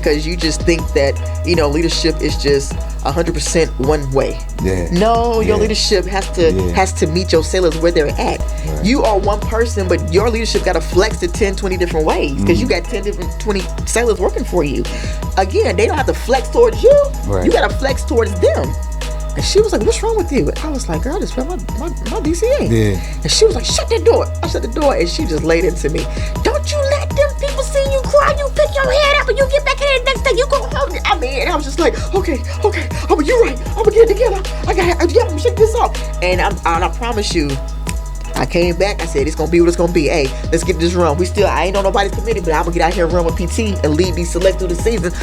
because you just think that, leadership is just 100% one way. Yeah. No, your leadership has to meet your sailors where they're at. Right. You are one person, but your leadership got to flex in 10, 20 different ways because you got 20 sailors working for you. Again, they don't have to flex towards you. Right. You got to flex towards them. And she was like, what's wrong with you? I was like, girl, I just felt my DCA. Yeah. And she was like, shut that door. I shut the door, and she just laid into me. Don't you let them people see you cry. You pick your head up and you get back in there. Next day you go home. And I was just like, okay, you're right. I'm going to get it together. I'm going to shake this off. And I promise you, I came back. I said, it's going to be what it's going to be. Hey, let's get this run. I ain't on nobody's committee, but I'm going to get out here and run with PT and lead these select through the season.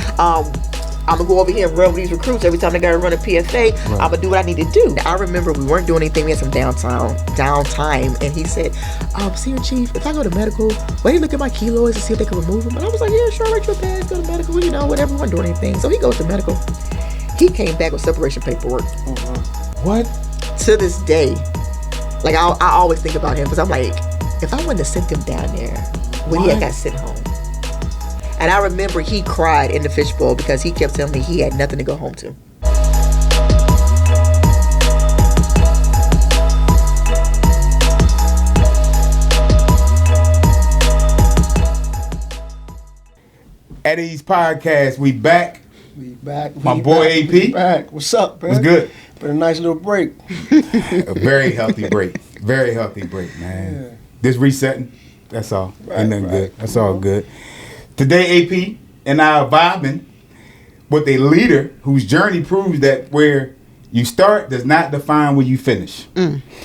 I'm going to go over here and run with these recruits every time they got to run a PFA. Right. I'm going to do what I need to do. I remember we weren't doing anything. We had some downtime. And he said, Senior Chief, if I go to medical, will you look at my keloids to see if they can remove them? And I was like, yeah, sure, write your pass, go to medical, whatever. We weren't doing anything. So he goes to medical. He came back with separation paperwork. What? To this day, like I always think about him because I'm like, if I wouldn't have sent him down there, would he have got sent home? And I remember he cried in the fishbowl because he kept telling me he had nothing to go home to. Eddie's podcast, we back. My boy AP. We back. What's up, man? What's good? Been a nice little break. A very healthy break. Very healthy break, man. Yeah. Just resetting. That's all. Ain't nothing good. That's all good. Today, AP and I are vibing with a leader whose journey proves that where you start does not define where you finish.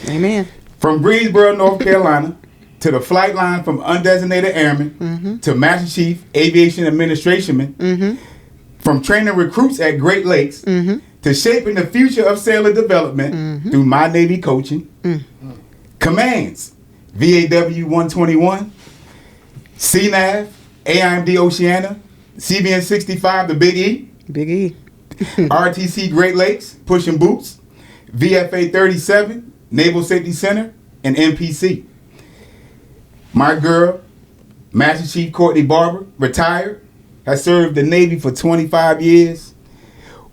Amen. From Greensboro, North Carolina, to the flight line from undesignated Airman, to Master Chief Aviation Administrationman, from training recruits at Great Lakes, to shaping the future of sailor development through my Navy coaching, commands VAW 121, CNAV, AIMD Oceana, CVN 65, the Big E, RTC Great Lakes, Pushing Boots, VFA 37, Naval Safety Center, and NPC. My girl, Master Chief Courtney Barber, retired, has served the Navy for 25 years,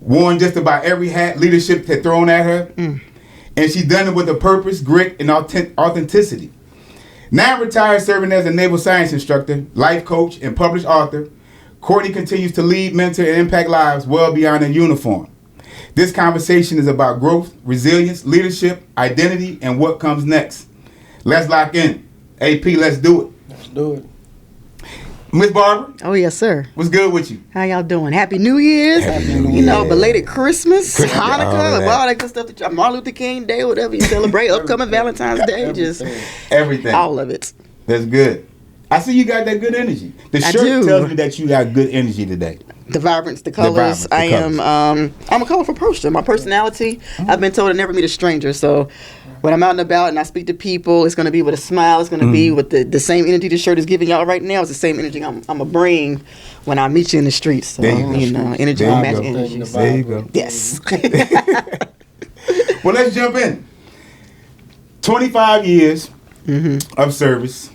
worn just about every hat leadership had thrown at her, and she's done it with a purpose, grit, and authenticity. Now retired, serving as a naval science instructor, life coach, and published author, Courtney continues to lead, mentor, and impact lives well beyond her uniform. This conversation is about growth, resilience, leadership, identity, and what comes next. Let's lock in. AP, let's do it. Let's do it. Miss Barber? Oh, yes, sir. What's good with you? How y'all doing? Happy New Year's. Happy New Year. Belated Christmas, Hanukkah, all that good stuff. Martin Luther King Day, whatever you celebrate, upcoming Valentine's Day, just everything. All of it. That's good. I see you got that good energy. The shirt tells me that you got good energy today. The vibrance, the colors. I'm a colorful person. My personality, I've been told to never meet a stranger. So when I'm out and about and I speak to people, it's going to be with a smile. It's going to be with the same energy the shirt is giving y'all right now. It's the same energy I'm going to bring when I meet you in the streets. So, energy will match energy. There you go. Yes. Well, let's jump in. 25 years of service.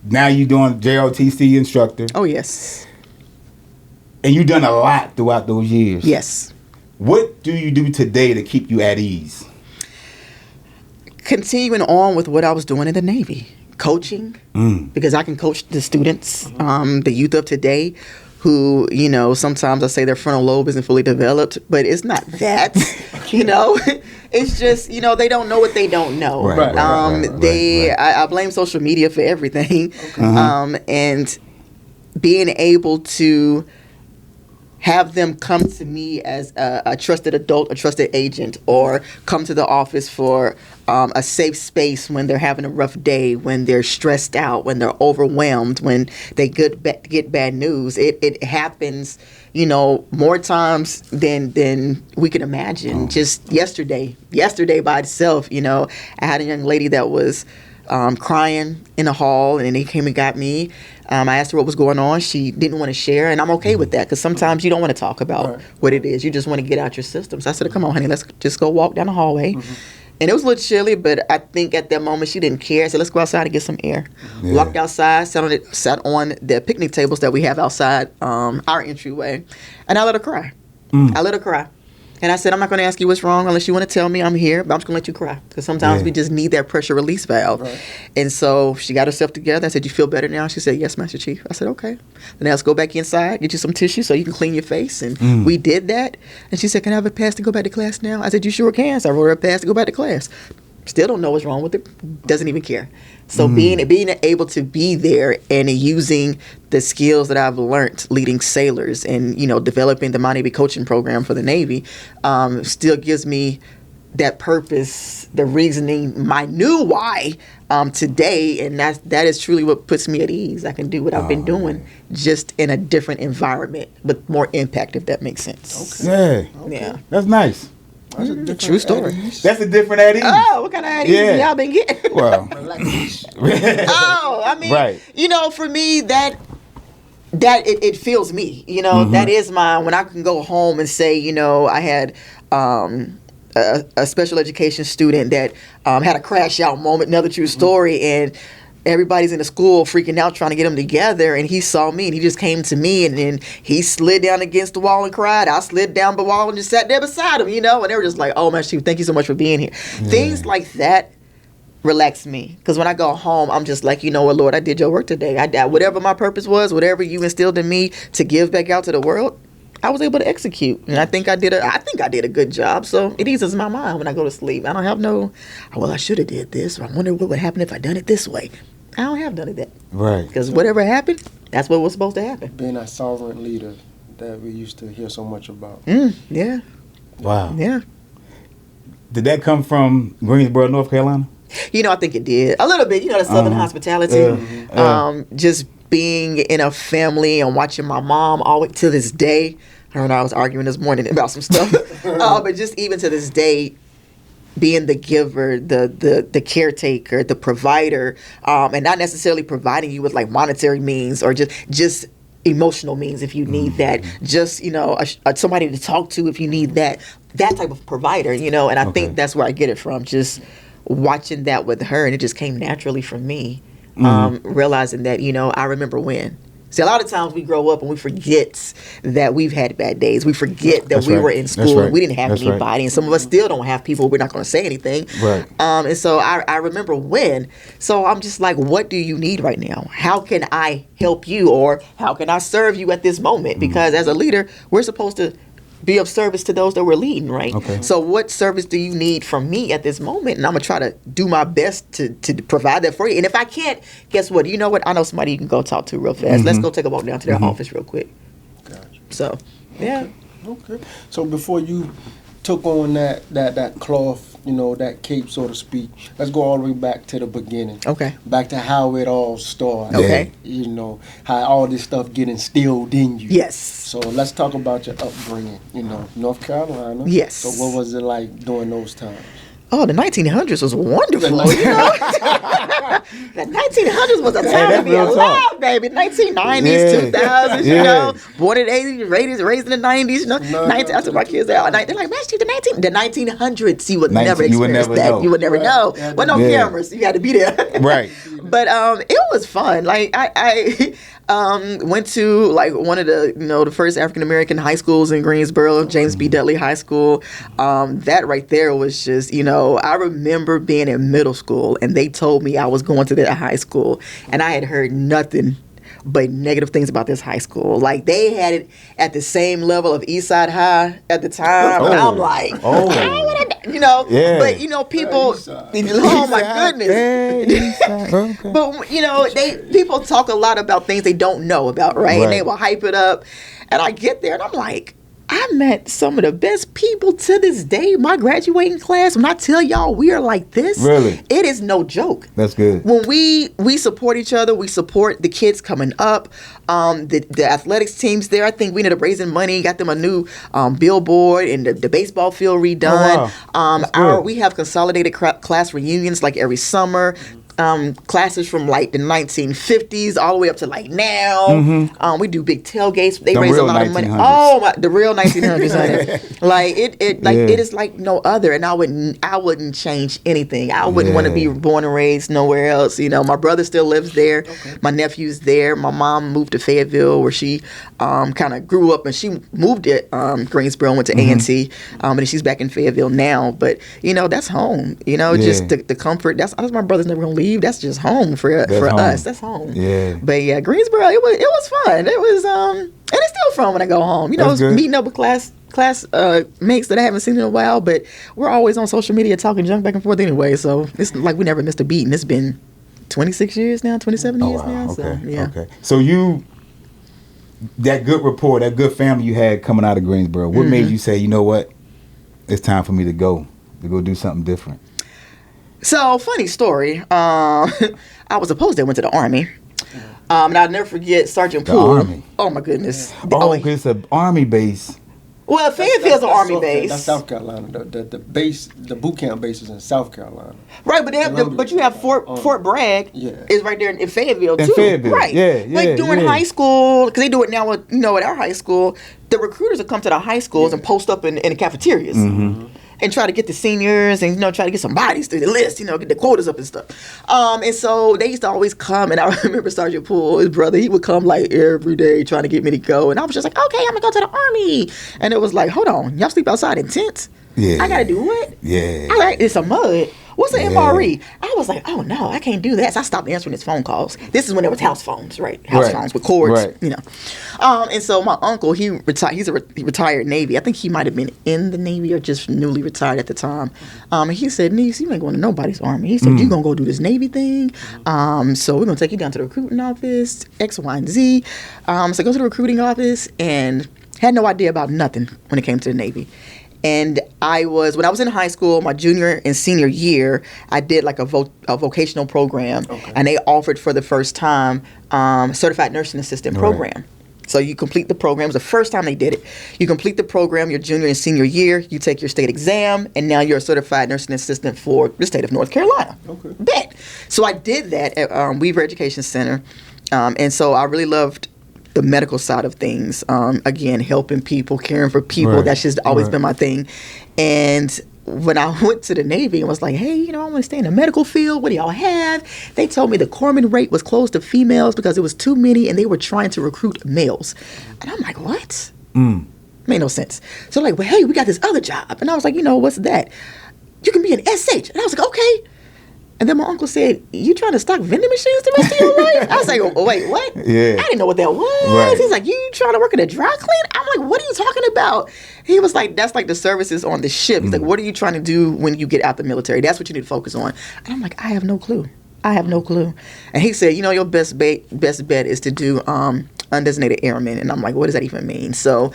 Now you're doing JOTC instructor. Oh, yes. And you've done a lot throughout those years. Yes. What do you do today to keep you at ease? Continuing on with what I was doing in the Navy. Coaching. Because I can coach the students, the youth of today, who, sometimes I say their frontal lobe isn't fully developed, but it's not that, It's just, they don't know what they don't know. Right. I blame social media for everything. Okay. And being able to have them come to me as a trusted adult, a trusted agent, or come to the office for a safe space when they're having a rough day, when they're stressed out, when they're overwhelmed, when they get bad news. It happens, more times than we can imagine. Just yesterday by itself, I had a young lady that was crying in the hall, and they came and got me. I asked her what was going on. She didn't want to share, and I'm okay with that because sometimes you don't want to talk about what it is. You just want to get out your system. So I said, come on, honey, let's just go walk down the hallway. And it was a little chilly, but I think at that moment she didn't care. I said, let's go outside and get some air. Yeah. Walked outside, sat on the picnic tables that we have outside our entryway, and I let her cry. I let her cry. And I said, I'm not going to ask you what's wrong unless you want to tell me I'm here, but I'm just going to let you cry. Because sometimes we just need that pressure release valve. Right. And so she got herself together. I said, you feel better now? She said, yes, Master Chief. I said, okay. Then let's go back inside, get you some tissue so you can clean your face. And we did that. And she said, can I have a pass to go back to class now? I said, you sure can. So I wrote her a pass to go back to class. Still don't know what's wrong with it. Doesn't even care. So being able to be there and using the skills that I've learned leading sailors and, you know, developing the Navy coaching program for the Navy still gives me that purpose, the reasoning, my new why today. And that is truly what puts me at ease. I can do what I've been doing just in a different environment, but more impact, if that makes sense. Yeah. Yeah. That's nice. That's a different True story. That's a different at ease. Oh, what kind of ideas y'all been getting? Well, Oh, I mean, Right. you know, for me, that it fills me. You know, that is when I can go home and say, you know, I had a special education student that had a crash out moment, another true story, and everybody's in the school freaking out trying to get them together, and he saw me and he just came to me, and then he slid down against the wall and cried. I slid down the wall and just sat there beside him, you know, and they were just like, oh, Master Chief, thank you so much for being here. Things like that relax me, because when I go home, I'm just like, you know what, Lord, I did your work today. I whatever my purpose was, whatever you instilled in me to give back out to the world, I was able to execute, and I think I did a good job. So it eases my mind when I go to sleep. I don't have well, I should have did this, or I wonder what would happen if I done it this way. I don't have none of that. right. Because whatever happened, that's what was supposed to happen. Being that sovereign leader that we used to hear so much about. Yeah, Wow. yeah. Did that come from Greensboro, North Carolina? You know, I think it did. A little bit, you know, the Southern hospitality. Just being in a family and watching my mom always to this day. Her and I was arguing this morning about some stuff. But just even to this day, being the giver, the caretaker, the provider, and not necessarily providing you with like monetary means or just emotional means if you need that. Just, you know, somebody to talk to if you need that type of provider, you know. And I think that's where I get it from. Just watching that with her, and it just came naturally from me. Realizing that, you know, I remember when. See, a lot of times we grow up and we forget that we've had bad days. We forget that we were in school and we didn't have anybody. And some of us still don't have people. We're not going to say anything. Right. And so I remember when. So I'm just like, what do you need right now? How can I help you, or how can I serve you at this moment? Because as a leader, we're supposed to be of service to those that we're leading, right? Okay. So what service do you need from me at this moment? And I'm going to try to do my best to provide that for you. And if I can't, guess what? You know what? I know somebody you can go talk to real fast. Let's go take a walk down to their office real quick. Gotcha. So, yeah. Okay. So before you took on that cloth, you know, that cape, so to speak, let's go all the way back to the beginning. Okay. Back to how it all started. Okay. You know, how all this stuff get instilled in you. Yes. So let's talk about your upbringing, you know, North Carolina. Yes. So what was it like during those times? Oh, the 1900s was wonderful, you know? The 1900s was a time to be alive, baby. 1990s, 2000s, you know? Born in the 80s, raised in the 90s, you know? I took my kids out. They're like, man, the 1900s, you would never experience that. Know. You would never know. Yeah, But no cameras. You had to be there. Right. But it was fun. Like, I went to like one of the, you know, the first African American high schools in Greensboro, James B. Dudley High School. That right there was just, you know, I remember being in middle school and they told me I was going to that high school, and I had heard nothing but negative things about this high school. Like, they had it at the same level of Eastside High at the time. And I'm like, I don't wanna, you know, but you know, people, oh my goodness. But you know, people talk a lot about things they don't know about, right? And they will hype it up. And I get there and I'm like, I met some of the best people to this day. My graduating class, when I tell y'all we are like this, really, it is no joke. That's good. When we support each other, we support the kids coming up, the athletics teams there. I think we ended up raising money, got them a new billboard, and the baseball field redone. Oh, wow. We have consolidated class reunions like every summer. classes from like the 1950s all the way up to like now. We do big tailgates. They raise a lot of money. 1900s. Oh, the real 1900s. Honey. Like it is like no other. And I wouldn't change anything. I wouldn't want to be born and raised nowhere else. You know, my brother still lives there. Okay. My nephew's there. My mom moved to Fayetteville where she kind of grew up, and she moved at Greensboro and went to A&T. And she's back in Fayetteville now. But you know, that's home. You know, just the comfort. That's my brother's never gonna leave. That's just home for us. That's home. Yeah. But yeah, Greensboro, it was fun. It was and it's still fun when I go home. You know, meeting up with class mates that I haven't seen in a while, but we're always on social media talking junk back and forth anyway. So it's like we never missed a beat, and it's been 26 years now, 27 years now. Okay. So yeah. Okay. So that good rapport, that good family you had coming out of Greensboro, what made you say, you know what, it's time for me to go do something different? So, funny story. I was opposed to went to the Army. And I'll never forget Sergeant Poole. The Army. Oh, my goodness. It's an Army base. Well, Fayetteville's an Army base. That's South Carolina. The base, the boot camp base is in South Carolina. Right, but you have Fort Bragg is right there in Fayetteville, too. Fayetteville. Right. Yeah. Like during high school, because they do it now at our high school, the recruiters will come to the high schools and post up in the cafeterias. And try to get the seniors and, try to get some bodies through the list, get the quotas up and stuff. And so they used to always come, and I remember Sergeant Poole, his brother, he would come like every day trying to get me to go. And I was just like, okay, I'm going to go to the Army. And it was like, hold on, y'all sleep outside in tents? Yeah. I got to do what? Yeah. It's a mud. What's an MRE? I was like, oh no, I can't do that. So I stopped answering his phone calls. This is when there was house phones, right? House phones with cords, And so my uncle, he retired Navy. I think he might have been in the Navy or just newly retired at the time. And he said, niece, you ain't going to nobody's Army. He said, you going to go do this Navy thing. So we're going to take you down to the recruiting office, X, Y, and Z. So I go to the recruiting office and had no idea about nothing when it came to the Navy. And when I was in high school, my junior and senior year, I did like a vocational program, and they offered for the first time certified nursing assistant program. So you complete the program. It was the first time they did it. You complete the program your junior and senior year. You take your state exam, and now you're a certified nursing assistant for the state of North Carolina. Okay. Bet. So I did that at Weaver Education Center, and so I really loved the medical side of things. Again, helping people, caring for people. That's just always been my thing. And when I went to the Navy and was like, hey, I want to stay in the medical field. What do y'all have? They told me the corpsman rate was closed to females because it was too many and they were trying to recruit males. And I'm like, what? Made no sense. So like, well, hey, we got this other job. And I was like, what's that? You can be an SH. And I was like, okay. And then my uncle said, you trying to stock vending machines the rest of your life? I was like, oh, wait, what? Yeah. I didn't know what that was. Right. He's like, you trying to work at a dry clean? I'm like, what are you talking about? He was like, that's like the services on the ship. He's like, what are you trying to do when you get out the military? That's what you need to focus on. And I'm like, I have no clue. And he said, your best bet is to do undesignated airmen. And I'm like, what does that even mean? So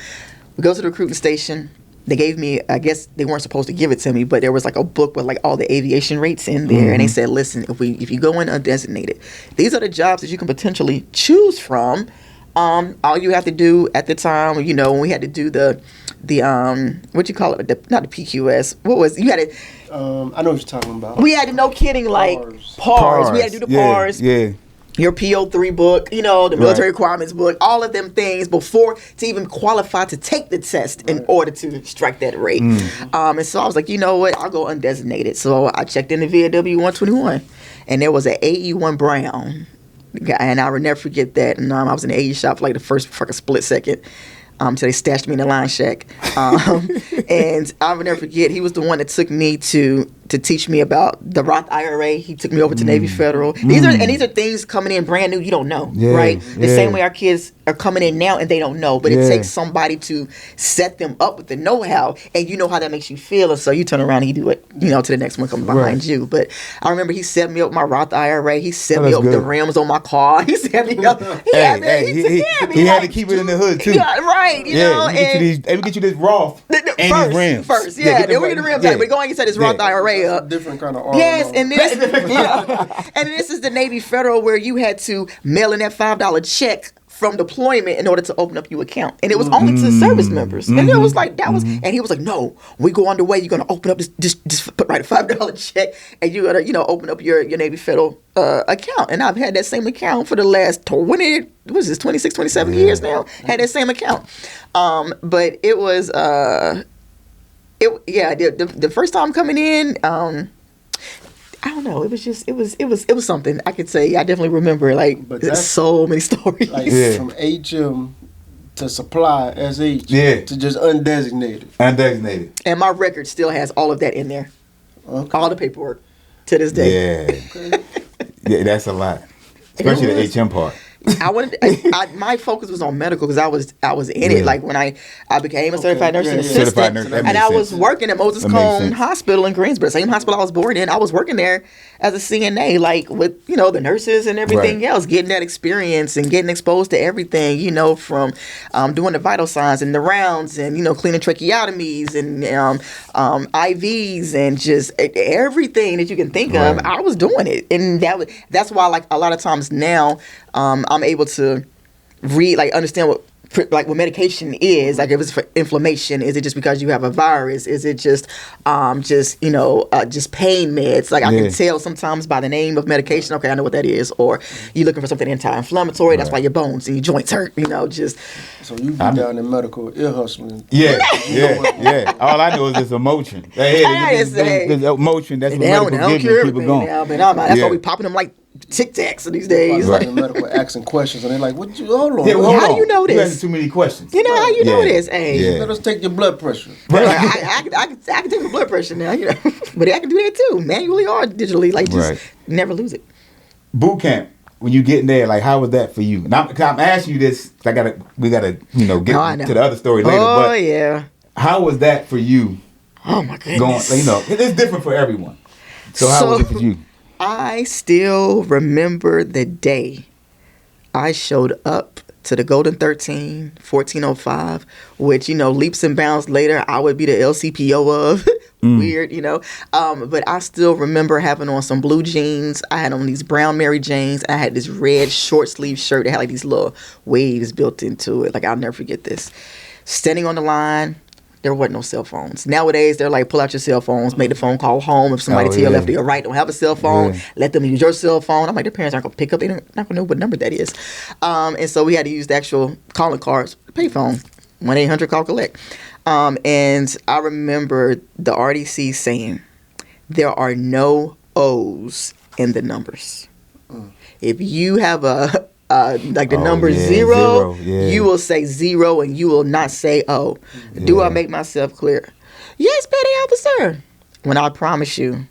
we go to the recruiting station. They gave me, I guess they weren't supposed to give it to me, but there was like a book with like all the aviation rates in there. And they said, listen, if you go in undesignated, these are the jobs that you can potentially choose from. All you have to do at the time, when we had to do the what you call it, not the PQS, what was, you had to. I know what you're talking about. We had to, no kidding, like PARs. We had to do the PARs. Yeah. Your PO3 book, the military requirements book, all of them things before to even qualify to take the test in order to strike that rate. And so I was like, you know what, I'll go undesignated. So I checked in the VAW 121, and there was an AE1 Brown, and I will never forget that. And I was in the AE shop for like the first fucking split second. So they stashed me in the line shack. And I will never forget, he was the one that took me to teach me about the Roth IRA. He took me over to Navy Federal. These are things coming in brand new you don't know, right? The same way our kids are coming in now and they don't know, but it takes somebody to set them up with the know-how, and you know how that makes you feel, and so you turn around and you do it, to the next one coming behind you. But I remember he set me up with my Roth IRA. He set me up with the rims on my car. He set me up. He had to keep it in the hood too. Yeah, right. Let me get you this Roth and these rims. First, then we get the rims. But go ahead and set this Roth IRA up. Different kind of armor. Yes, and this, and this is the Navy Federal where you had to mail in that $5 check from deployment in order to open up your account. And it was only to service members. And it was like, and he was like, no, we go underway, you're going to open up just write a $5 check and you're going to, open up your Navy Federal account. And I've had that same account for the last 26, 27 years now. Had that same account. But it was, the first time coming in, I don't know. It was something I could say. I definitely remember there's so many stories. Like from HM to supply SH to just undesignated. Undesignated. And my record still has all of that in there. Okay. All the paperwork to this day. Yeah. Okay. Yeah, that's a lot. Especially the HM part. My focus was on medical because I was in it. Like when I became a certified nursing assistant, and I was working at Moses Cone Hospital in Greensboro, same hospital I was born in. I was working there as a CNA, like with the nurses and everything else, getting that experience and getting exposed to everything. From doing the vital signs and the rounds and cleaning tracheotomies and IVs and just everything that you can think of. I was doing it, and that's why like a lot of times now. I'm able to understand what medication is. Like if it's for inflammation, is it just because you have a virus? Is it just pain meds? Like I can tell sometimes by the name of medication, okay, I know what that is. Or you're looking for something anti-inflammatory, that's why your bones and your joints hurt, just. So you be down in medical ear hustling. Yeah. All I know is this emotion. This emotion, that's what medical gives people going. Now, but that's why we popping them like Tic Tacs these days. Like medical asking questions, and they're like, "What you? Hold on. How do you know this? You asking too many questions. How you know this? Hey, let us take your blood pressure. I can take your blood pressure now, but I can do that too, manually or digitally. Like just never lose it. Boot camp. When you get in there, like how was that for you? Now, I'm asking you this. We gotta get to the other story later. Oh but yeah. How was that for you? Oh my goodness. It's different for everyone. So how was it for you? I still remember the day I showed up to the Golden 13, 1405, which, leaps and bounds later, I would be the LCPO of. Weird, But I still remember having on some blue jeans. I had on these brown Mary Janes. I had this red short sleeve shirt that had like these little waves built into it. Like, I'll never forget this. Standing on the line. There wasn't no cell phones. Nowadays, they're like, pull out your cell phones, make the phone call home. If somebody to your left or your right don't have a cell phone, let them use your cell phone. I'm like, their parents aren't going to pick up. They're not going to know what number that is. And so we had to use the actual calling cards, payphone, 1-800-CALL-COLLECT. And I remember the RDC saying, there are no O's in the numbers. If you have the number zero, you will say 0 and you will not say O. Do I make myself clear? Yes, petty officer. When I promise you,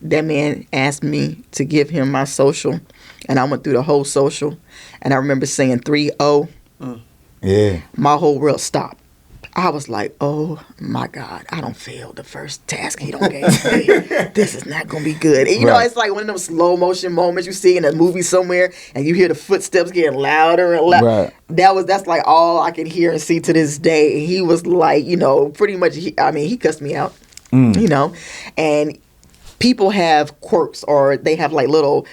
that man asked me to give him my social, and I went through the whole social, and I remember saying 3-0. My whole world stopped. I was like, oh my God, I don't fail the first task he don't gave me. This is not going to be good. And, it's like one of those slow motion moments you see in a movie somewhere and you hear the footsteps getting louder and louder. That's like all I can hear and see to this day. He was like, pretty much, he cussed me out, and people have quirks or they have like little,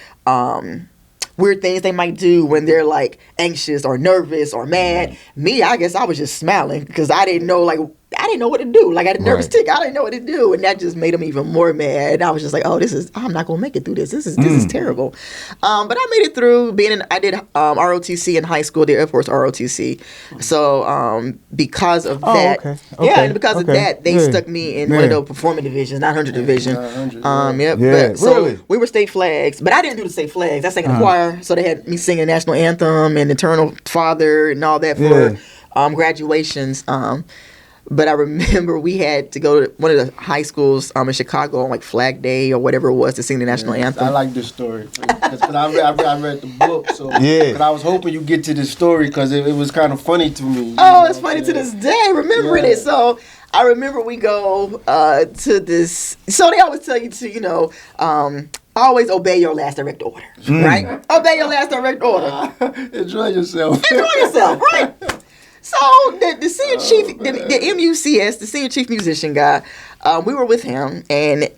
weird things they might do when they're like anxious or nervous or mad. Me, I guess I was just smiling because I didn't know what to do. Like I had a nervous tick. I didn't know what to do. And that just made him even more mad. And I was just like, I'm not going to make it through this. This is terrible. But I made it through I did ROTC in high school, the Air Force ROTC. So because of that, and because of that, they stuck me in one of the performing divisions, 900 division. So we were state flags, but I didn't do the state flags. I sang in the choir. So they had me singing the national anthem and Eternal Father and all that for graduations. But I remember we had to go to one of the high schools in Chicago on like Flag Day or whatever it was to sing the national anthem. I like this story because I read the book, so but I was hoping you get to this story because it was kind of funny to me. It's funny to this day, remembering it. So I remember we go to this. So they always tell you to, always obey your last direct order, right? Obey your last direct order. Enjoy yourself. Right? So the senior chief, the MUCS, the senior chief musician guy, we were with him, and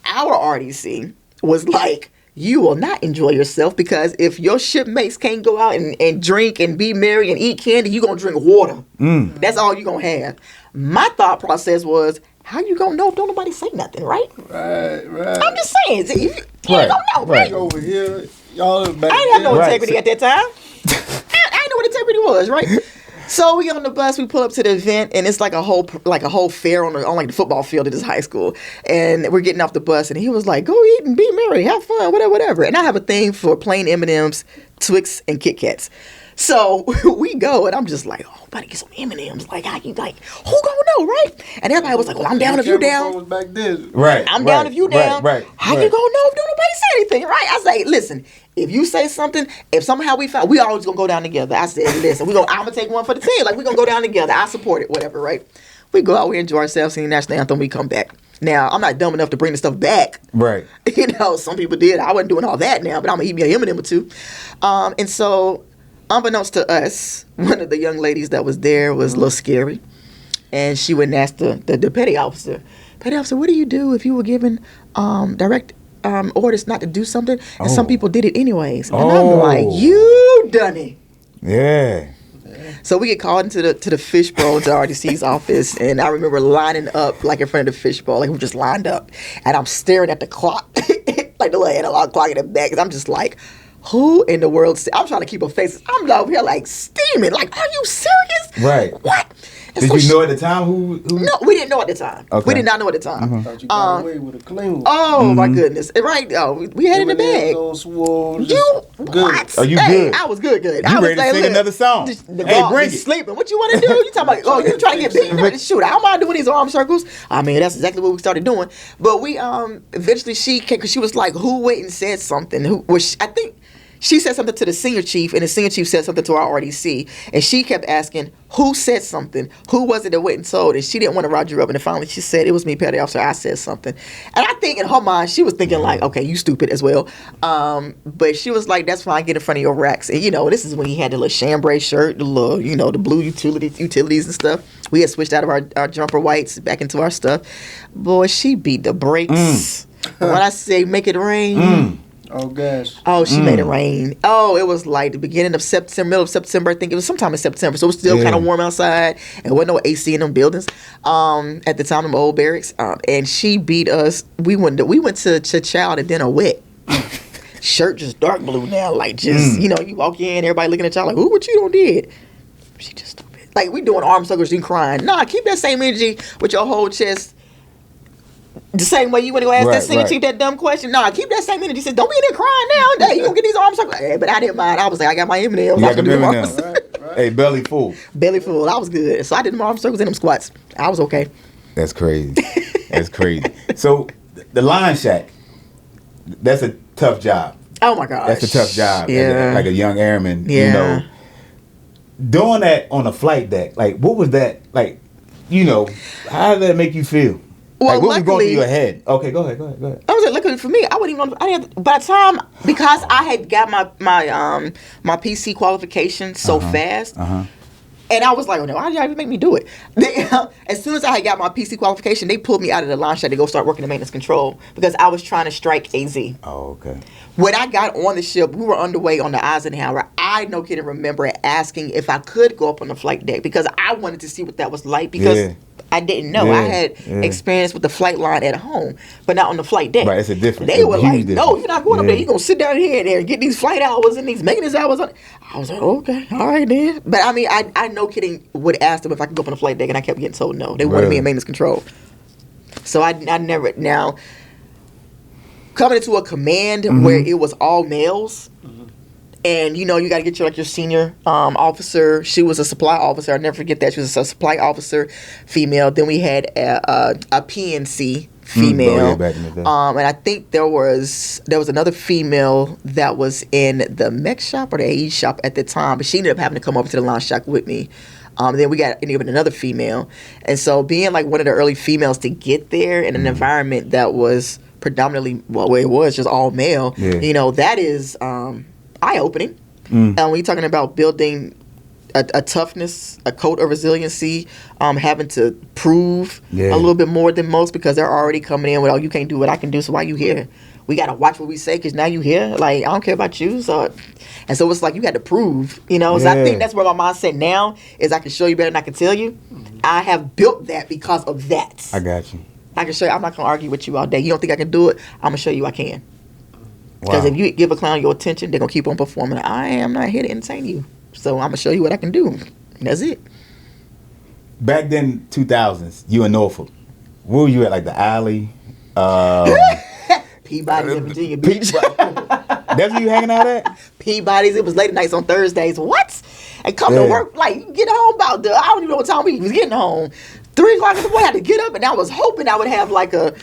our RDC was like, you will not enjoy yourself, because if your shipmates can't go out and drink and be merry and eat candy, you're going to drink water. That's all you're going to have. My thought process was, how you going to know if don't nobody say nothing, right? Right. I'm just saying. You ain't going to know, right? Over here, y'all back I ain't had no then. integrity at that time. I didn't know what integrity was, right? So we get on the bus, we pull up to the event, and it's like a whole fair on like the football field at this high school. And we're getting off the bus, and he was like, "Go eat and be merry, have fun, whatever." And I have a thing for plain M&Ms, Twix, and Kit Kats. So we go, and I'm just like, "Oh, buddy, get some M&Ms." Like, who gonna know, right? And everybody was like, "Well, I'm down if you down." Was back then. Right. I'm down if you down. Right. How you gonna know if nobody say anything, right? I say, listen, if you say something, if somehow we always gonna go down together. I said, listen, I'm gonna take one for the team. Like, we gonna go down together. I support it, whatever, right? We go out, we enjoy ourselves, sing the national anthem, we come back. Now, I'm not dumb enough to bring the stuff back. Right. You know, some people did. I wasn't doing all that now, but I'm gonna eat me an M&M or two. And so, unbeknownst to us, one of the young ladies that was there was a little scary. And she went and asked the petty officer, what do you do if you were given direct orders not to do something, and some people did it anyways? And I'm like, you done it. Yeah. So we get called into the fishbowl, to RDC's office, and I remember lining up like in front of the fishbowl, like we just lined up, and I'm staring at the clock, like the little analog clock in the back, and I'm just like, who in the world? I'm trying to keep a face. I'm over here like steaming. Like, are you serious? Right. What? Did you know at the time who? No, we didn't know at the time. Okay. We did not know at the time. I thought you got away with a clean one. Oh my goodness! Right? Oh, we had it in the bag. You what? Oh, you Hey, good? I was good. You I was ready to sing look, another song? The Hey, dog bring is it. sleeping. What you want to do? You talking about? Oh, you trying to get big? Shoot, I don't mind doing these arm circles. I mean, that's exactly what we started doing. But we eventually she came, because she was like, who went and said something? Who was? I think she said something to the senior chief, and the senior chief said something to our RDC, and she kept asking, who said something? Who was it that went and told? And she didn't want to Roger up, and then finally she said, it was me, petty officer, I said something. And I think in her mind, she was thinking like, okay, you stupid as well. But she was like, that's fine, get in front of your racks. And this is when he had the little chambray shirt, the little, the blue utilities and stuff. We had switched out of our jumper whites back into our stuff. Boy, she beat the brakes. When I say make it rain. Oh, gosh. Oh, she made it rain. Oh, it was like the beginning of September, middle of September. I think it was sometime in September. So it was still kind of warm outside. And there wasn't no AC in them buildings at the time, them old barracks. And she beat us. We went to chow to dinner wet. Shirt just dark blue now. Like just, you walk in, everybody looking at y'all like, ooh, what you done did? She just stupid. Like we doing arm circles and crying. Nah, keep that same energy with your whole chest. The same way you want to ask that senior chief that dumb question. Nah, keep that same energy. Said, don't be in there crying now. Hey, you gonna get these arms circles. Hey, but I didn't mind. I was like, I got my M&Ms. You got the M&Ms. Right. Hey, belly full. Belly full. I was good. So I did my arm circles and them squats. I was okay. That's crazy. That's crazy. So the line shack, that's a tough job. Oh my gosh. That's a tough job. Yeah. Like a young airman. Yeah. Doing that on a flight deck, like what was that like? How did that make you feel? Well, like, what was going through luckily, your head? Okay, go ahead. I was like, luckily for me, I wouldn't even. I didn't. By the time, because I had got my PC qualification so fast, and I was like, oh no, why did y'all even make me do it? As soon as I had got my PC qualification, they pulled me out of the line shack to go start working in maintenance control because I was trying to strike AZ. Oh, okay. When I got on the ship, we were underway on the Eisenhower. I no kidding remember asking if I could go up on the flight deck because I wanted to see what that was like because I didn't know. I had experience with the flight line at home, but not on the flight deck. Right, it's a difference. They were like, no, you're not going up there. You're going to sit down here and get these flight hours and these maintenance hours. I was like, okay, all right then. But I mean, I no kidding would ask them if I could go up on the flight deck, and I kept getting told no. They wanted me in maintenance control. So I never, now, coming into a command where it was all males, and you got to get your senior officer. She was a supply officer. I'll never forget that. She was a supply officer, female. Then we had a PNC female, back in the day. and I think there was another female that was in the mech shop or the AE shop at the time, but she ended up having to come over to the line shack with me. Then we got even another female, and so being like one of the early females to get there in an environment that was predominantly where it was just all male, that is eye-opening. And when you're talking about building a toughness, a code of resiliency, having to prove a little bit more than most because they're already coming in with, oh, you can't do what I can do, so why you here? we got to watch what we say because now you here. Like, I don't care about you. So it's like you had to prove, you know. So I think that's where my mindset now is I can show you better than I can tell you. I have built that because of that. I got you. I can show you. I'm not going to argue with you all day. You don't think I can do it? I'm going to show you I can. Because if you give a clown your attention, they're going to keep on performing. I am not here to entertain you. So I'm going to show you what I can do. And that's it. Back then, 2000s, you in Norfolk. Where were you at, like the alley? Peabody's in Virginia Beach. That's where you hanging out at? Peabody's. It was late nights on Thursdays. What? And come to work, like, you get home about I don't even know what time we was getting home. 3 o'clock in the morning, I had to get up, and I was hoping I would have like a,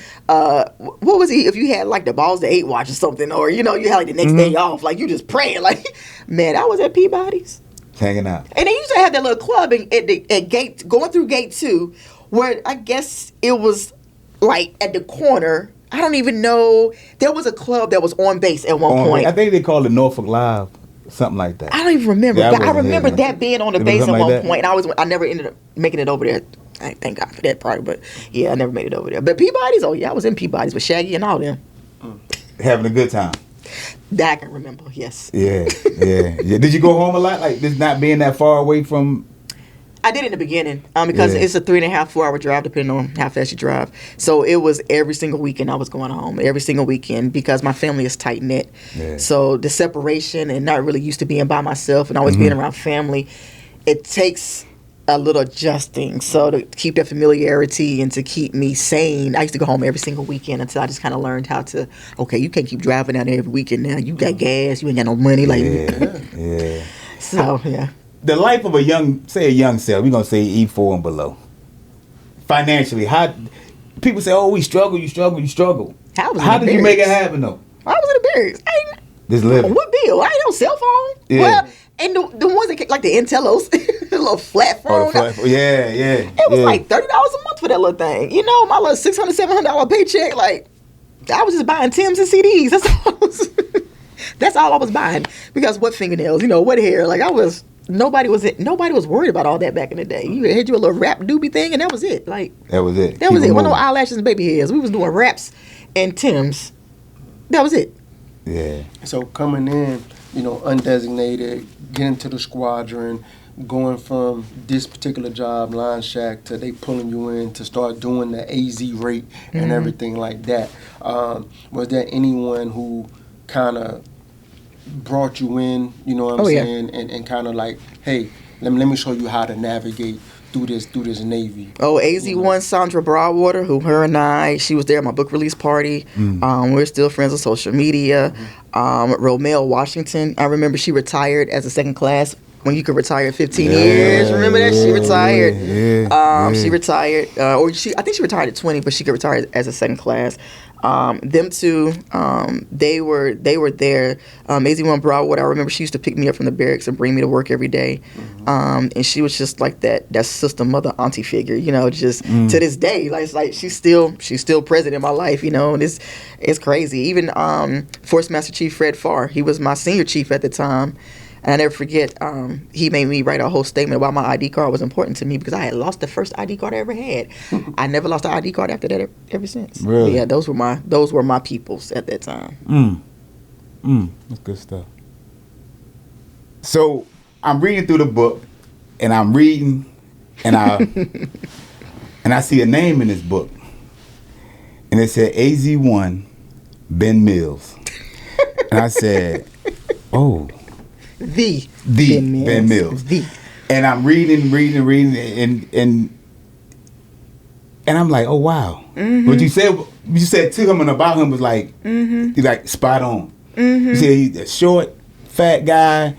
what was it, if you had like the Balls to 8 watch or something, or, you know, you had like the next day off, like you just praying, like, man, I was at Peabody's. Hanging out. And they used to have that little club at gate, going through gate 2, where I guess it was like at the corner. I don't even know. There was a club that was on base at one point. I think they called it Norfolk Live, something like that. I don't even remember. Yeah, I remember that being on the base at one point. And I never ended up making it over there. I thank God for that part. But yeah, I never made it over there. But Peabody's, oh yeah, I was in Peabody's with Shaggy and all them. Having a good time. That I can remember, yes. Yeah. Did you go home a lot? Like this not being that far away from... I did in the beginning because it's a 3.5, 4 hour drive depending on how fast you drive. So it was every single weekend I was going home, every single weekend, because my family is tight knit. Yeah. So the separation and not really used to being by myself and always being around family, it takes a little adjusting. So to keep that familiarity and to keep me sane, I used to go home every single weekend until I just kind of learned how to, okay, you can't keep driving out there every weekend now. You got gas, you ain't got no money. Like, So, yeah. The life of a young self, we're going to say E4 and below. Financially, how people say, oh, you struggle. How did you make it happen, though? I was in the barracks. Just living. What bill? I ain't no cell phone. Yeah. Well, and the ones that like the Intellos, the little flat phone. Yeah. It was like $30 a month for that little thing. You know, my little $600, $700 paycheck. Like, I was just buying Timbs and CDs. That's all I was buying. Because what fingernails? You know, what hair? Like nobody was worried about all that back in the day. You had a little rap doobie thing, and that was it. Like that was it. That was it. Wasn't no eyelashes and baby hairs. We was doing raps and Timbs. That was it. Yeah. So coming in, you know, undesignated, getting to the squadron, going from this particular job, line shack, to they pulling you in to start doing the AZ rate and everything like that. Was there anyone who kind of brought you in, you know what I'm saying, and kind of like, hey, let me show you how to navigate through this Navy. Oh, AZ1 Sandra Broadwater, she was there at my book release party. We're still friends on social media. Romel Washington, I remember she retired as a second class when you could retire at 15 years. Remember that? She retired. She retired. I think she retired at 20, but she could retire as a second class. Them two, they were there. AZ1 Broadwater, I remember she used to pick me up from the barracks and bring me to work every day. And she was just like that sister, mother, auntie figure, you know, just to this day. Like she's still present in my life, you know, and it's crazy. Even Force Master Chief Fred Farr, he was my senior chief at the time. And I never forget, he made me write a whole statement about my ID card was important to me because I had lost the first ID card I ever had. I never lost an ID card after that ever since. Really? But yeah, those were my peoples at that time. That's good stuff. So I'm reading through the book, and I'm reading, and I see a name in this book, and it said AZ1 Ben Mills, and I said, oh. The Ben Mills. And I'm reading, and I'm like, oh wow. What you said to him and about him was like, he's like spot on. You said he's a short, fat guy,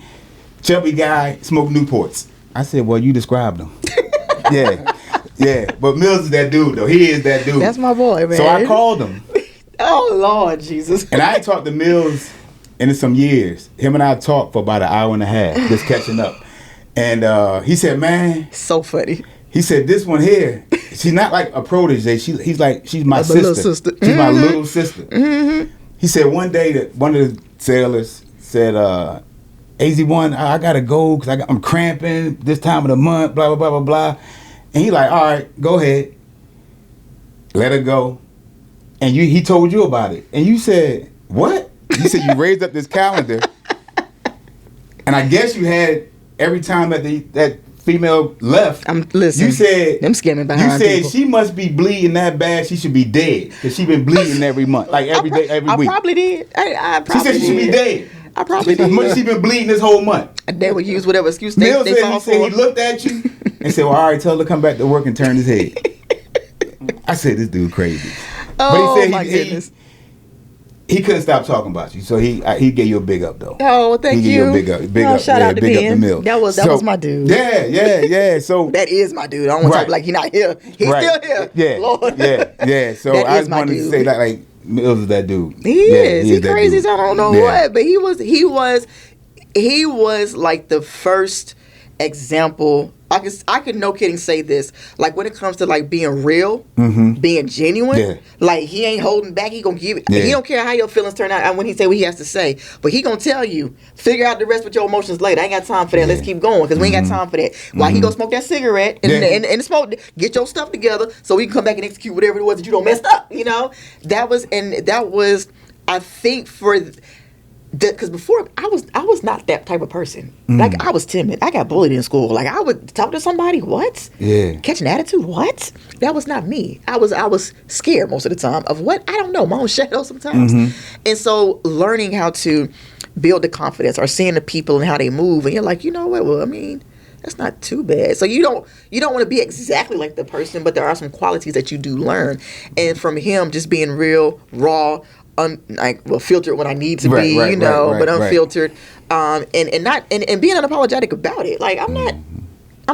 chubby guy, smoke Newports. I said, well, you described him. Yeah. But Mills is that dude though. He is that dude. That's my boy, man. So I called him. Oh Lord Jesus. And I ain't talked to Mills in some years. Him and I talked for about an hour and a half, just catching up. And he said, man. So funny. He said, this one here, she's not like a protege. She's my sister. She's my little sister. He said one day that one of the sailors said, AZ1, I got to go because I'm cramping this time of the month, blah, blah, blah, blah, blah. And he like, all right, go ahead. Let her go. And he told you about it. And you said, what? You said you raised up this calendar, and I guess you had every time that that female left. Listen. You said them skimming behind. You said people. she must be bleeding that bad. She should be dead because she been bleeding every month, like every day, every week. I probably did. I probably She said she should be dead. I probably How much did. she been bleeding this whole month? They would use whatever excuse they Neil fall said he for. looked at you and said, "Well, all right, tell her to come back to work and turn his head." I said, "This dude crazy." Oh, but he said my goodness. he couldn't stop talking about you, so he gave you a big up though. Oh, thank he you. Gave you a big up, Shout out to big up Ben. the mill. That was my dude. Yeah. So that is my dude. I don't want to Right. talk like he's not here. He's still here. Yeah, Lord. yeah. So That I is just my wanted to dude. say that, like, Mills is that dude. He is. He that crazy dude. as I don't know Yeah. what. But he was like the first example. I could no kidding say this. Like when it comes to like being real, being genuine, Yeah. like he ain't holding back. He gonna give it. Yeah. He don't care how your feelings turn out and when he say what he has to say. But he gonna tell you, figure out the rest with your emotions later. I ain't got time for that. Let's keep going because we ain't got time for that. While he gonna smoke that cigarette and, Yeah. and smoke, get your stuff together so we can come back and execute whatever it was that you don't messed up. You know, that was I think for. Because before I was not that type of person. Like I was timid. I got bullied in school. Like I would talk to somebody. What? Yeah. Catch an attitude. What? That was not me. I was scared most of the time of what I don't know. My own shadow sometimes. And so learning how to build the confidence or seeing the people and how they move, and you're like, you know what? Well, I mean, that's not too bad. So you don't want to be exactly like the person, but there are some qualities that you do learn. And from him, just being real, raw. Filtered when I need to be, but unfiltered, and being unapologetic about it. Like I'm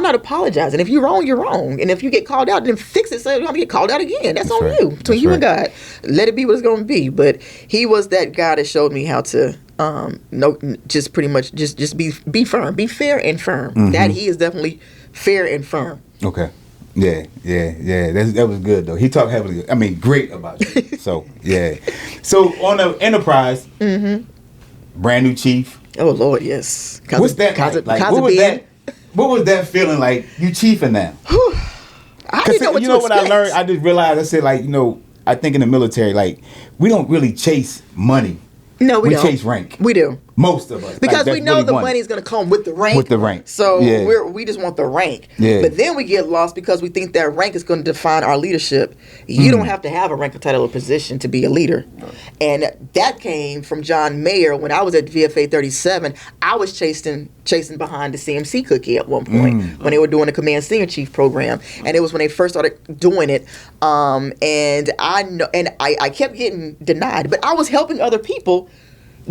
not apologizing. If you're wrong, you're wrong, and if you get called out, then fix it so you don't get called out again. That's on right. you, between you and God. Let it be what it's going to be. But he was that guy that showed me how to, just pretty much just be firm, be fair and firm. That he is definitely fair and firm. Okay. Yeah. That was good though. He talked heavily. I mean, great about you. So yeah. So on the Enterprise, brand new chief. Oh Lord, yes. What's that like? What was that? What was that feeling like? You chiefing now? I didn't know what you to know what I expect. learned? I just realized. I said like I think in the military like we don't really chase money. No, we don't. chase rank. We do. Most of us. Because Like, we know that's the really money's going to come with the rank. With the rank. So Yeah. we just want the rank. Yeah. But then we get lost because we think that rank is going to define our leadership. You don't have to have a rank, or title, or position to be a leader. And that came from John Mayer. When I was at VFA 37, I was chasing behind the CMC cookie at one point when they were doing the Command Senior Chief program. And it was when they first started doing it. And I kept getting denied. But I was helping other people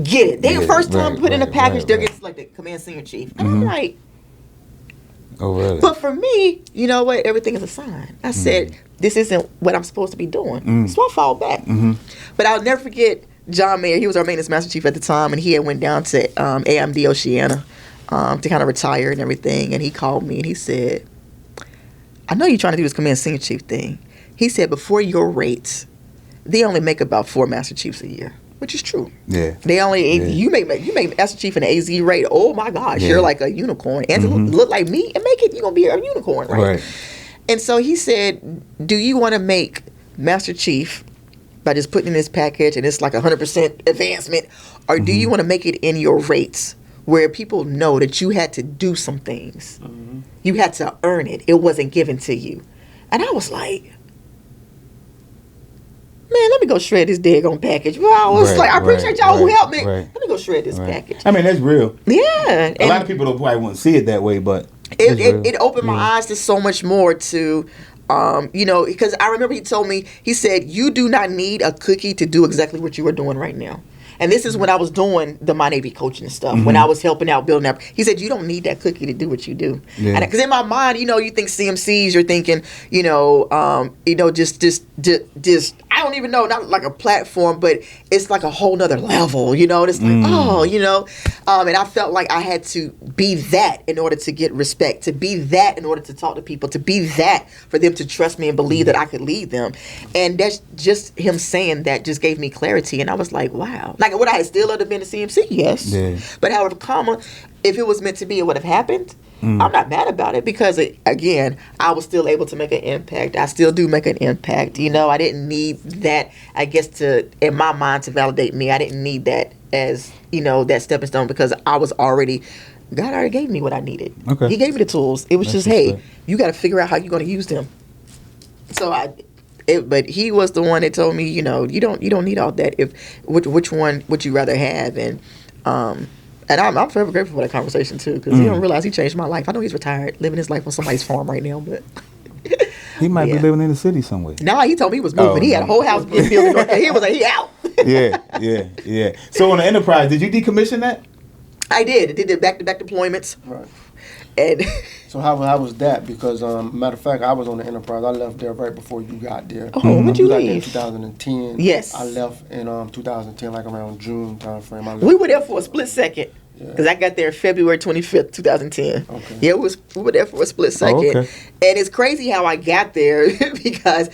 get it. They first time put in a package, they're getting selected Command Senior Chief. And I'm like, oh really? but for me, you know what? Everything is a sign. I said, this isn't what I'm supposed to be doing. So I fall back. But I'll never forget John Mayer. He was our maintenance master chief at the time, and he had went down to AMD Oceana to kind of retire and everything. And he called me and he said, I know you're trying to do this Command Senior Chief thing. He said, before your rates, they only make about 4 master chiefs a year. Which is true. Yeah. They only you make master chief in the AZ rate. Oh my gosh, you're like a unicorn. And to look like me and make it, you're gonna be a unicorn, right? And so he said, do you want to make master chief by just putting in this package and it's like 100% advancement, or do you want to make it in your rates where people know that you had to do some things, you had to earn it, it wasn't given to you? And I was like, man, let me go shred this daggone package. Well, I was like, I appreciate y'all who helped me. Let me go shred this package. I mean, that's real. Yeah. A lot of people don't probably won't see it that way, but it opened my eyes to so much more to, because I remember he told me, he said, you do not need a cookie to do exactly what you are doing right now. And this is when I was doing the My Navy coaching and stuff, when I was helping out, building up. He said, you don't need that cookie to do what you do. Yeah. Because in my mind, you think CMCs, you're thinking, just I don't even know, not like a platform, but it's like a whole nother level, It's like, and I felt like I had to be that in order to get respect, to be that in order to talk to people, to be that for them to trust me and believe that I could lead them. And that's just him saying that just gave me clarity. And I was like, wow. Like, would I still have been a CMC? Yes. Yeah. But however, if it was meant to be, it would have happened. I'm not mad about it because, again, I was still able to make an impact. I still do make an impact. You know, I didn't need that, I guess, in my mind, to validate me. I didn't need that as, you know, that stepping stone because I was already, God already gave me what I needed. Okay. He gave me the tools. It was That's just, hey, you got to figure out how you're going to use them. So but he was the one that told me, you know, you don't need all that. Which one would you rather have? And I'm forever grateful for that conversation too, because he don't realize he changed my life. I know he's retired, living his life on somebody's farm right now, but he might be living in the city somewhere. No, he told me he was moving. He had a whole house being built in North Carolina. He was like, he out. Yeah. So on the Enterprise, did you decommission that? I did. I did the back-to-back deployments. Right. And So how was that? Because matter of fact, I was on the Enterprise. I left there right before you got there. Oh, when'd you got there in leave? 2010. Yes. I left in 2010, like around June time frame. We were there for a split second. Because I got there February 25th, 2010. Okay. Yeah, we were there for a split second. Oh, okay. And it's crazy how I got there because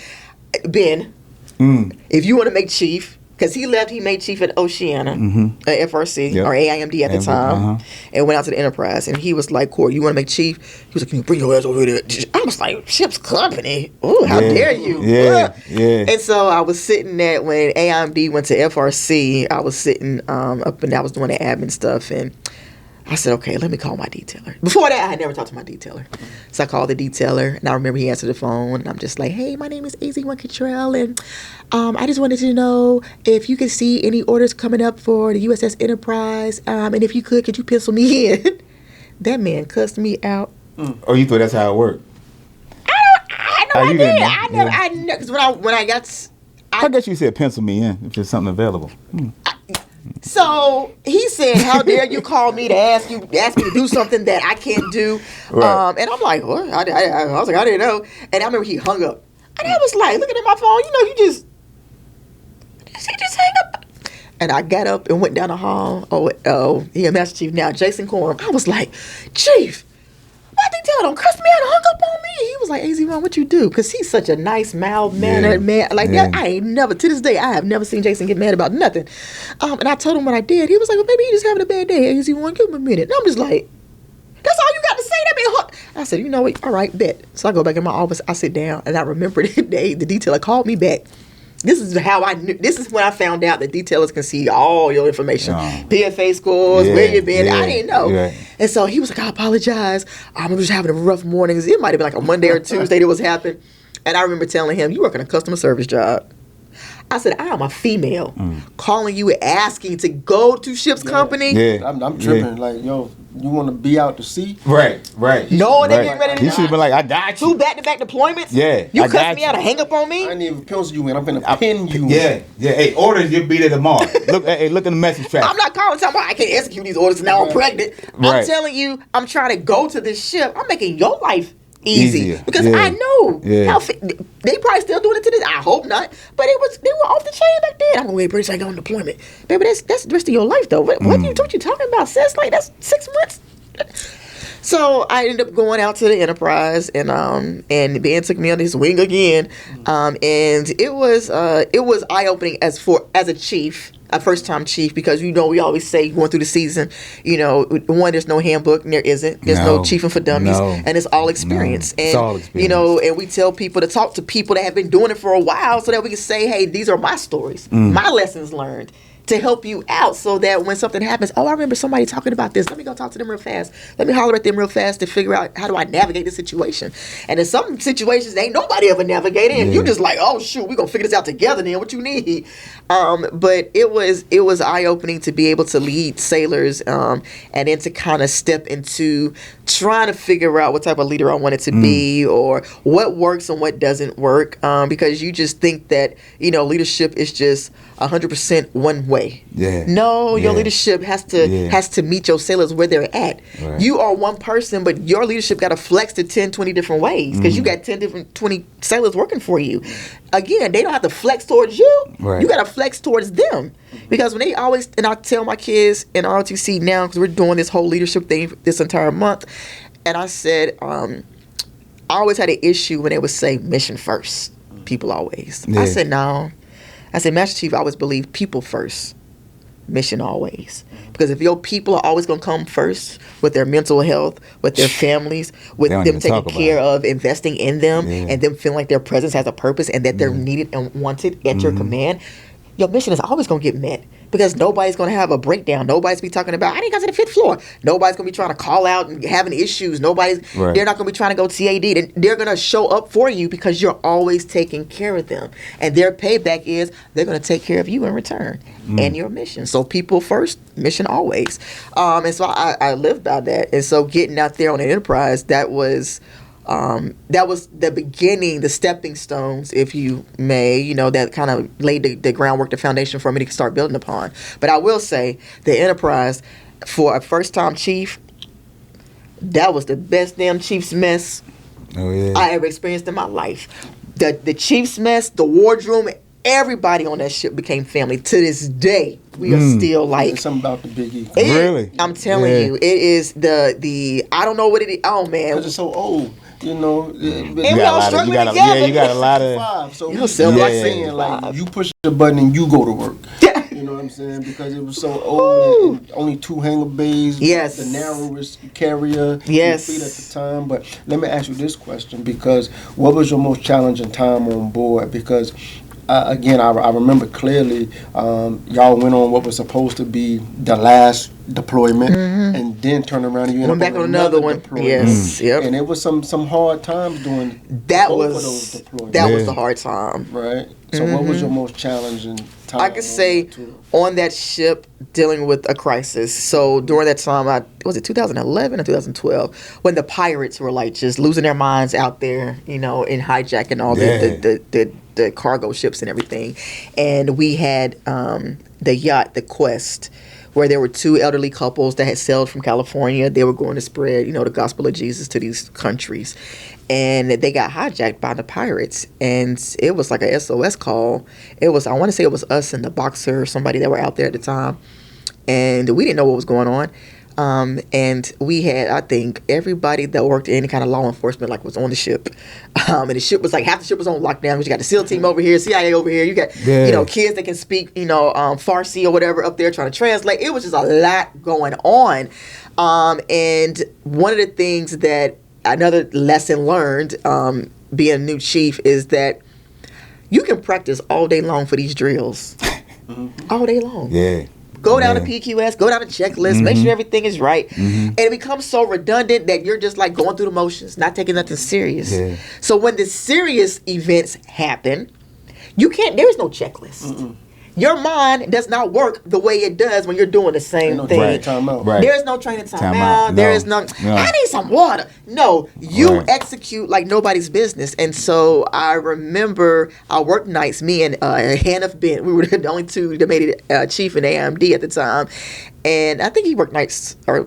Ben, if you want to make chief, because he left, he made chief at Oceana, FRC, or AIMD at the time, and went out to the Enterprise. And he was like, Court, you want to make chief? He was like, can you bring your ass over there? I was like, ship's company? Oh, how dare you? Yeah. And so I was sitting at, when AIMD went to FRC, I was sitting up and I was doing the admin stuff. And I said, okay, let me call my detailer. Before that, I had never talked to my detailer. So I called the detailer, and I remember he answered the phone, and I'm just like, hey, my name is AZ1 Cottrell, and I just wanted to know if you could see any orders coming up for the USS Enterprise, and if you could you pencil me in? That man cussed me out. Oh, you thought that's how it worked? I did. I never, because when I got... I guess you said pencil me in if there's something available. So he said, how dare you call me to ask me to do something that I can't do? Right. And I'm like, what? I was like, I didn't know. And I remember he hung up. And I was like, looking at my phone, he just hang up. And I got up and went down the hall. He a Master Chief now, Jason Corum. I was like, Chief, why they don't cuss me out and hung up on me? He was like, AZ1, what you do? Because he's such a nice, mild-mannered man. Like that, I ain't never, to this day, I have never seen Jason get mad about nothing. And I told him what I did. He was like, well, maybe you just having a bad day, AZ1, give him a minute. And I'm just like, that's all you got to say? That man, I said, you know what? All right, bet. So I go back in my office, I sit down, and I remember the day the detailer called me back. This is how I knew. This is when I found out that detailers can see all your information, PFA scores, where you've been. I didn't know, and so he was like, "I apologize. I'm just having a rough morning. It might have been like a Monday or Tuesday that was happening." And I remember telling him, "You work in a customer service job." I said, I am a female calling you asking to go to ship's company. Yeah. I'm tripping. Like, yo, you want to be out to sea? Right. No, they getting ready to He should have been like, I got you. 2 back-to-back deployments? Yeah. You cussed me out and hang up on me? I didn't even pencil you in. I'm finna pin you. Yeah. Hey, orders, you'll be there tomorrow. Look in the message track. I'm not calling talking about I can't execute these orders now I'm pregnant. Right. I'm telling you, I'm trying to go to this ship. I'm making your life easy. Easier. Because I know how they probably still doing it to this. I hope not. But they were off the chain back then. I'm gonna wait pretty second on deployment. Baby, that's the rest of your life though. What you talking about, sis? Like that's 6 months. So I ended up going out to the Enterprise, and Ben took me under his wing again, and it was eye opening as a chief, a first time chief, because we always say going through the season, one, there's no handbook, and there isn't. There's no chiefing for dummies, and it's all experience. And it's all experience. and we tell people to talk to people that have been doing it for a while, so that we can say, hey, these are my stories, my lessons learned, to help you out, so that when something happens, I remember somebody talking about this. Let me go talk to them real fast. Let me holler at them real fast to figure out how do I navigate the situation. And in some situations, ain't nobody ever navigated, and you just like, oh shoot, we gonna figure this out together. Then what you need? But it was eye opening to be able to lead sailors, and then to kind of step into trying to figure out what type of leader I wanted to be, or what works and what doesn't work. Because you just think that leadership is just 100% one way. No, your leadership has to meet your sailors where they're at. Right. You are one person, but your leadership got to flex to 10, 20 different ways, because you got 20 sailors working for you. Again, they don't have to flex towards you. Right. You got to flex towards them. Because when they always, and I tell my kids in ROTC now, because we're doing this whole leadership thing this entire month, and I said, I always had an issue when they would say mission first. People always. I said, no. I said, Master Chief, I always believe people first. mission always. Because if your people are always going to come first with their mental health, with their families, with them taking care of investing in them, and them feeling like their presence has a purpose and that they're needed and wanted at your command, your mission is always going to get met. Because nobody's going to have a breakdown. Nobody's going to be talking about, I didn't go to the 5th floor. Nobody's going to be trying to call out and having issues. They're not going to be trying to go TAD. They're going to show up for you because you're always taking care of them. And their payback is they're going to take care of you in return and your mission. So people first, mission always. And so I lived by that. And so getting out there on an enterprise, that was the beginning, the stepping stones, if you may, that kind of laid the groundwork, the foundation for me to start building upon. But I will say, the enterprise, for a first-time chief, that was the best damn chief's mess I ever experienced in my life. The chief's mess, the wardroom, everybody on that ship became family. To this day, we are still like... There's something about the Biggie. Really? I'm telling you, it is the I don't know what it is. Oh, man. Because it's so old. And we all struggling together. Yeah, you got a lot of... So you push the button and you go to work. You know what I'm saying? Because it was so old and only 2 hangar bays. Yes. The narrowest carrier. Yes. Fleet at the time. But let me ask you this question, because what was your most challenging time on board? Because again, I remember clearly y'all went on what was supposed to be the last deployment and then turned around and you went back on another one. Deployment. Yes, yep. And it was some hard times doing that both was of those deployments. That was the hard time. Right. So what was your most challenging time? I could say on that ship dealing with a crisis. So during that time, was it 2011 or 2012, when the pirates were like just losing their minds out there, and hijacking all the cargo ships and everything. And we had the yacht, the Quest, where there were 2 elderly couples that had sailed from California. They were going to spread, the gospel of Jesus to these countries. And they got hijacked by the pirates. And it was like a SOS call. I want to say it was us and the boxer or somebody that were out there at the time. And we didn't know what was going on. And we had, I think, everybody that worked in any kind of law enforcement was on the ship. And the ship was half the ship was on lockdown. You got the SEAL team over here, CIA over here. You got kids that can speak Farsi or whatever up there trying to translate. It was just a lot going on. And one of the things that another lesson learned being a new chief is that you can practice all day long for these drills. All day long. Yeah. Go down to PQS, go down to checklist, make sure everything is right. And it becomes so redundant that you're just going through the motions, not taking nothing serious. Yeah. So when the serious events happen, there is no checklist. Your mind does not work the way it does when you're doing the same thing. Right. There is no training time out. There is no, I need some water. No, you execute like nobody's business. And so I remember I worked nights, me and Hannah Bent. We were the only 2 that made it chief in AMD at the time. And I think he worked nights, I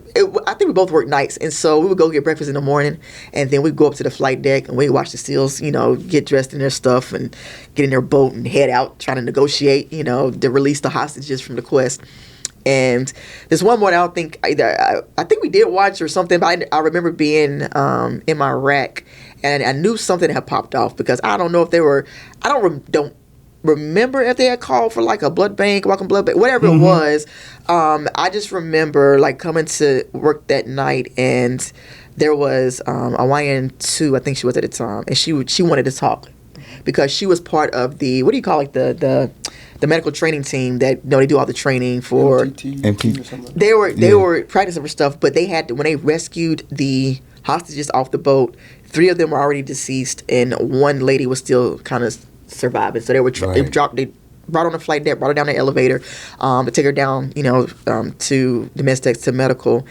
think we both worked nights. And so we would go get breakfast in the morning, and then we'd go up to the flight deck, and we'd watch the SEALs, get dressed in their stuff and get in their boat and head out trying to negotiate, to release the hostages from the Quest. And there's one more that I don't think I think we did watch or something, but I remember being in my rack, and I knew something had popped off because I don't know if they were, don't remember if they had called for a blood bank, welcome blood bank, whatever it was. I just remember coming to work that night, and there was a YN2, I think she was at the time, and she wanted to talk because she was part of the, what do you call it, the medical training team that they do all the training for MPT or something. They were practicing for stuff, but they had when they rescued the hostages off the boat, 3 of them were already deceased, and 1 lady was still kind of surviving. So they were they brought on the flight deck, brought her down the elevator to take her down, to domestics, to medical.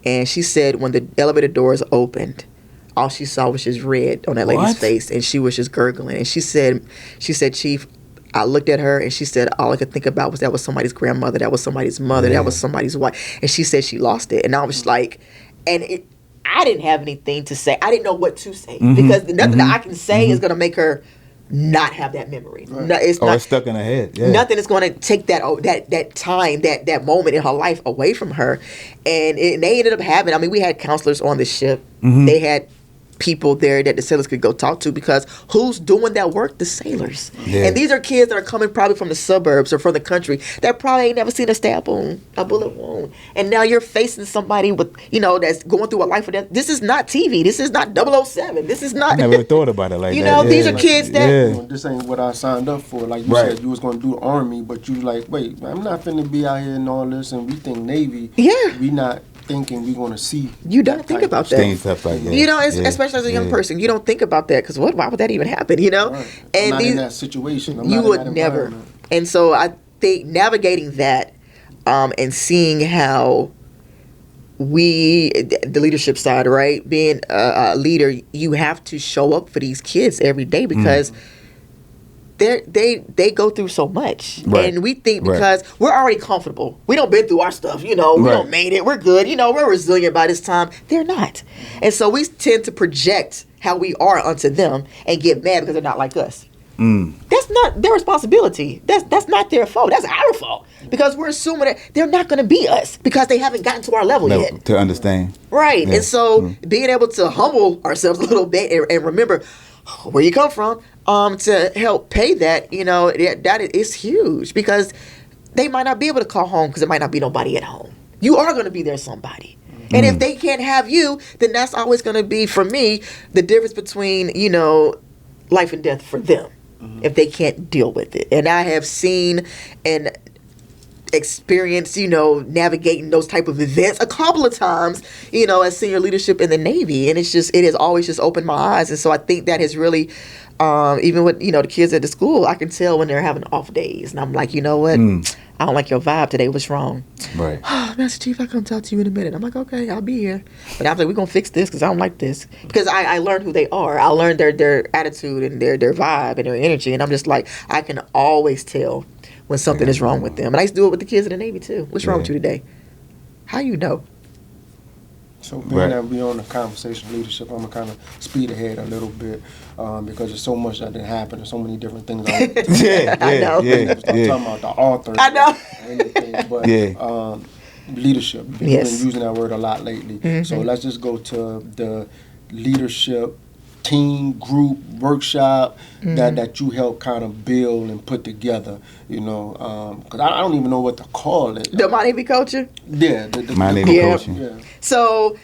And she said when the elevator doors opened, all she saw was just red on that lady's face, and she was just gurgling. And she said, Chief, I looked at her, and she said all I could think about was that was somebody's grandmother, that was somebody's mother, that was somebody's wife. And she said she lost it. And I was like, I didn't have anything to say. I didn't know what to say because nothing that I can say is going to make her not have that memory. Right. No, it's stuck in her head. Yeah. Nothing is going to take that time, that moment in her life away from her. And they ended up having, we had counselors on the ship. They had people there that the sailors could go talk to, because who's doing that work? The sailors. Yeah. And these are kids that are coming probably from the suburbs or from the country that probably ain't never seen a stab wound, a bullet wound. And now you're facing somebody with, that's going through a life or death. This is not TV. This is not 007. This is not. I never thought about it like that. These are kids that. This ain't what I signed up for. Like you said, you was going to do the Army, but you like, wait, I'm not finna be out here and all this, and we think Navy. Yeah. We not thinking we're going to see. You don't think about that. Stuff like that. Especially as a young person, you don't think about that, because why would that even happen? Right. And I'm not in that situation. You would never. And so I think navigating that, and seeing how the leadership side, right, being a leader, you have to show up for these kids every day, because they go through so much, and we think because we're already comfortable, we don't been through our stuff, we don't made it, we're good, we're resilient by this time. They're not, and so we tend to project how we are onto them and get mad because they're not like us. That's not their responsibility. That's not their fault. That's our fault, because we're assuming that they're not going to be us because they haven't gotten to our level yet. To understand, right? And so being able to humble ourselves a little bit and remember where you come from, to help pay that, that is huge, because they might not be able to call home because there might not be nobody at home. You are going to be there somebody. And if they can't have you, then that's always going to be, for me, the difference between, life and death for them, if they can't deal with it. And I have seen and experienced, navigating those type of events a couple of times, as senior leadership in the Navy. And it has always just opened my eyes. And so I think that has really, even with, the kids at the school, I can tell when they're having off days. And I'm like, you know what? I don't like your vibe today. What's wrong? Right. Master Chief, I'll come talk to you in a minute. I'm like, okay, I'll be here. But I'm like, we're going to fix this because I don't like this. Because I learned who they are. I learned their attitude and their vibe and their energy. And I'm just like, I can always tell when something is wrong with them. And I used to do it with the kids in the Navy too. What's wrong with you today? How you know? So being that we on the conversation leadership, I'm going to kind of speed ahead a little bit, because there's so much that did happen and so many different things. I know. I'm talking about the author. I know. Anything, but leadership. We've been using that word a lot lately. So let's just go to the leadership team, group, workshop that you help kind of build and put together, because I don't even know what to call it. The Navy coaching? Yeah. My Navy coaching. Yeah. So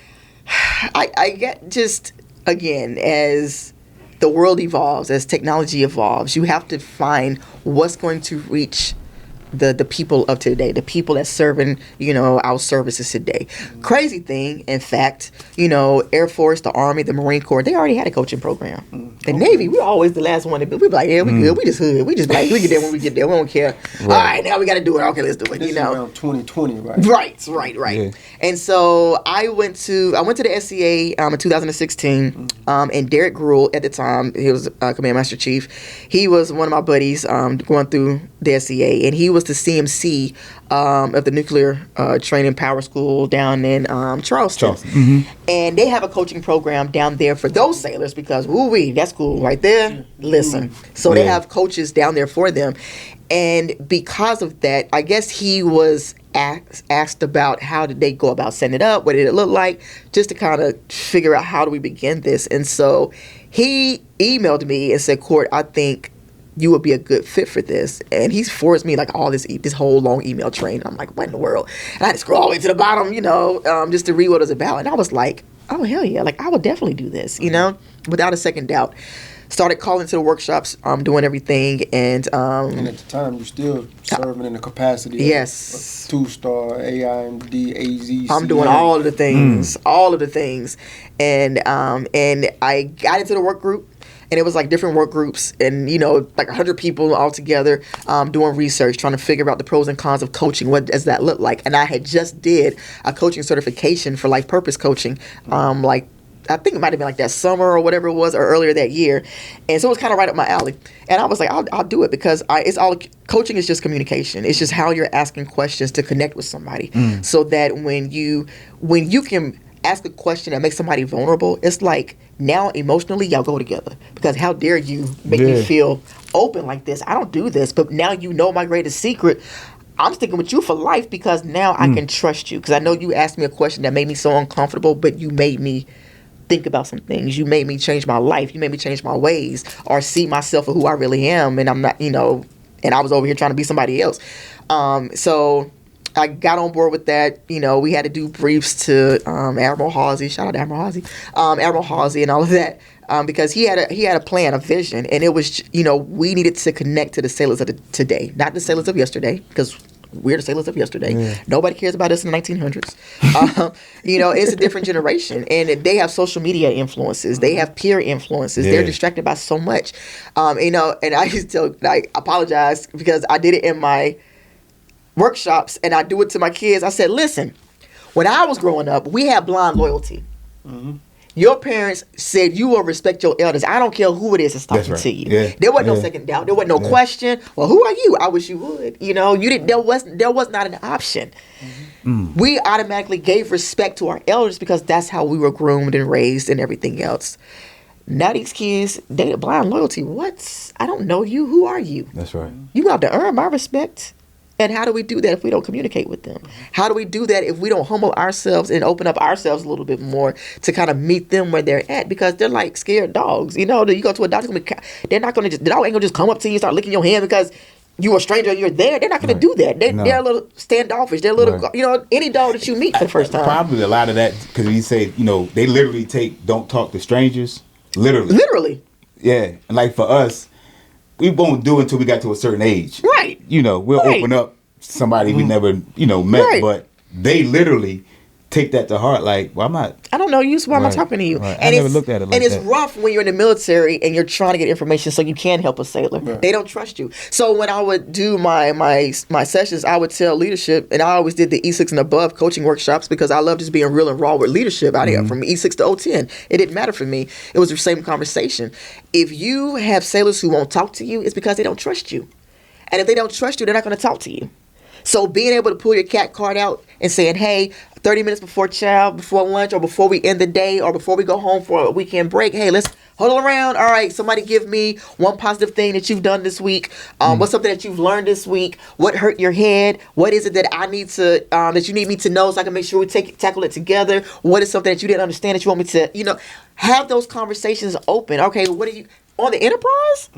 I get, just, again, as the world evolves, as technology evolves, you have to find what's going to reach the people of today, the people that's serving, our services today. Crazy thing, in fact, Air Force, the Army, the Marine Corps, they already had a coaching program. The Navy, we're always the last one to be. We're like, yeah, we good. We just hood. We just like, we get there when we get there. We don't care. All right, now we got to do it. Okay, let's do it. This is around 2020, right? Right. Yeah. And so I went to the SCA in 2016, and Derek Gruel at the time, he was Command Master Chief. He was one of my buddies going through the SCA, and he was the CMC of the Nuclear Training Power School down in Charleston. And they have a coaching program down there for those sailors, because that's cool right there. Listen. So they have coaches down there for them. And because of that, I guess he was asked about how did they go about setting it up, what did it look like, just to kind of figure out how do we begin this. And so he emailed me and said, Court, I think you would be a good fit for this. And he's forced me like all this whole long email train. I'm like, what in the world? And I had to scroll all the way to the bottom, just to read what it was about. And I was like, oh, hell yeah. Like, I would definitely do this, without a second doubt. Started calling to the workshops, doing everything. And at the time, you're still serving in the capacity of 2-star, AIMD, AZCM. I'm doing all of the things. And I got into the work group. And it was like different work groups and, like 100 people all together doing research, trying to figure out the pros and cons of coaching. What does that look like? And I had just did a coaching certification for life purpose coaching, I think it might have been like that summer or whatever it was, or earlier that year. And so it was kind of right up my alley. And I was like, I'll do it, because coaching is just communication. It's just how you're asking questions to connect with somebody, so that when you can ask a question that makes somebody vulnerable, it's like, now emotionally y'all go together, because how dare you make me feel open like this? I don't do this, but now my greatest secret. I'm sticking with you for life, because now I can trust you, because I know you asked me a question that made me so uncomfortable, but you made me think about some things. You made me change my life. You made me change my ways or see myself for who I really am. And I'm not, and I was over here trying to be somebody else. So I got on board with that. We had to do briefs to Admiral Halsey. Shout out to Admiral Halsey. Admiral Halsey and all of that. Because he had a plan, a vision, and it was, we needed to connect to the sailors of today, not the sailors of yesterday, because we're the sailors of yesterday. Yeah. Nobody cares about us in the 1900s. It's a different generation, and they have social media influences. They have peer influences. Yeah. They're distracted by so much. And I used to I apologize because I did it in my workshops, and I do it to my kids. I said, listen, when I was growing up, we had blind loyalty. Mm-hmm. Your parents said you will respect your elders. I don't care who it is that's talking to you. Yeah. There wasn't no second doubt. There wasn't no question. Well, who are you? I wish you would. You didn't. There was not an option. Mm-hmm. We automatically gave respect to our elders because that's how we were groomed and raised and everything else. Now these kids, they blind loyalty. What? I don't know you. Who are you? That's right. You have to earn my respect. And how do we do that if we don't communicate with them? How do we do that if we don't humble ourselves and open up ourselves a little bit more to kind of meet them where they're at? Because they're like scared dogs. You go to a doctor, they're not going to the dog ain't going to just come up to you and start licking your hand because you're a stranger and you're there. They're not going to do that. They're a little standoffish. They're a little, any dog that you meet for the first time. Probably a lot of that, because you say, they literally don't talk to strangers. Literally. Yeah. And like for us, we won't do it until we got to a certain age. Right. We'll open up somebody we never, met, but they literally take that to heart. Like, well, I don't know you, so why am I talking to you? Right. And I never looked at it like that. And it's rough when you're in the military and you're trying to get information so you can help a sailor. Right. They don't trust you. So when I would do my sessions, I would tell leadership, and I always did the E6 and above coaching workshops because I love just being real and raw with leadership out here from E6 to O10. It didn't matter for me. It was the same conversation. If you have sailors who won't talk to you, it's because they don't trust you. And if they don't trust you, they're not going to talk to you. So being able to pull your cat card out and saying, hey, 30 minutes before before lunch, or before we end the day, or before we go home for a weekend break, hey, let's huddle around. All right, somebody give me one positive thing that you've done this week. What's something that you've learned this week? What hurt your head? What is it that I need to, that you need me to know so I can make sure we tackle it together? What is something that you didn't understand that you want me to, have those conversations open. Okay, what are you, on the Enterprise?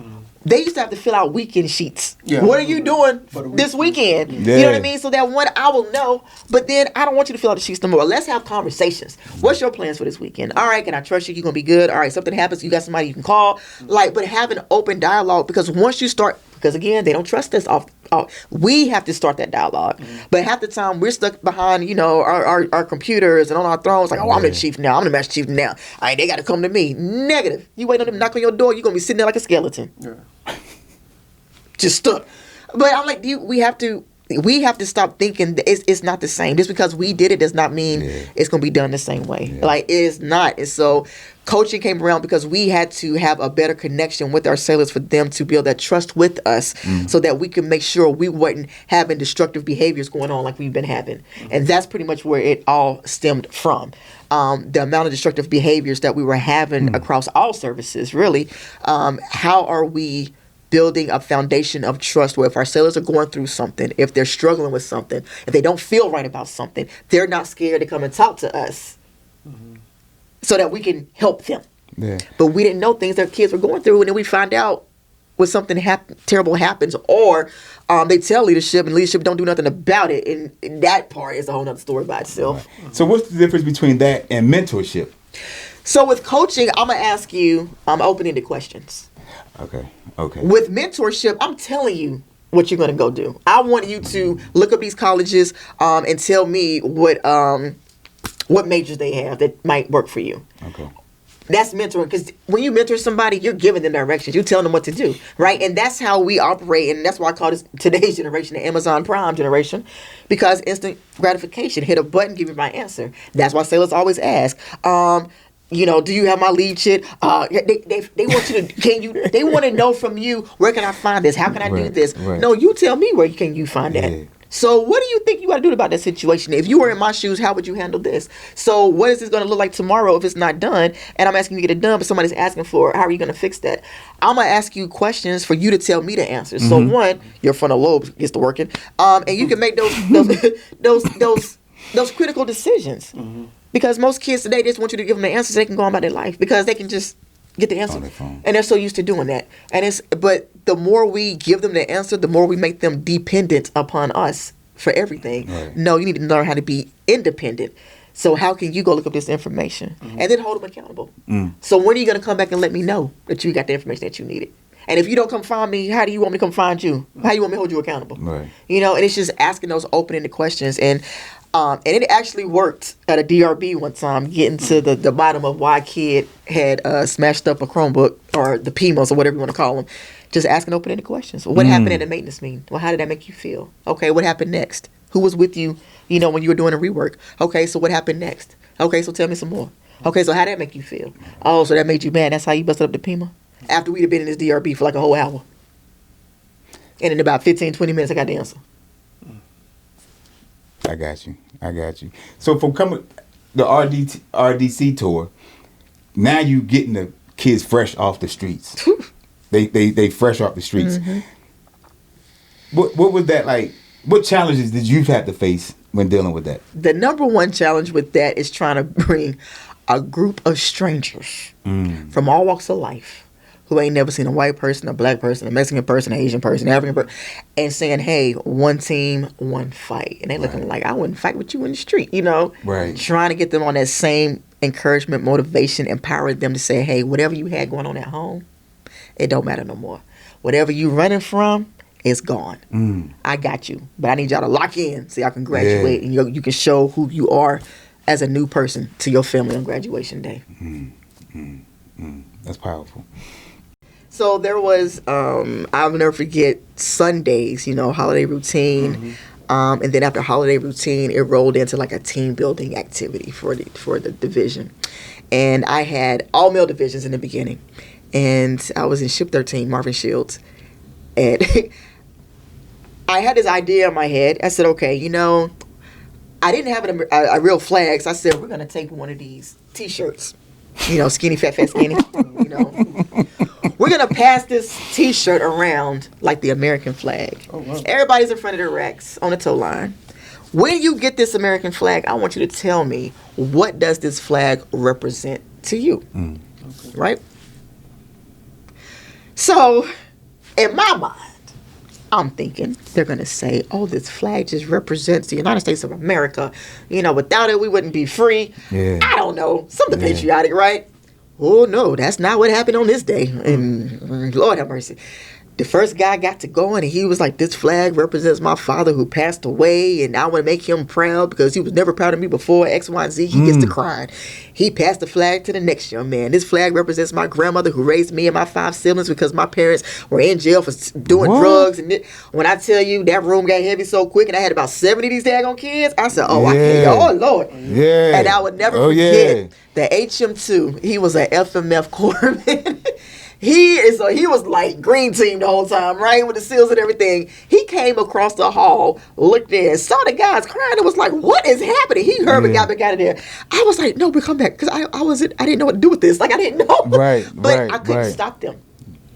They used to have to fill out weekend sheets. Yeah. What are you doing this weekend? Yeah. You know what I mean? So that one, I will know. But then I don't want you to fill out the sheets no more. Let's have conversations. What's your plans for this weekend? All right, can I trust you? You're going to be good. All right, something happens, you got somebody you can call. But have an open dialogue, because once you start, because again, they don't trust us off. We have to start that dialogue. But half the time we're stuck behind, our computers and on our thrones, like, I'm the chief now. I'm the master chief now. All right, they got to come to me. Negative. You wait on them to knock on your door, you're going to be sitting there like a skeleton. Yeah. Just stuck. But I'm like, we have to stop thinking that it's not the same. Just because we did it does not mean it's going to be done the same way. Yeah. Like, it is not. And so coaching came around because we had to have a better connection with our sailors for them to build that trust with us, so that we could make sure we wasn't having destructive behaviors going on like we've been having. And that's pretty much where it all stemmed from. The amount of destructive behaviors that we were having across all services, really. How are we building a foundation of trust where if our sailors are going through something, if they're struggling with something, if they don't feel right about something, they're not scared to come and talk to us so that we can help them. Yeah. But we didn't know things their kids were going through, and then we find out when something terrible happens, or they tell leadership and leadership don't do nothing about it, and that part is a whole other story by itself. Right. So what's the difference between that and mentorship? So with coaching, I'm going to ask you open-ended questions. Okay. With mentorship, I'm telling you what you're going to go do. I want you to look up these colleges and tell me what majors they have that might work for you. Okay. That's mentoring, because when you mentor somebody, you're giving them directions. You're telling them what to do, right? And that's how we operate, and that's why I call today's generation the Amazon Prime generation, because instant gratification. Hit a button, give me my answer. That's why sailors always ask, do you have my lead sheet? They want you to, they want to know from you, where can I find this? How can I do this? Right. No, you tell me where can you find that. So what do you think you got to do about that situation? If you were in my shoes, how would you handle this? So what is this going to look like tomorrow if it's not done? And I'm asking you to get it done, but somebody's asking for it. How are you going to fix that? I'm going to ask you questions for you to tell me the answers. So one, your frontal lobe gets to working. And you can make those those critical decisions. Because most kids today just want you to give them the answers so they can go on about their life because they can just get the answer. And they're so used to doing that. But the more we give them the answer, the more we make them dependent upon us for everything. Right. No, you need to learn how to be independent. So how can you go look up this information and then hold them accountable? So when are you going to come back and let me know that you got the information that you needed? And if you don't come find me, how do you want me to come find you? How do you want me to hold you accountable? Right. You know, and it's just asking those open-ended questions. And it actually worked at a DRB one time, getting to the bottom of why a kid had smashed up a Chromebook or the PMOs or whatever you want to call them. Just asking open-ended questions. What happened at the maintenance meeting? Well, how did that make you feel? Okay, what happened next? Who was with you, you know, when you were doing a rework? Okay, so what happened next? Okay, so tell me some more. Okay, so how did that make you feel? Oh, so that made you mad. That's how you busted up the PMO? After we'd have been in this DRB for like a whole hour. And in about 15, 20 minutes, I got the answer. I got you. So from coming the RDC tour, now you getting the kids fresh off the streets. they fresh off the streets. What was that like? What challenges did you have to face when dealing with that? The number one challenge with that is trying to bring a group of strangers from all walks of life who ain't never seen a white person, a black person, a Mexican person, an Asian person, an African person, and saying, hey, one team, one fight. And they looking like, I wouldn't fight with you in the street, you know? Right. Trying to get them on that same encouragement, motivation, empowering them to say, hey, whatever you had going on at home, it don't matter no more. Whatever you running from, it's gone. I got you. But I need y'all to lock in so y'all can graduate and you can show who you are as a new person to your family on graduation day. That's powerful. So there was, I'll never forget, Sundays, you know, holiday routine. And then after holiday routine, it rolled into like a team building activity for the division. And I had all male divisions in the beginning. And I was in Ship 13, Marvin Shields. And I had this idea in my head. I said, okay, you know, I didn't have a real flag. So I said, we're going to take one of these T-shirts. You know, skinny, fat, skinny. You know, we're going to pass this T-shirt around like the American flag. Oh, wow. Everybody's in front of their racks on the tow line. When you get this American flag, I want you to tell me, what does this flag represent to you? Okay. Right? So, in my mind, I'm thinking they're going to say, oh, this flag just represents the United States of America. You know, without it, we wouldn't be free. Yeah. I don't know. Something patriotic, right? Oh, no, that's not what happened on this day. And Lord have mercy. The first guy got to going, and he was like, this flag represents my father who passed away, and I want to make him proud because he was never proud of me before, X, Y, and Z. He gets to crying. He passed the flag to the next young man. This flag represents my grandmother who raised me and my 5 siblings because my parents were in jail for doing drugs. And when I tell you that room got heavy so quick, and I had about 70 of these daggone kids, I said, I can't go. Oh, Lord. Yeah. And I would never forget the HM2. He was an FMF corpsman. He was like green team the whole time, right? With the seals and everything. He came across the hall, looked in, saw the guys crying, and was like, what is happening? He heard me got back out of there. I was like, no, but come back. Because I didn't know what to do with this. Like, I didn't know. Right. But I couldn't stop them.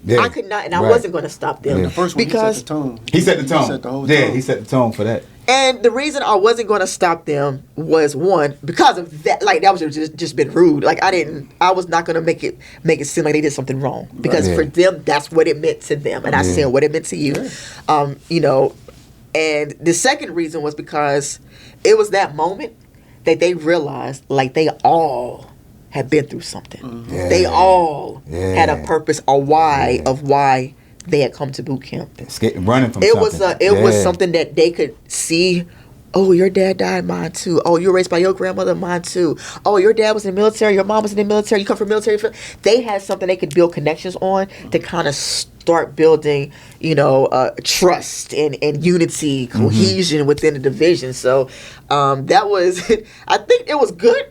Yeah. I could not, and I wasn't going to stop them. The first one, because he set the tone. He set the tone. He set the whole tone. He set the tone for that. And the reason I wasn't going to stop them was, one, because of that. Like, that was just been rude. Like, I was not going to make it seem like they did something wrong, because for them, that's what it meant to them, and I said what it meant to you. You know, and the second reason was because it was that moment that they realized, like, they all had been through something. They all had a purpose or why of why they had come to boot camp. Running from something. It was something that they could see. Oh, your dad died, mine too. Oh, you were raised by your grandmother, mine too. Oh, your dad was in the military, your mom was in the military, you come from military. They had something they could build connections on to kind of start building, you know, trust and unity, cohesion within the division. So that was, I think it was good,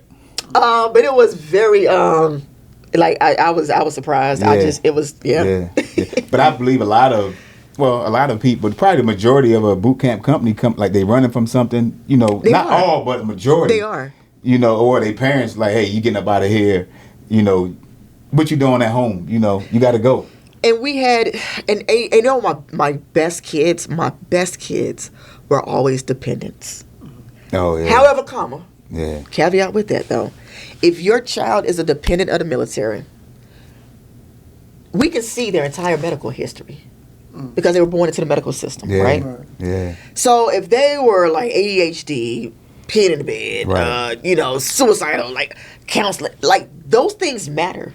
but it was very, like I was surprised. It was. But I believe a lot of people, probably the majority of a boot camp company like they running from something, you know, all, but a majority. They are. You know, or their parents like, hey, you getting up out of here, you know, what you doing at home? You know, you got to go. And we had, and you know, my best kids were always dependents. Oh, yeah. However, comma, Yeah. caveat with that though, if your child is a dependent of the military, we can see their entire medical history because they were born into the medical system, Yeah. right? Yeah. So if they were like ADHD, peeing in the bed, Right. suicidal, like counseling, like those things matter.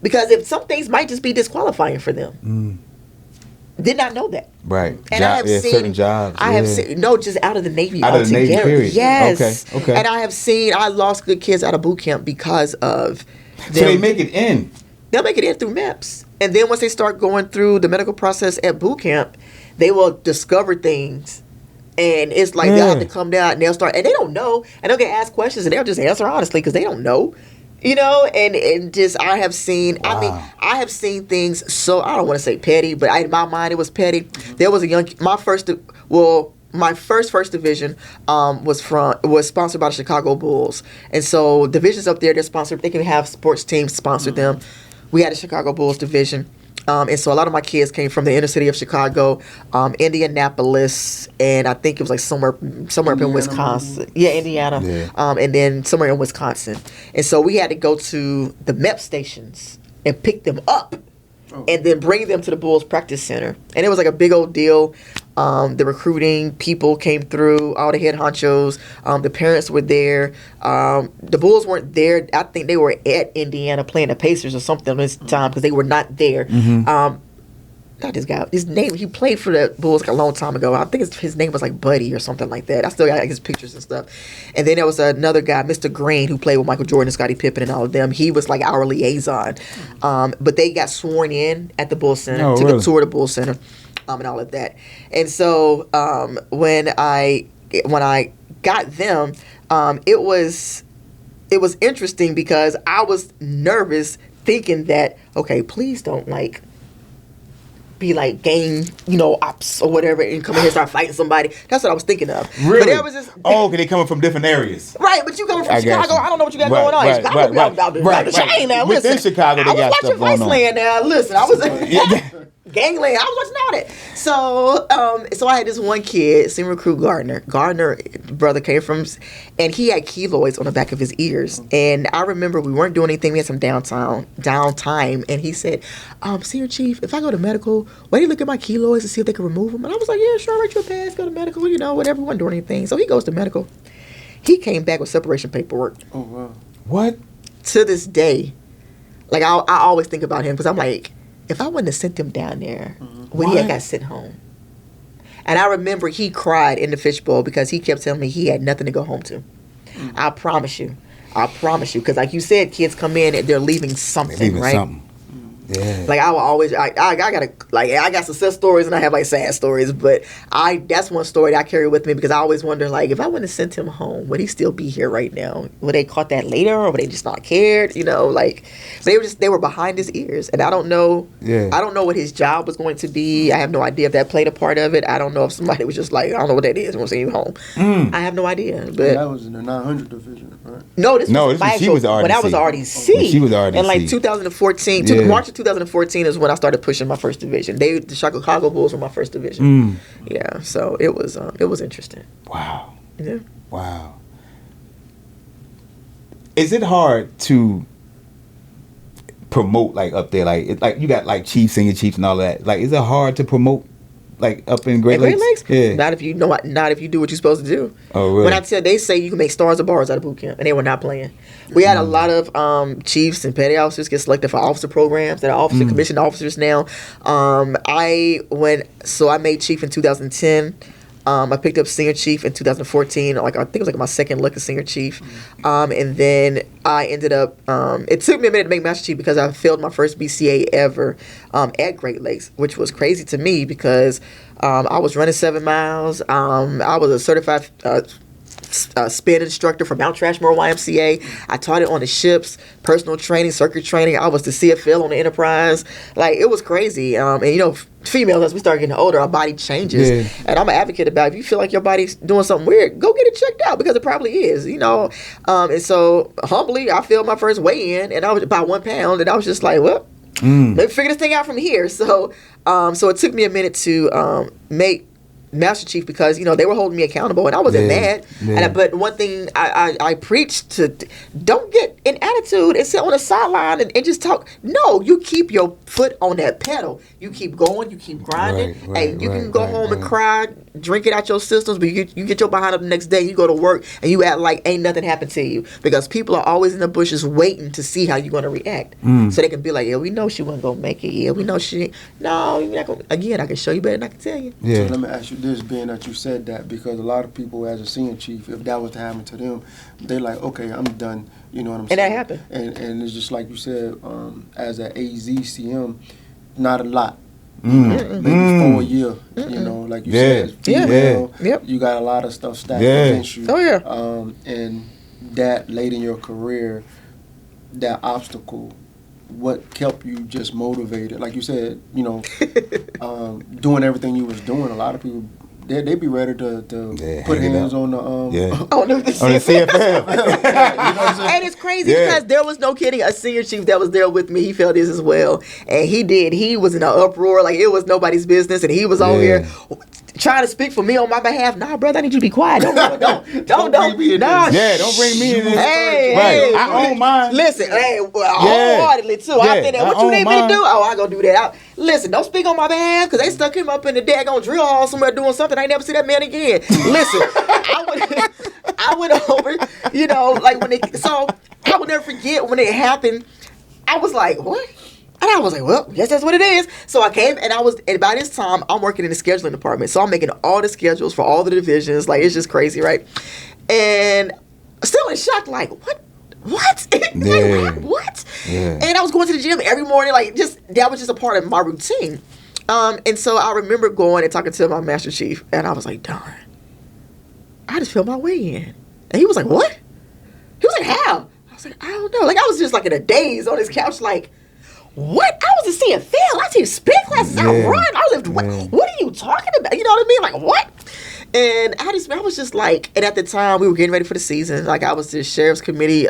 Because if some things might just be disqualifying for them. Did not know that. Right. And I have seen certain jobs. I have seen just out of the Navy Out of the Navy, altogether. period. Yes. Okay. And I lost good kids out of boot camp because of them. So they make it in. They'll make it in through MEPS. And then once they start going through the medical process at boot camp, they will discover things. And it's like they'll have to come down and they'll start, and they don't know. And they'll get asked questions and they'll just answer honestly because they don't know. And just I have seen, I have seen things so, I don't want to say petty, but in my mind it was petty. There was my first division was sponsored by the Chicago Bulls. And so divisions up there, they're sponsored, they can have sports teams sponsor them. We had a Chicago Bulls division. And so a lot of my kids came from the inner city of Chicago, Indianapolis, and I think it was like somewhere up in Wisconsin. Yeah, Indiana. Yeah. And then somewhere in Wisconsin. And so we had to go to the MEP stations and pick them up and then bring them to the Bulls practice center. And it was like a big old deal. The recruiting people came through, all the head honchos. The parents were there. The Bulls weren't there. I think they were at Indiana playing the Pacers or something this time because they were not there. Not this guy. His name, he played for the Bulls like a long time ago. I think his name was like Buddy or something like that. I still got his pictures and stuff. And then there was another guy, Mr. Green, who played with Michael Jordan and Scottie Pippen and all of them. He was like our liaison. But they got sworn in at the Bulls Center, took a tour of the Bulls Center, and all of that. And so when I got them, it was interesting because I was nervous thinking that, okay, please don't be like gang, ops or whatever, and come in here and start fighting somebody. That's what I was thinking of. Really? But there was just, okay, they coming from different areas. Right, but you coming from I got Chicago, you. I don't know what you got Right, going on. right, Chicago, right. the chain now. Within Listen, Chicago, they I was got watching stuff going on. Viceland now. Listen, I was Gangland. I was watching all that. So I had this one kid, senior recruit Gardner. Gardner, brother, came from, and he had keloids on the back of his ears. And I remember we weren't doing anything. We had some downtime, and he said, "Senior Chief, if I go to medical, why do you look at my keloids to see if they can remove them?" And I was like, "Yeah, sure, I'll write you a pass, go to medical, whatever. We weren't doing anything." So he goes to medical. He came back with separation paperwork. Oh, wow. What? To this day, like I always think about him because I'm like, if I wouldn't have sent him down there, would he have got sent home? And I remember he cried in the fishbowl because he kept telling me he had nothing to go home to. I promise you. Because like you said, kids come in and they're leaving something, right? Something. Yeah. Like I will always, I got success stories and I have like sad stories, but that's one story that I carry with me because I always wonder, like, if I wouldn't have sent him home, would he still be here right now? Would they caught that later, or would they just not cared? They were behind his ears, and I don't know. Yeah. I don't know what his job was going to be. I have no idea if that played a part of it. I don't know if somebody was just like, I don't know what that is. I'm gonna send you home. I have no idea. But that was in the 900 division, right? No, this was when she was RDC. When I was RDC. When she was RDC. In like 2014, March of 2014 is when I started pushing my first division. The Chicago Bulls were my first division. Yeah, so it was interesting. Wow. Yeah. Wow. Is it hard to promote up there? Like you got like chiefs, senior chiefs, and all that. Like, is it hard to promote up in Great Lakes? Yeah. Not if you do what you're supposed to do. Oh, really? When they say you can make stars or bars out of boot camp, and they were not playing. We had a lot of chiefs and petty officers get selected for officer programs that are officer commissioned officers now. I made chief in 2010. I picked up senior chief in 2014. I think it was my second look at senior chief. And then I ended up, it took me a minute to make master chief because I failed my first BCA ever at Great Lakes, which was crazy to me because I was running 7 miles. I was a certified spin instructor for Mount Trashmore YMCA. I taught it on the ships, personal training, circuit training. I was the CFL on the Enterprise. Like, it was crazy. And females, as we start getting older, our body changes. Yeah. And I'm an advocate about, if you feel like your body's doing something weird, go get it checked out because it probably is, And so humbly, I failed my first weigh-in and I was about 1 pound, and I was just like, well, let me figure this thing out from here. So it took me a minute to make Master Chief because they were holding me accountable and I wasn't mad. Yeah. But one thing I preached to, don't get an attitude and sit on the sideline and just talk. No, you keep your foot on that pedal. You keep going. You keep grinding. Hey, you can go home and cry, drink it out your systems, but you get your behind up the next day. You go to work and you act like ain't nothing happened to you because people are always in the bushes waiting to see how you're going to react, so they can be like, yeah, we know she wasn't gonna make it. Yeah, we know she. No, you're not gonna. Again, I can show you better than I can tell you. Yeah. So let me ask you this, being that you said that, because a lot of people, as a senior chief, if that was to happen to them, they're like, okay, I'm done. You know what I'm saying? And that happened. And it's just like you said, as an AZCM, not a lot. Maybe 4 year. Like you said, female, you got a lot of stuff stacked against you. Oh yeah. And that late in your career, that obstacle, what kept you just motivated? Like you said, doing everything you was doing. A lot of people, they be ready to put hands on the on the CFL. And it's crazy because there was no kidding. A senior chief that was there with me, he felt this as well, and he was in an uproar like it was nobody's business, and he was on here trying to speak for me on my behalf. Nah, brother, I need you to be quiet. Don't bring me in. Nah, don't bring me in. Hey, I own mine. Listen, wholeheartedly too. I think that what you need me to do? Oh, I gonna do that. Listen, don't speak on my behalf because they stuck him up in the daggone drill hall somewhere doing something. I ain't never see that man again. Listen, I went over, I will never forget when it happened. I was like, what? And I was like, well, yes, that's what it is. So I came and by this time, I'm working in the scheduling department. So I'm making all the schedules for all the divisions. Like, it's just crazy, right? And still in shock, like, what? What? Yeah. And I was going to the gym every morning, that was just a part of my routine. And so I remember going and talking to my Master Chief, and I was like, darn, I just filled my way in. And he was like, what? He was like, how? I was like, I don't know. Like, I was just like in a daze on his couch, like, what? I was a CFL. I teach spin classes. I run. I lift. What are you talking about? You know what I mean? Like, what? And I was just like, and at the time we were getting ready for the season. Like, I was the sheriff's committee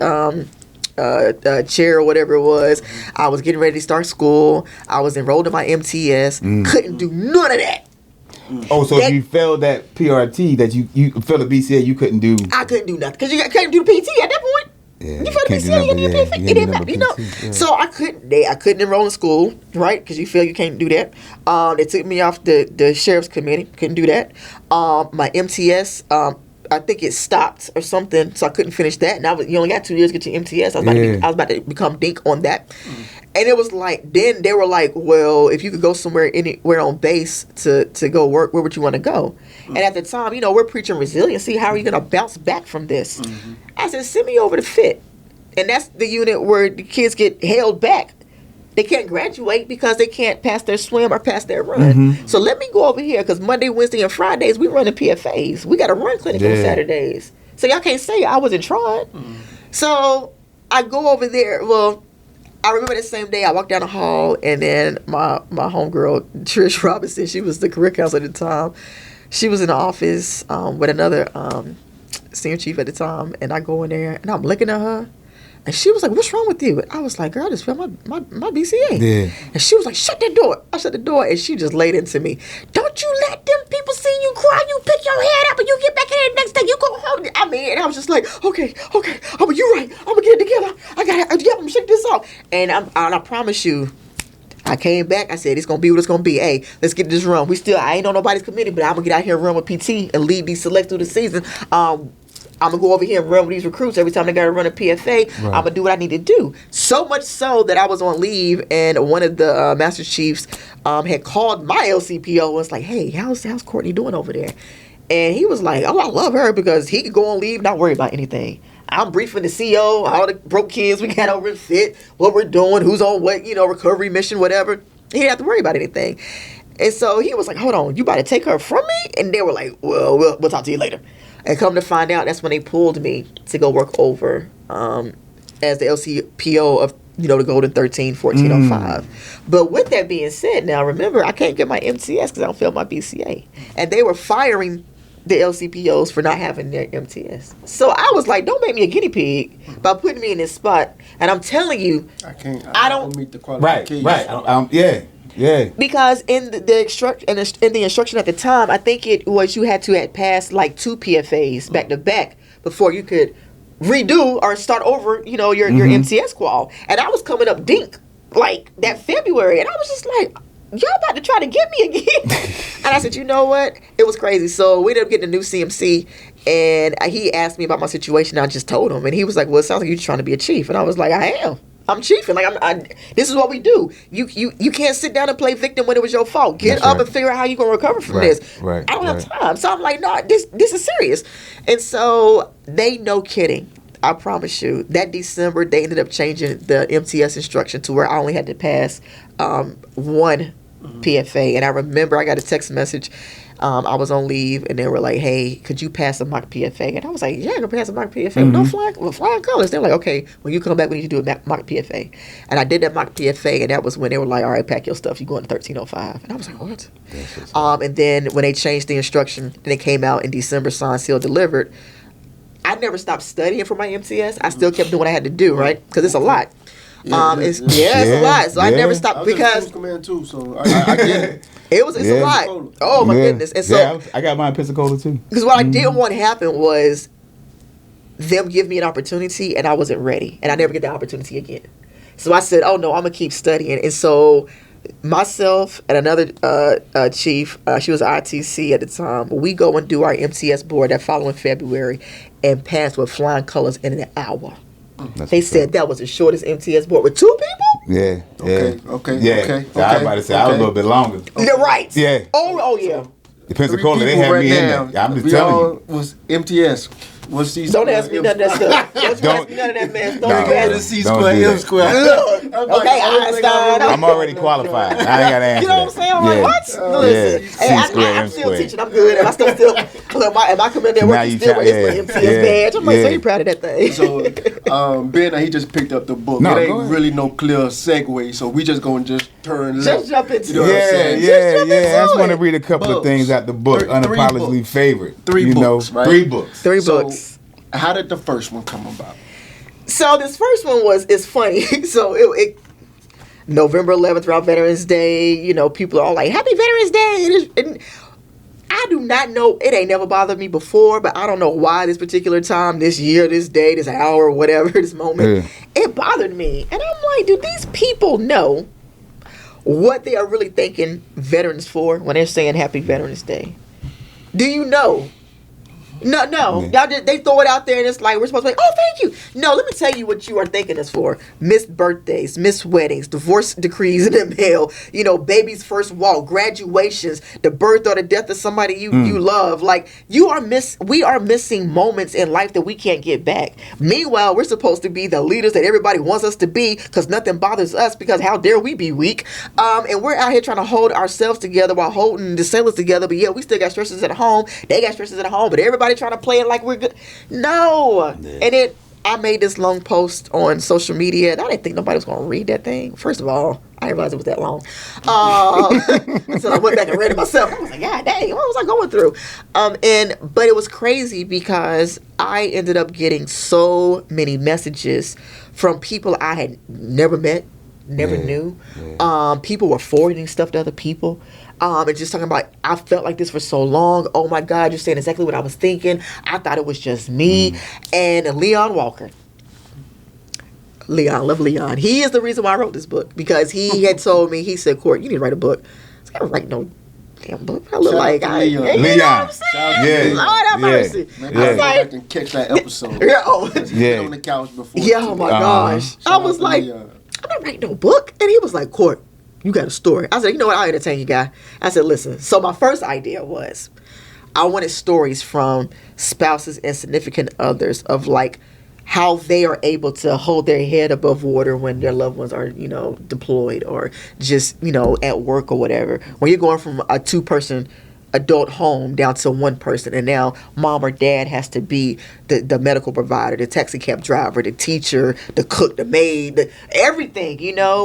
chair or whatever it was. I was getting ready to start school. I was enrolled in my MTS. Couldn't do none of that. Oh, so if you failed that PRT, that you failed the BCA, you couldn't do. I couldn't do nothing because you couldn't do the PT at that point. Yeah, you failed the BCA, you didn't do PT. So I couldn't enroll in school, right? Because you feel you can't do that. They took me off the sheriff's committee. Couldn't do that. My MTS, I think it stopped or something, so I couldn't finish that. And you only got 2 years to get your MTS. I was about to become dink on that. And it was like, then they were like, well, if you could go anywhere on base to go work, where would you want to go? And at the time, we're preaching resiliency. How are you going to bounce back from this? I said, send me over to FIT. And that's the unit where the kids get held back. They can't graduate because they can't pass their swim or pass their run. So let me go over here because Monday, Wednesday, and Fridays, we run the PFAs. We got a run clinic on Saturdays. So y'all can't say I wasn't trying. So I go over there. Well, I remember the same day I walked down the hall, and then my homegirl, Trish Robinson, she was the career counselor at the time. She was in the office with another senior chief at the time, and I go in there, and I'm looking at her, and she was like, what's wrong with you? And I was like, girl, I just failed my BCA. Yeah. And she was like, shut that door. I shut the door, and she just laid into me. Don't you let them people see you cry. You pick your head up, and you get back in there the next day. You go home. And I was just like, okay. You're right. I'm going to get it together. I'm going to shake this off. And I promise you, I came back. I said, it's going to be what it's going to be. Hey, let's get this run. I ain't on nobody's committee, but I'm going to get out here and run with PT and lead these select through the season. I'm going to go over here and run with these recruits every time they got to run a PFA. I'm going to do what I need to do. So much so that I was on leave, and one of the Master Chiefs had called my LCPO and was like, hey, how's Courtney doing over there? And he was like, oh, I love her because he could go on leave, not worry about anything. I'm briefing the CO, all the broke kids we got over in FIT, what we're doing, who's on what, recovery mission, whatever. He didn't have to worry about anything. And so he was like, hold on, you about to take her from me? And they were like, well, we'll talk to you later. And come to find out, that's when they pulled me to go work over as the LCPO of, the Golden 13, 1405. But with that being said, now remember, I can't get my MTS because I don't fail my BCA. And they were firing the LCPOs for not having their MTS. So I was like, don't make me a guinea pig by putting me in this spot. And I'm telling you, I don't meet the qualifications. Right. Yeah. Because in the instruction at the time, I think it was you had to pass like 2 PFAs back to back before you could redo or start over, your MTS qual. And I was coming up dink like that February, and I was just like, y'all about to try to get me again. And I said, you know what? It was crazy. So we ended up getting a new CMC, and he asked me about my situation. I just told him, and he was like, well, it sounds like you're trying to be a chief. And I was like, I am. I'm chiefing. Like this is what we do. You can't sit down and play victim when it was your fault. Get up and figure out how you're gonna recover from this. Right. I don't have time. So I'm like, no, this is serious. And so they, no kidding, I promise you, that December they ended up changing the MTS instruction to where I only had to pass 1 PFA. And I remember I got a text message. I was on leave, and they were like, hey, could you pass a mock PFA? And I was like, yeah, I can pass a mock PFA. No flying colors. They're like, okay, when you come back, we need to do a mock PFA. And I did that mock PFA, and that was when they were like, all right, pack your stuff. You go in 1305. And I was like, what? And then when they changed the instruction, then it came out in December, signed, sealed, delivered. I never stopped studying for my MTS. I still kept doing what I had to do, right? Because it's a lot. It's a lot. So I never stopped because command too. So I get it. It's a lot. Oh my goodness. And so I got mine Pensacola too. Because what I didn't want to happen was them give me an opportunity and I wasn't ready, and I never get the opportunity again. So I said, oh no, I'm gonna keep studying. And so myself and another chief, she was ITC at the time, we go and do our MTS board that following February and pass with flying colors in an hour. They said that was the shortest MTS board with 2 people. Yeah. Okay. So I was about to say I was a little bit longer. You're right. Yeah. Oh yeah. The Pensacola, they had me in there. I'm just telling you. Was MTS. Don't ask me none of that stuff. Don't ask me none of that, man. Don't you had a C square, M square. Okay, Einstein. I'm already qualified. I ain't got to answer. You know what I'm saying? I'm like, what? Listen, I'm still teaching. I'm good. And I still, look, am I coming there working still with his MTS badge? I'm like, so you proud of that thing? So, Ben, he just picked up the book. No, it ain't really no clear segue, so we just going to just turn left. Just jump into it. Yeah. I just want to read a couple of things out the book. Unapologetically favorite. 3 books, right? 3 books. 3 books. How did the first one come about? So this first one is funny. So it November 11th, around Veterans Day, people are all like, Happy Veterans Day. And I do not know, it ain't never bothered me before, but I don't know why this particular time, this year, this day, this hour, whatever, this moment, it bothered me. And I'm like, do these people know what they are really thanking veterans for when they're saying Happy Veterans Day? Do you know? No. Y'all they throw it out there and it's like, we're supposed to be like, oh, thank you. No, let me tell you what you are thanking us for. Missed birthdays, missed weddings, divorce decrees in the mail, baby's first walk, graduations, the birth or the death of somebody you love. Like, we are missing moments in life that we can't get back. Meanwhile, we're supposed to be the leaders that everybody wants us to be because nothing bothers us, because how dare we be weak. And we're out here trying to hold ourselves together while holding the sailors together. But yeah, we still got stresses at home. They got stresses at home, but everybody trying to play it like we're good. No. Yeah. And I made this long post on social media, and I didn't think nobody was going to read that thing. First of all, I didn't realize it was that long. So I went back and read it myself. I was like, God dang, what was I going through? But it was crazy because I ended up getting so many messages from people I had never met, never knew. People were forwarding stuff to other people. And just talking about, I felt like this for so long. Oh my God, you're saying exactly what I was thinking. I thought it was just me. And Leon Walker. Love Leon. He is the reason why I wrote this book. Because he had told me, he said, Court, you need to write a book. I gotta write no damn book. I look like Leon. You know what I'm saying? Lord have mercy. I was like, I can catch that episode. On the couch before. Yeah, oh my gosh. I was like, I'm not writing no book. And he was like, Court, you got a story. I said, you know what? I'll entertain you, guy. I said, listen. So my first idea was I wanted stories from spouses and significant others of like how they are able to hold their head above water when their loved ones are, deployed or just, at work or whatever. When you're going from a 2-person adult home down to 1 person, and now mom or dad has to be the medical provider, the taxi cab driver, the teacher, the cook, the maid, everything,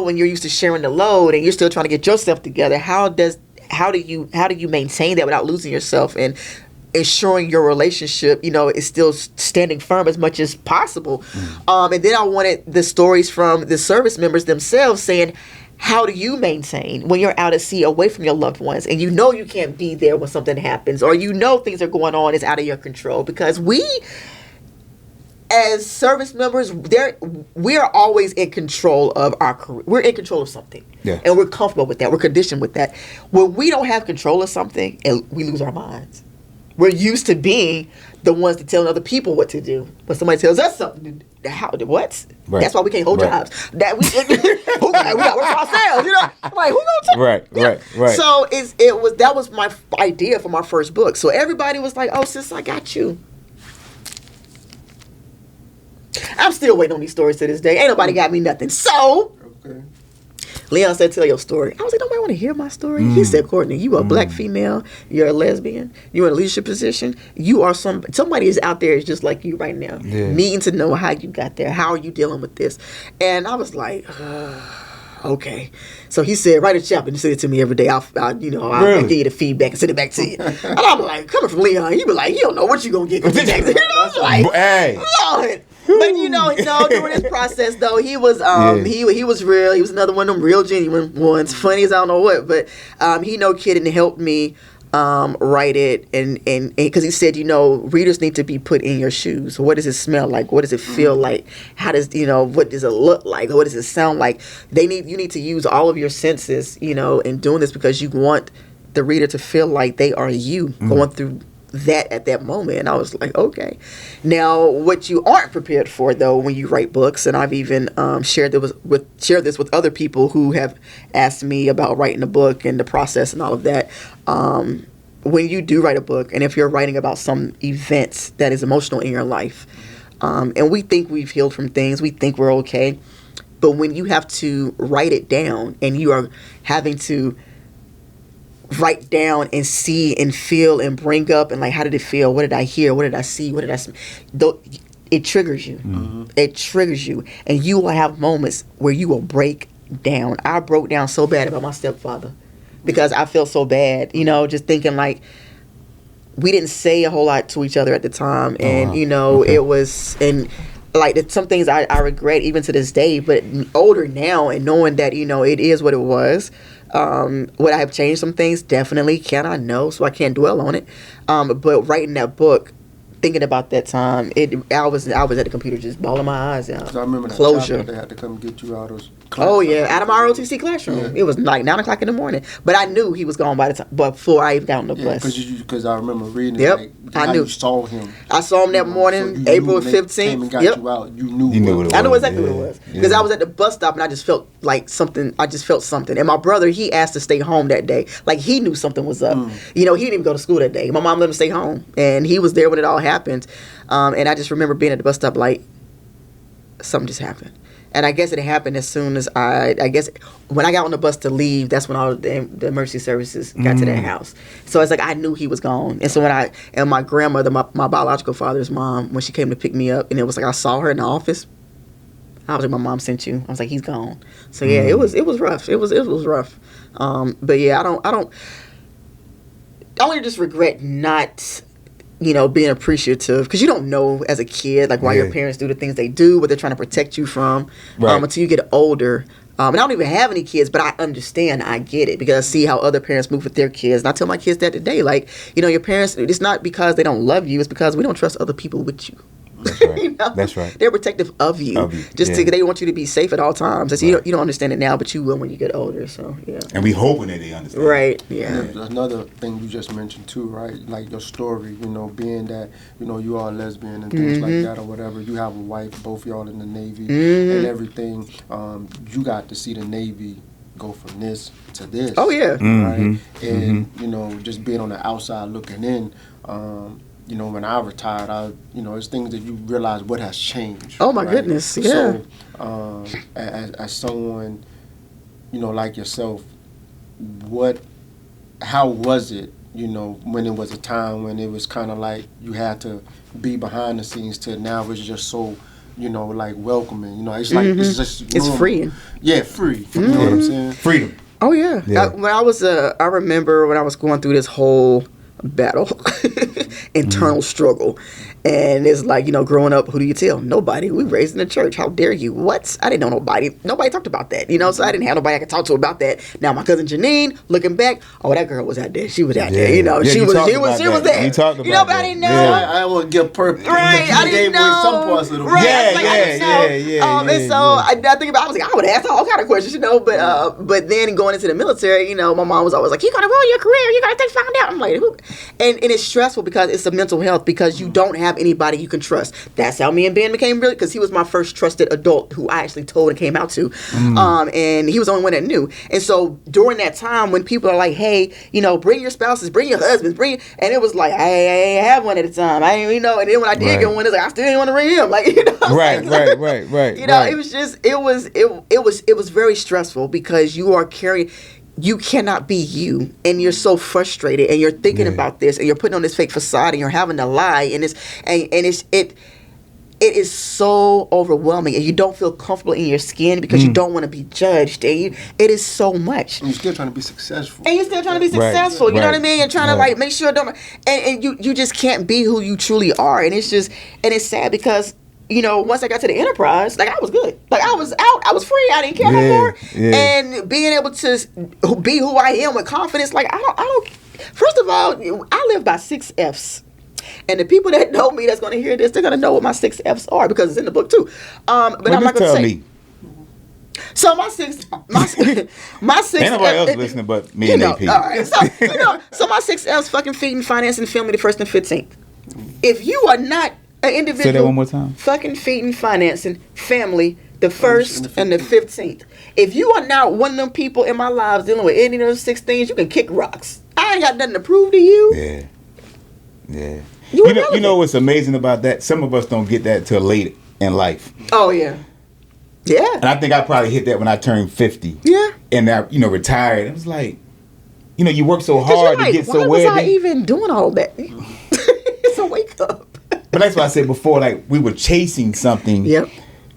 when you're used to sharing the load and you're still trying to get yourself together. How do you maintain that without losing yourself and ensuring your relationship is still standing firm as much as possible? And then I wanted the stories from the service members themselves saying, how do you maintain when you're out at sea away from your loved ones and you know you can't be there when something happens, or you know things are going on, it's out of your control? Because we, as service members, we are always in control of our career. We're in control of something. Yeah. And we're comfortable with that. We're conditioned with that. When we don't have control of something, and we lose our minds. We're used to being the ones to tell other people what to do. When somebody tells us something, what? Right. That's why we can't hold Right. jobs. That we got to work for ourselves. You know, like who gonna tell? Right. So that was my idea for my first book. So everybody was like, "Oh, sis, I got you." I'm still waiting on these stories to this day. Ain't nobody got me nothing. So. Okay. Leon said, "Tell your story." I was like, "Nobody want to hear my story." He said, "Courtney, you are a black female. You're a lesbian. You're in a leadership position. You are somebody is out there is just like you right now, needing to know how you got there. How are you dealing with this?" And I was like, "Okay." So he said, "Write a chapter and send it to me every day. I'll give you the feedback and send it back to you." And I'm like, coming from Leon, he be like, "You don't know what you gonna get." Hey. Lord. But during this process though, he was he was real. He was another one of them real genuine ones. Funny as I don't know what, but he kid and helped me write it, and because he said, readers need to be put in your shoes. What does it smell like? What does it feel like? How does what does it look like? What does it sound like? You need to use all of your senses, in doing this, because you want the reader to feel like they are you going through that at that moment. And I was like, okay. Now, what you aren't prepared for though when you write books, and I've even shared this with other people who have asked me about writing a book and the process and all of that. When you do write a book, and if you're writing about some events that is emotional in your life, and we think we've healed from things, we think we're okay, but when you have to write it down and you are having to write down and see and feel and bring up and like, how did it feel? What did I hear? What did I see? What did I smell? It triggers you. It triggers you. And you will have moments where you will break down. I broke down so bad about my stepfather because I felt so bad, just thinking like we didn't say a whole lot to each other at the time. And, it was, and like some things I regret even to this day, but older now and knowing that, it is what it was. Would I have changed some things? Definitely. Can I? No. So I can't dwell on it. But writing that book, thinking about that time, I was at the computer just bawling my eyes out. So I remember that closure. They had to come get you out of class. Oh yeah, out of my ROTC classroom. Yeah. It was like 9:00 in the morning, but I knew he was gone by the time before I even got on the bus. Because I remember reading. Yep, I knew. You saw him. I saw him that morning, so April 15th. Came and got you out. You knew. What it was. I knew exactly what it was because I was at the bus stop and I just felt like something. I just felt something. And my brother, he asked to stay home that day. Like he knew something was up. He didn't even go to school that day. My mom let him stay home, and he was there when it all happened. And I just remember being at the bus stop like something just happened. And I guess it happened as soon as I guess when I got on the bus to leave, that's when all the emergency services got to that house. So it's like I knew he was gone. And so when my grandmother, my biological father's mom, when she came to pick me up, and it was like I saw her in the office, I was like, "My mom sent you." I was like, "He's gone." So yeah, it was rough. It was rough. But yeah, I only just regret not, being appreciative, because you don't know as a kid like why your parents do the things they do, what they're trying to protect you from, until you get older. And I don't even have any kids, but I understand, I get it, because I see how other parents move with their kids. And I tell my kids that today, like, your parents, it's not because they don't love you, it's because we don't trust other people with you. That's right. That's right. They're protective of you. They want you to be safe at all times. And so you don't understand it now, but you will when you get older. So yeah. And we hoping that they understand. Right. Yeah. Another thing you just mentioned too, right? Like your story, being that you are a lesbian and things like that or whatever. You have a wife, both y'all in the Navy and everything. You got to see the Navy go from this to this. Oh yeah. Right. And just being on the outside looking in. When I retired, it's things that you realize what has changed. Oh my goodness, yeah. So, as someone, like yourself, how was it, when it was a time when it was kind of like you had to be behind the scenes to now it's just so, like welcoming. It's like it's just it's freeing. Yeah, free. You know what I'm saying? Freedom. Oh yeah. I remember when I was going through this whole battle, internal struggle, And it's like, growing up, who do you tell? Nobody. We raised in the church. How dare you? What? I didn't know nobody. Nobody talked about that, so I didn't have nobody I could talk to about that. Now, my cousin Janine, looking back, that girl was out there. She was out there, she was there. You talked about but I didn't know. Yeah. I would give perfect. Right, I didn't know. Some parts of the right, yeah. And so I think about, I was like, I would ask all kind of questions, but then going into the military, my mom was always like, you're gonna ruin your career, you're gonna find out. I'm like, who? And it's stressful because it's a mental health, because you don't have anybody you can trust. That's how me and Ben became really, because he was my first trusted adult who I actually told and came out to. And he was the only one that knew. And so during that time when people are like, hey, bring your spouses, bring your husbands, and it was like, I ain't have one at a time. I ain't, and then when I did get one, it's like, I still didn't want to bring him. Like, Right. It was just, it was very stressful, because you are carrying, you cannot be you, and you're so frustrated, and you're thinking about this, and you're putting on this fake facade, and you're having to lie, and it is so overwhelming, and you don't feel comfortable in your skin because you don't want to be judged, and it is so much. And you're still trying to be successful. You know what I mean? And trying to like make sure and you just can't be who you truly are, and it's sad because once I got to the enterprise, like I was good, like I was out, I was free, I didn't care no more, and being able to be who I am with confidence, like I don't. First of all, I live by 6 F's. And the people that know me that's going to hear this, they're going to know what my 6 F's are, because it's in the book too. But I'm not going to say. Me. So my six. Ain't nobody else listening but me and AP. All right. So my 6 F's: fucking, feeding, financing, family, the 1st and 15th. If you are not an individual, say that one more time. Fucking, feeding, financing, family, the 1st and the 15th. If you are not one of them people in my lives dealing with any of those 6 things, you can kick rocks. I ain't got nothing to prove to you. Yeah. You know what's amazing about that? Some of us don't get that till late in life. Oh yeah. Yeah. And I think I probably hit that when I turned 50. Yeah. And I, retired. It was like, you work so hard to get so why wealthy. Was I even doing all that? It's a wake up. But that's what I said before. Like, we were chasing something. Yep.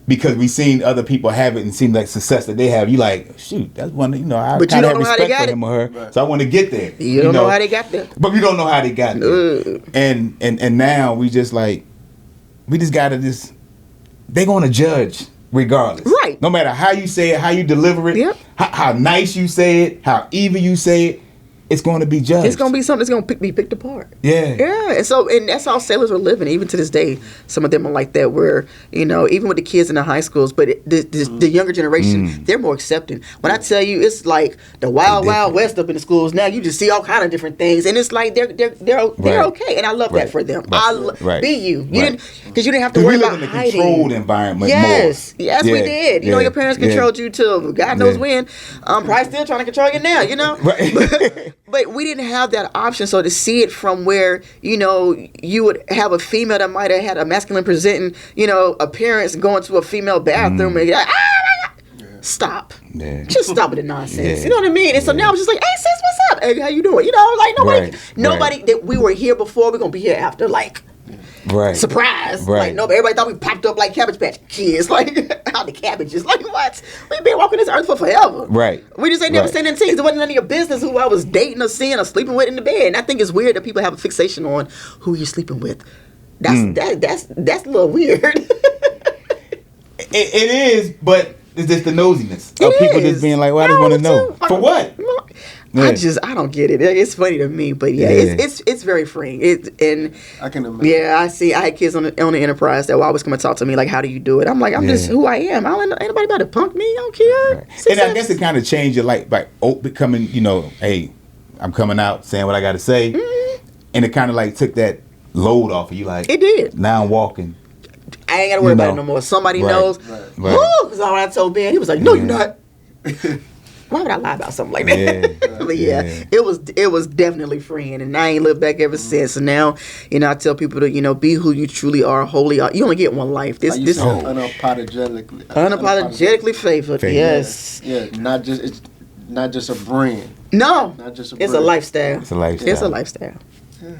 Because we seen other people have it and seem like success that they have. You like, shoot, that's one. I kind of have respect for him or her. Right. So I want to get there. You don't know how they got there. But we don't know how they got there. And now we just like, we just gotta they're gonna judge regardless. Right. No matter how you say it, how you deliver it, how nice you say it, how evil you say it, it's going to be judged. It's going to be something that's going to be picked apart. Yeah. And that's how sailors are living. Even to this day, some of them are like that, where, even with the kids in the high schools, but the younger generation, they're more accepting. When I tell you, it's like the wild west up in the schools now. You just see all kind of different things, and it's like they're okay, and I love that for them. Be you. Because you didn't have to worry about hiding. We live in a controlled environment. Yes, we did. Your parents controlled you till God knows when. Probably still trying to control you now. Right. But we didn't have that option. So to see it from where, you would have a female that might have had a masculine presenting, appearance, going to a female bathroom and stop. Yeah. Just stop with the nonsense. Yeah. You know what I mean? And so now I'm just like, hey sis, what's up? Hey, how you doing? Like nobody that we were here before, we're gonna be here after, like surprise. Like everybody thought we popped up like Cabbage Patch Kids. Like how the cabbages. Like what? We've been walking this earth for forever. Right. We just ain't never seen any teens. It wasn't none of your business who I was dating or seeing or sleeping with in the bed. And I think it's weird that people have a fixation on who you're sleeping with. That's a little weird. It is, but it's just the nosiness of people just being like, well, I just want to know. For what? I don't get it. It's funny to me, but it's very freeing. I can imagine. Yeah, I had kids on the Enterprise that will always come and talk to me like, how do you do it? I'm like, I'm just who I am. Ain't nobody about to punk me. I don't care. Right. And I guess it kind of changed your life by becoming, hey, I'm coming out saying what I got to say, and it kind of like took that load off of you. Like it did. Now I'm walking. I ain't got to worry about it no more. Somebody knows. Because all I told Ben, he was like, no, you're not. Why would I lie about something like that? But it was definitely freeing, and I ain't looked back ever since. And now, I tell people to, be who you truly are, wholly. You only get one life. This unapologetically favored. Yes. Yeah. It's not just a brand. No. Not just a brand. It's a lifestyle. It's a lifestyle. It's a lifestyle. Yeah.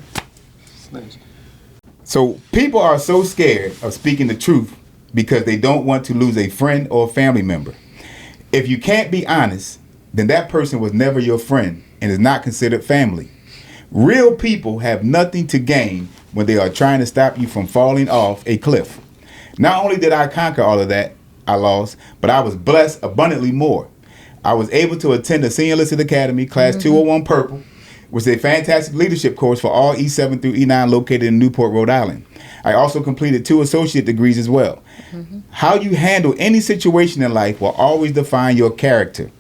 It's nice. So people are so scared of speaking the truth because they don't want to lose a friend or a family member. If you can't be honest, then that person was never your friend and is not considered family. Real people have nothing to gain when they are trying to stop you from falling off a cliff. Not only did I conquer all of that I lost, but I was blessed abundantly more. I was able to attend the Senior Enlisted Academy, Class 201 Purple, which is a fantastic leadership course for all E7 through E9 located in Newport, Rhode Island. I also completed 2 associate degrees as well. How you handle any situation in life will always define your character.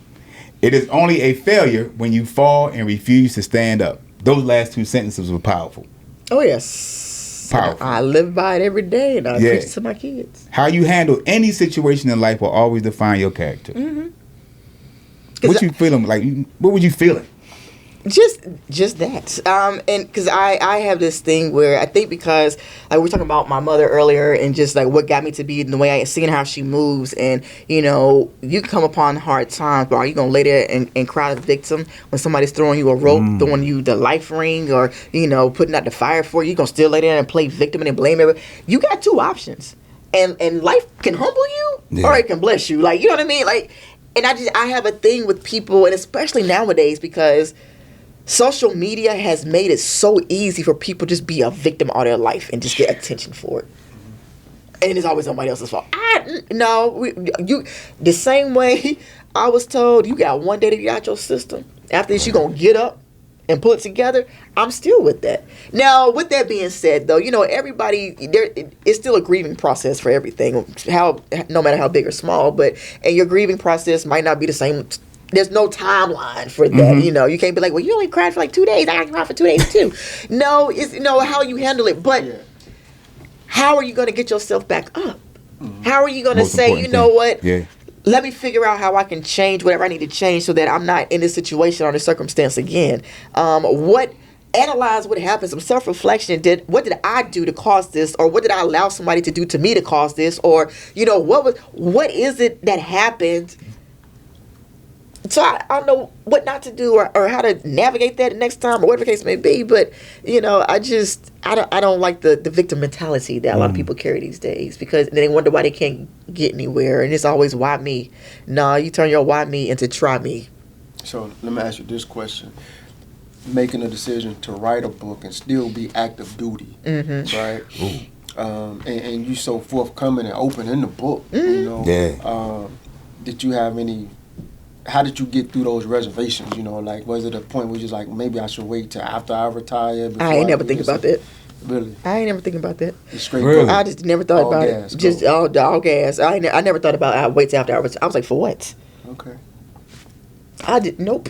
It is only a failure when you fall and refuse to stand up. Those last 2 sentences were powerful. Oh, yes. Powerful. I live by it every day, and I preach it to my kids. How you handle any situation in life will always define your character. What you feeling like? What were you feeling? Just that. And because I have this thing where I think because like we were talking about my mother earlier and just like what got me to be in the way I seeing how she moves, and you know, you come upon hard times, but are you gonna lay there and cry the victim when somebody's throwing you a rope, throwing you the life ring, or you know, putting out the fire for you? You gonna still lay there and play victim and then blame everybody? You got 2 options, and life can humble you or it can bless you. Like, you know what I mean? Like, and I have a thing with people, and especially nowadays because social media has made it so easy for people to just be a victim all their life and just get attention for it. And it's always somebody else's fault. The same way I was told you got one day to get out your system. After this, you're going to get up and pull it together. I'm still with that. Now, with that being said, though, you know, everybody, it's still a grieving process for everything, no matter how big or small. And your grieving process might not be the same. There's no timeline for that. You know, you can't be like, well, you only cried for like 2 days. I got to cry for 2 days too. No, it's how you handle it. But how are you going to get yourself back up? How are you going to say, you know what? Let me figure out how I can change whatever I need to change so that I'm not in this situation or this circumstance again. Analyze what happened, some self-reflection. What did I do to cause this, or what did I allow somebody to do to me to cause this, or you know, what is it that happened? So I don't know what not to do or how to navigate that next time or whatever the case may be. But, you know, I don't like the victim mentality that a lot of people carry these days, because they wonder why they can't get anywhere. And it's always, why me? No, you turn your why me into try me. So let me ask you this question. Making a decision to write a book and still be active duty, right? And you so forthcoming and open in the book, you know. Did you have any... How did you get through those reservations? You know, like, was it a point where you're just like, maybe I should wait till after I retire? I ain't never think about that. Really? I ain't never thinking about that. Straight really? I just never thought about it. Just all gas. I never thought about I'd wait till after I retire. I was like, for what? Okay. Nope.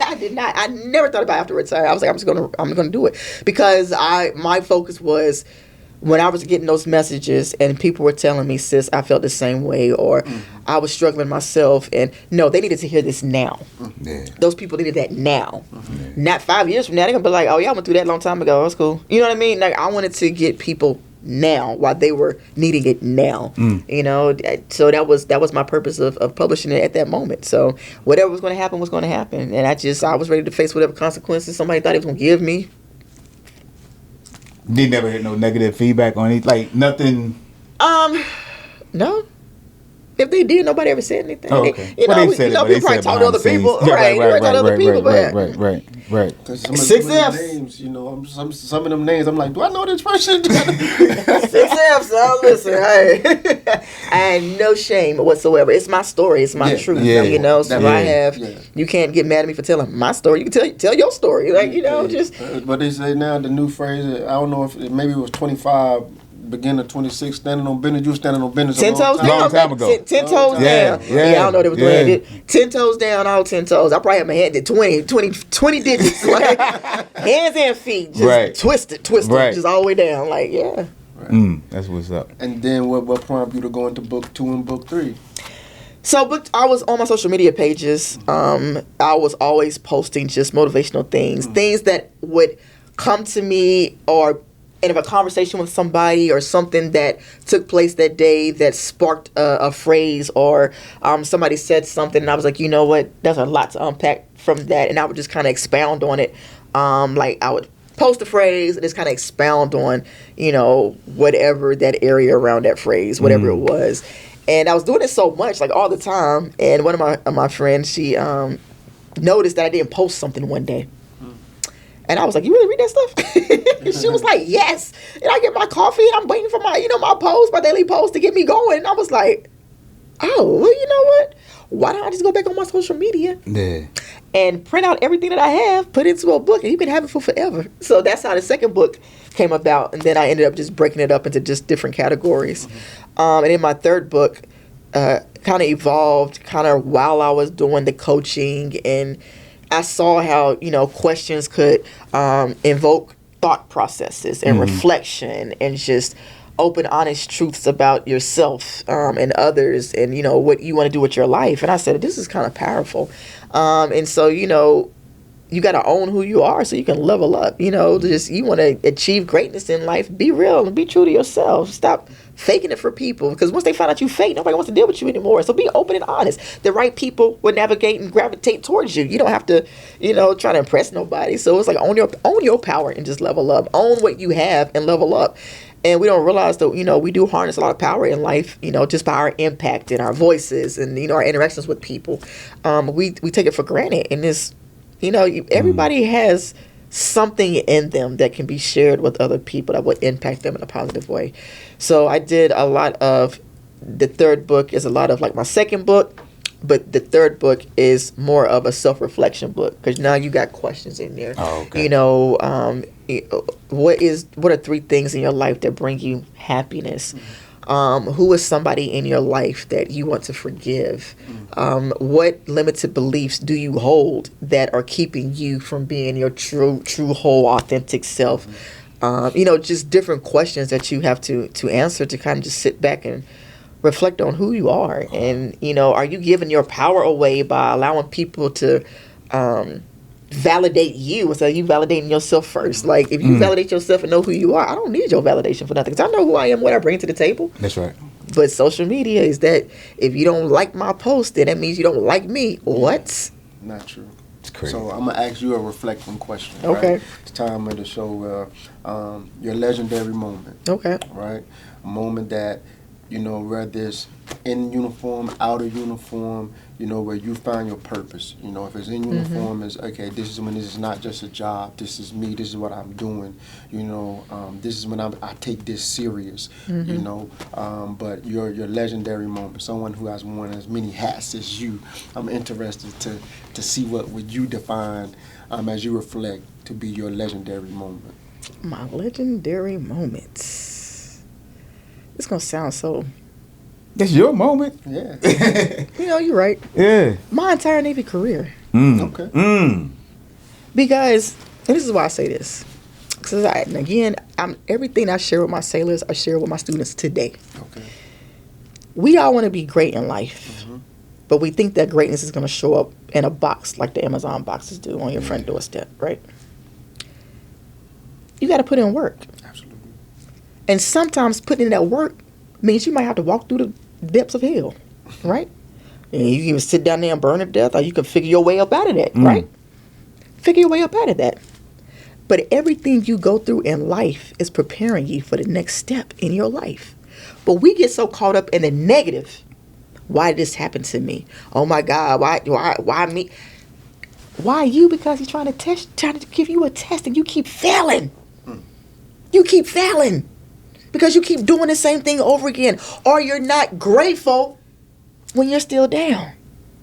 I did not. I never thought about after retire. I was like, I'm gonna do it, because my focus was, when I was getting those messages and people were telling me, sis, I felt the same way, or I was struggling myself, and no, they needed to hear this now. Those people needed that now. Not 5 years from now. They're going to be like, oh, yeah, I went through that a long time ago. That's cool. You know what I mean? Like, I wanted to get people now while they were needing it now. You know, so that was my purpose of publishing it at that moment. So whatever was going to happen was going to happen. And I was ready to face whatever consequences somebody thought it was going to give me. Did never hit no negative feedback on it, like nothing. No. If they did, nobody ever said anything. Oh, okay. You know, people probably talk to other people, right? Right. Because some of them names, you know, some of them names, I'm like, do I know this person? 6F, so listen, hey, I had no shame whatsoever. It's my story. It's my truth. You know, so you can't get mad at me for telling my story. You can tell your story, like, you know, just. But they say now the new phrase, I don't know if maybe it was 25. Beginning of 26, standing on business. You were standing on business 10 toes down. Long time ago. 10 toes down. Yeah, I don't know what they was doing. 10 toes down, all 10 toes. I probably had my hand at 20 digits. Like, hands and feet. Just twisted. Just all the way down. Like, yeah. That's what's up. And then what prompted you to go into book 2 and book 3? So I was on my social media pages. I was always posting just motivational things. Things that would come to me, or and if a conversation with somebody or something that took place that day that sparked a phrase, or somebody said something and I was like, you know what, there's a lot to unpack from that, and I would just kind of expound on it. Like I would post a phrase and just kind of expound on, you know, whatever that area around that phrase, whatever it was. And I was doing it so much, like all the time. And one of my friends, she noticed that I didn't post something one day. And I was like, you really read that stuff? She was like, yes. And I get my coffee and I'm waiting for my, my post, my daily post to get me going. And I was like, oh, well, you know what? Why don't I just go back on my social media and print out everything that I have, put it into a book, and you can have it for forever. So that's how the second book came about. And then I ended up just breaking it up into just different categories. And then my third book kind of evolved kind of while I was doing the coaching, and I saw how, questions could invoke thought processes and reflection and just open, honest truths about yourself and others and, what you want to do with your life. And I said, this is kind of powerful. And so, you got to own who you are so you can level up. You want to achieve greatness in life. Be real and be true to yourself. Stop faking it for people, because once they find out you fake, nobody wants to deal with you anymore. So be open and honest. The right people will navigate and gravitate towards you. You don't have to, try to impress nobody. So it's like own your power and just level up. Own what you have and level up. And we don't realize that, we do harness a lot of power in life, just by our impact and our voices and, our interactions with people. We take it for granted. And this, everybody has something in them that can be shared with other people that would impact them in a positive way. So I did a lot of, the third book is a lot of like my second book, but the third book is more of a self-reflection book, because now you got questions in there. Oh, okay. What are 3 things in your life that bring you happiness? Who is somebody in your life that you want to forgive? What limited beliefs do you hold that are keeping you from being your true, whole, authentic self? Just different questions that you have to answer, to kind of just sit back and reflect on who you are. And, are you giving your power away by allowing people to validate you instead of you validating yourself first? Like, if you validate yourself and know who you are, I don't need your validation for nothing, because I know who I am, what I bring to the table. That's right. But social media is that if you don't like my post, then that means you don't like me. What? Not true. It's crazy. So I'm going to ask you a reflecting question. Okay. Right? It's time of the show your legendary moment. Okay. Right? A moment that, whether it's in uniform, out of uniform, where you find your purpose. If it's in uniform, it's okay, this is when this is not just a job, this is me, this is what I'm doing, this is when I take this serious, but your legendary moment, someone who has worn as many hats as you, I'm interested to see what would you define as you reflect to be your legendary moment. My legendary moments. It's going to sound so... That's your moment. Yeah. You're right. Yeah. My entire Navy career. Okay. Because, and this is why I say this, because everything I share with my sailors, I share with my students today. Okay. We all want to be great in life, but we think that greatness is going to show up in a box like the Amazon boxes do on your front doorstep, right? You got to put in work. Absolutely. And sometimes putting in that work means you might have to walk through the depths of hell, right? And you can even sit down there and burn to death, or you can figure your way up out of that, right? Figure your way up out of that. But everything you go through in life is preparing you for the next step in your life. But we get so caught up in the negative. Why did this happen to me? Oh my God, why me? Why you? Because he's trying to give you a test and you keep failing. You keep failing because you keep doing the same thing over again, or you're not grateful when you're still down.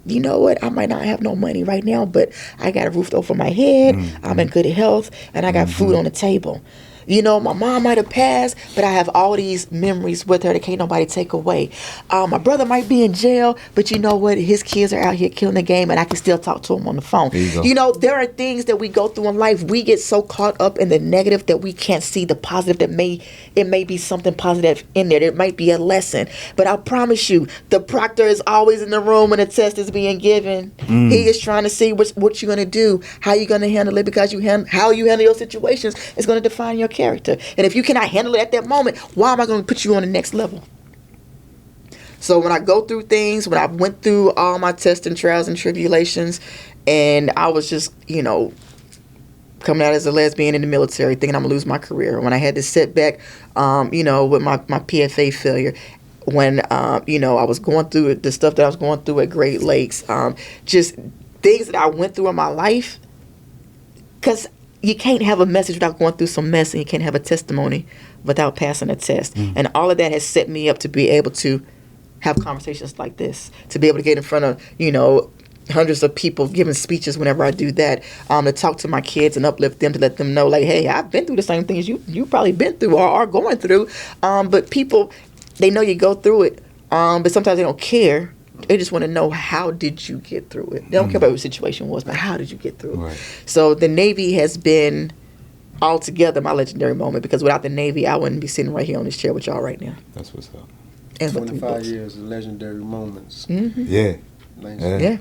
You know what? I might not have no money right now, but I got a roof over my head. I'm in good health, and I got food on the table. My mom might have passed, but I have all these memories with her that can't nobody take away. My brother might be in jail, but you know what? His kids are out here killing the game, and I can still talk to him on the phone. There are things that we go through in life. We get so caught up in the negative that we can't see the positive. It may be something positive in there. There might be a lesson. But I promise you, the proctor is always in the room when the test is being given. He is trying to see what you're going to do, how you're going to handle it, because how you handle your situations is going to define your character. And if you cannot handle it at that moment, why am I going to put you on the next level? So when I go through things, when I went through all my tests and trials and tribulations, and I was just, coming out as a lesbian in the military, thinking I'm going to lose my career. When I had this setback, with my PFA failure, when, I was going through the stuff that I was going through at Great Lakes, just things that I went through in my life, because you can't have a message without going through some mess, and you can't have a testimony without passing a test. And all of that has set me up to be able to have conversations like this, to be able to get in front of, hundreds of people giving speeches whenever I do that, to talk to my kids and uplift them, to let them know, like, hey, I've been through the same things you probably been through or are going through. But people, they know you go through it, but sometimes they don't care. They just want to know, how did you get through it? They don't care about what the situation was, but how did you get through it? Right. So the Navy has been altogether my legendary moment, because without the Navy, I wouldn't be sitting right here on this chair with y'all right now. That's what's up. And for 25 years of legendary moments. Mm-hmm. Yeah. Yeah.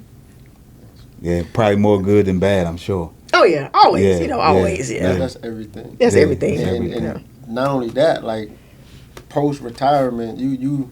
Yeah, probably more good than bad, I'm sure. Oh yeah, always. Yeah, Always. yeah. Yeah. That's everything. That's Yeah, everything. And not only that, like post retirement, you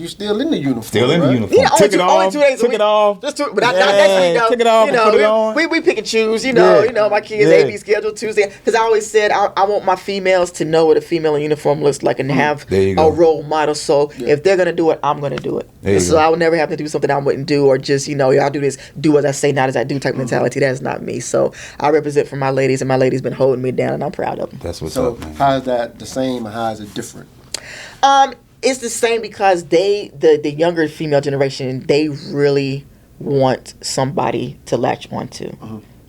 still in the uniform. Still in the right? uniform. Yeah, Took it off. 2 days a Took week. it off. Just but not next week though. Took it off and put it on. We pick and choose. Yeah. My kids' Yeah. AB schedule Tuesday, because I always said I want my females to know what a female in uniform looks like and have There you a go. role model. So if they're gonna do it, I'm gonna do it. There you So go. I would never have to do something I wouldn't do, or just I'll do this, do as I say, not as I do type mentality. That's not me. So I represent for my ladies, and my ladies been holding me down, and I'm proud of them. That's what's So up, man. how is that the same, or how is it different? It's the same, because the younger female generation, they really want somebody to latch onto.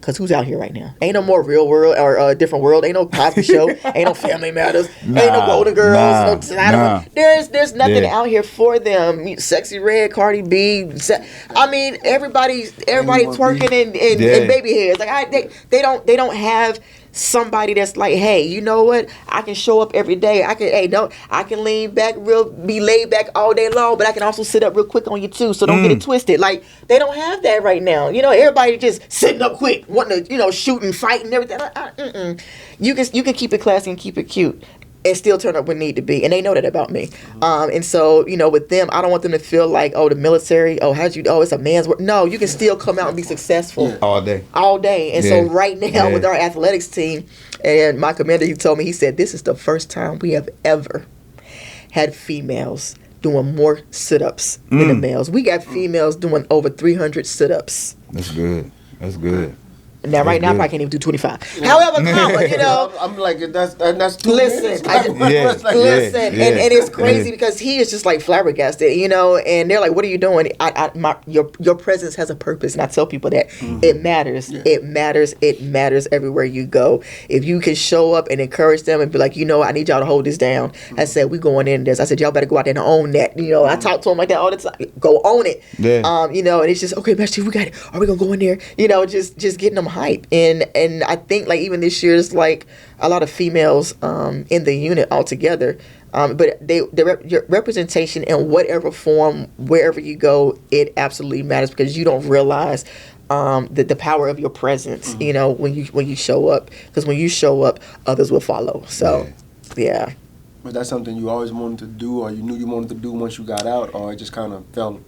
Because who's out here right now? Ain't no more Real World or Different World. Ain't no Cosby Show. Ain't no Family Matters. Ain't no Golden Girls. Nah. There's nothing Yeah. out here for them. Sexy Red, Cardi B. I mean, everybody twerking and baby hairs. Like they don't have somebody that's like, hey, you know what? I can show up every day. I can lean back be laid back all day long, but I can also sit up real quick on you too. So don't get it twisted. Like, they don't have that right now. Everybody just sitting up quick, wanting to, shoot and fight and everything. You can keep it classy and keep it cute, and still turn up when need to be, and they know that about me. And so, with them, I don't want them to feel like, the military, it's a man's work. No, you can still come out and be successful All day. And so right now with our athletics team, and my commander, he told me, he said, this is the first time we have ever had females doing more sit-ups than the males. We got females doing over 300 sit-ups. That's good. That's good. Now, right now, I probably can't even do 25. However, I'm like, that's too listen, minutes. Listen, and it's crazy because he is just like flabbergasted, and they're like, what are you doing? Your presence has a purpose, and I tell people that it matters. Yeah. It matters everywhere you go. If you can show up and encourage them and be like, I need y'all to hold this down. I said, we going in this. I said, y'all better go out there and own that. I talk to them like that all the time. Go own it. Yeah. And it's just, okay, Master Chief, we got it. Are we gonna go in there? Just getting them hype. And I think, like, even this year, it's like a lot of females in the unit altogether. But your representation in whatever form, wherever you go, it absolutely matters, because you don't realize the power of your presence, when you show up. Because when you show up, others will follow. So, yeah. Was that something you always wanted to do, or you knew you wanted to do once you got out, or it just kind of fell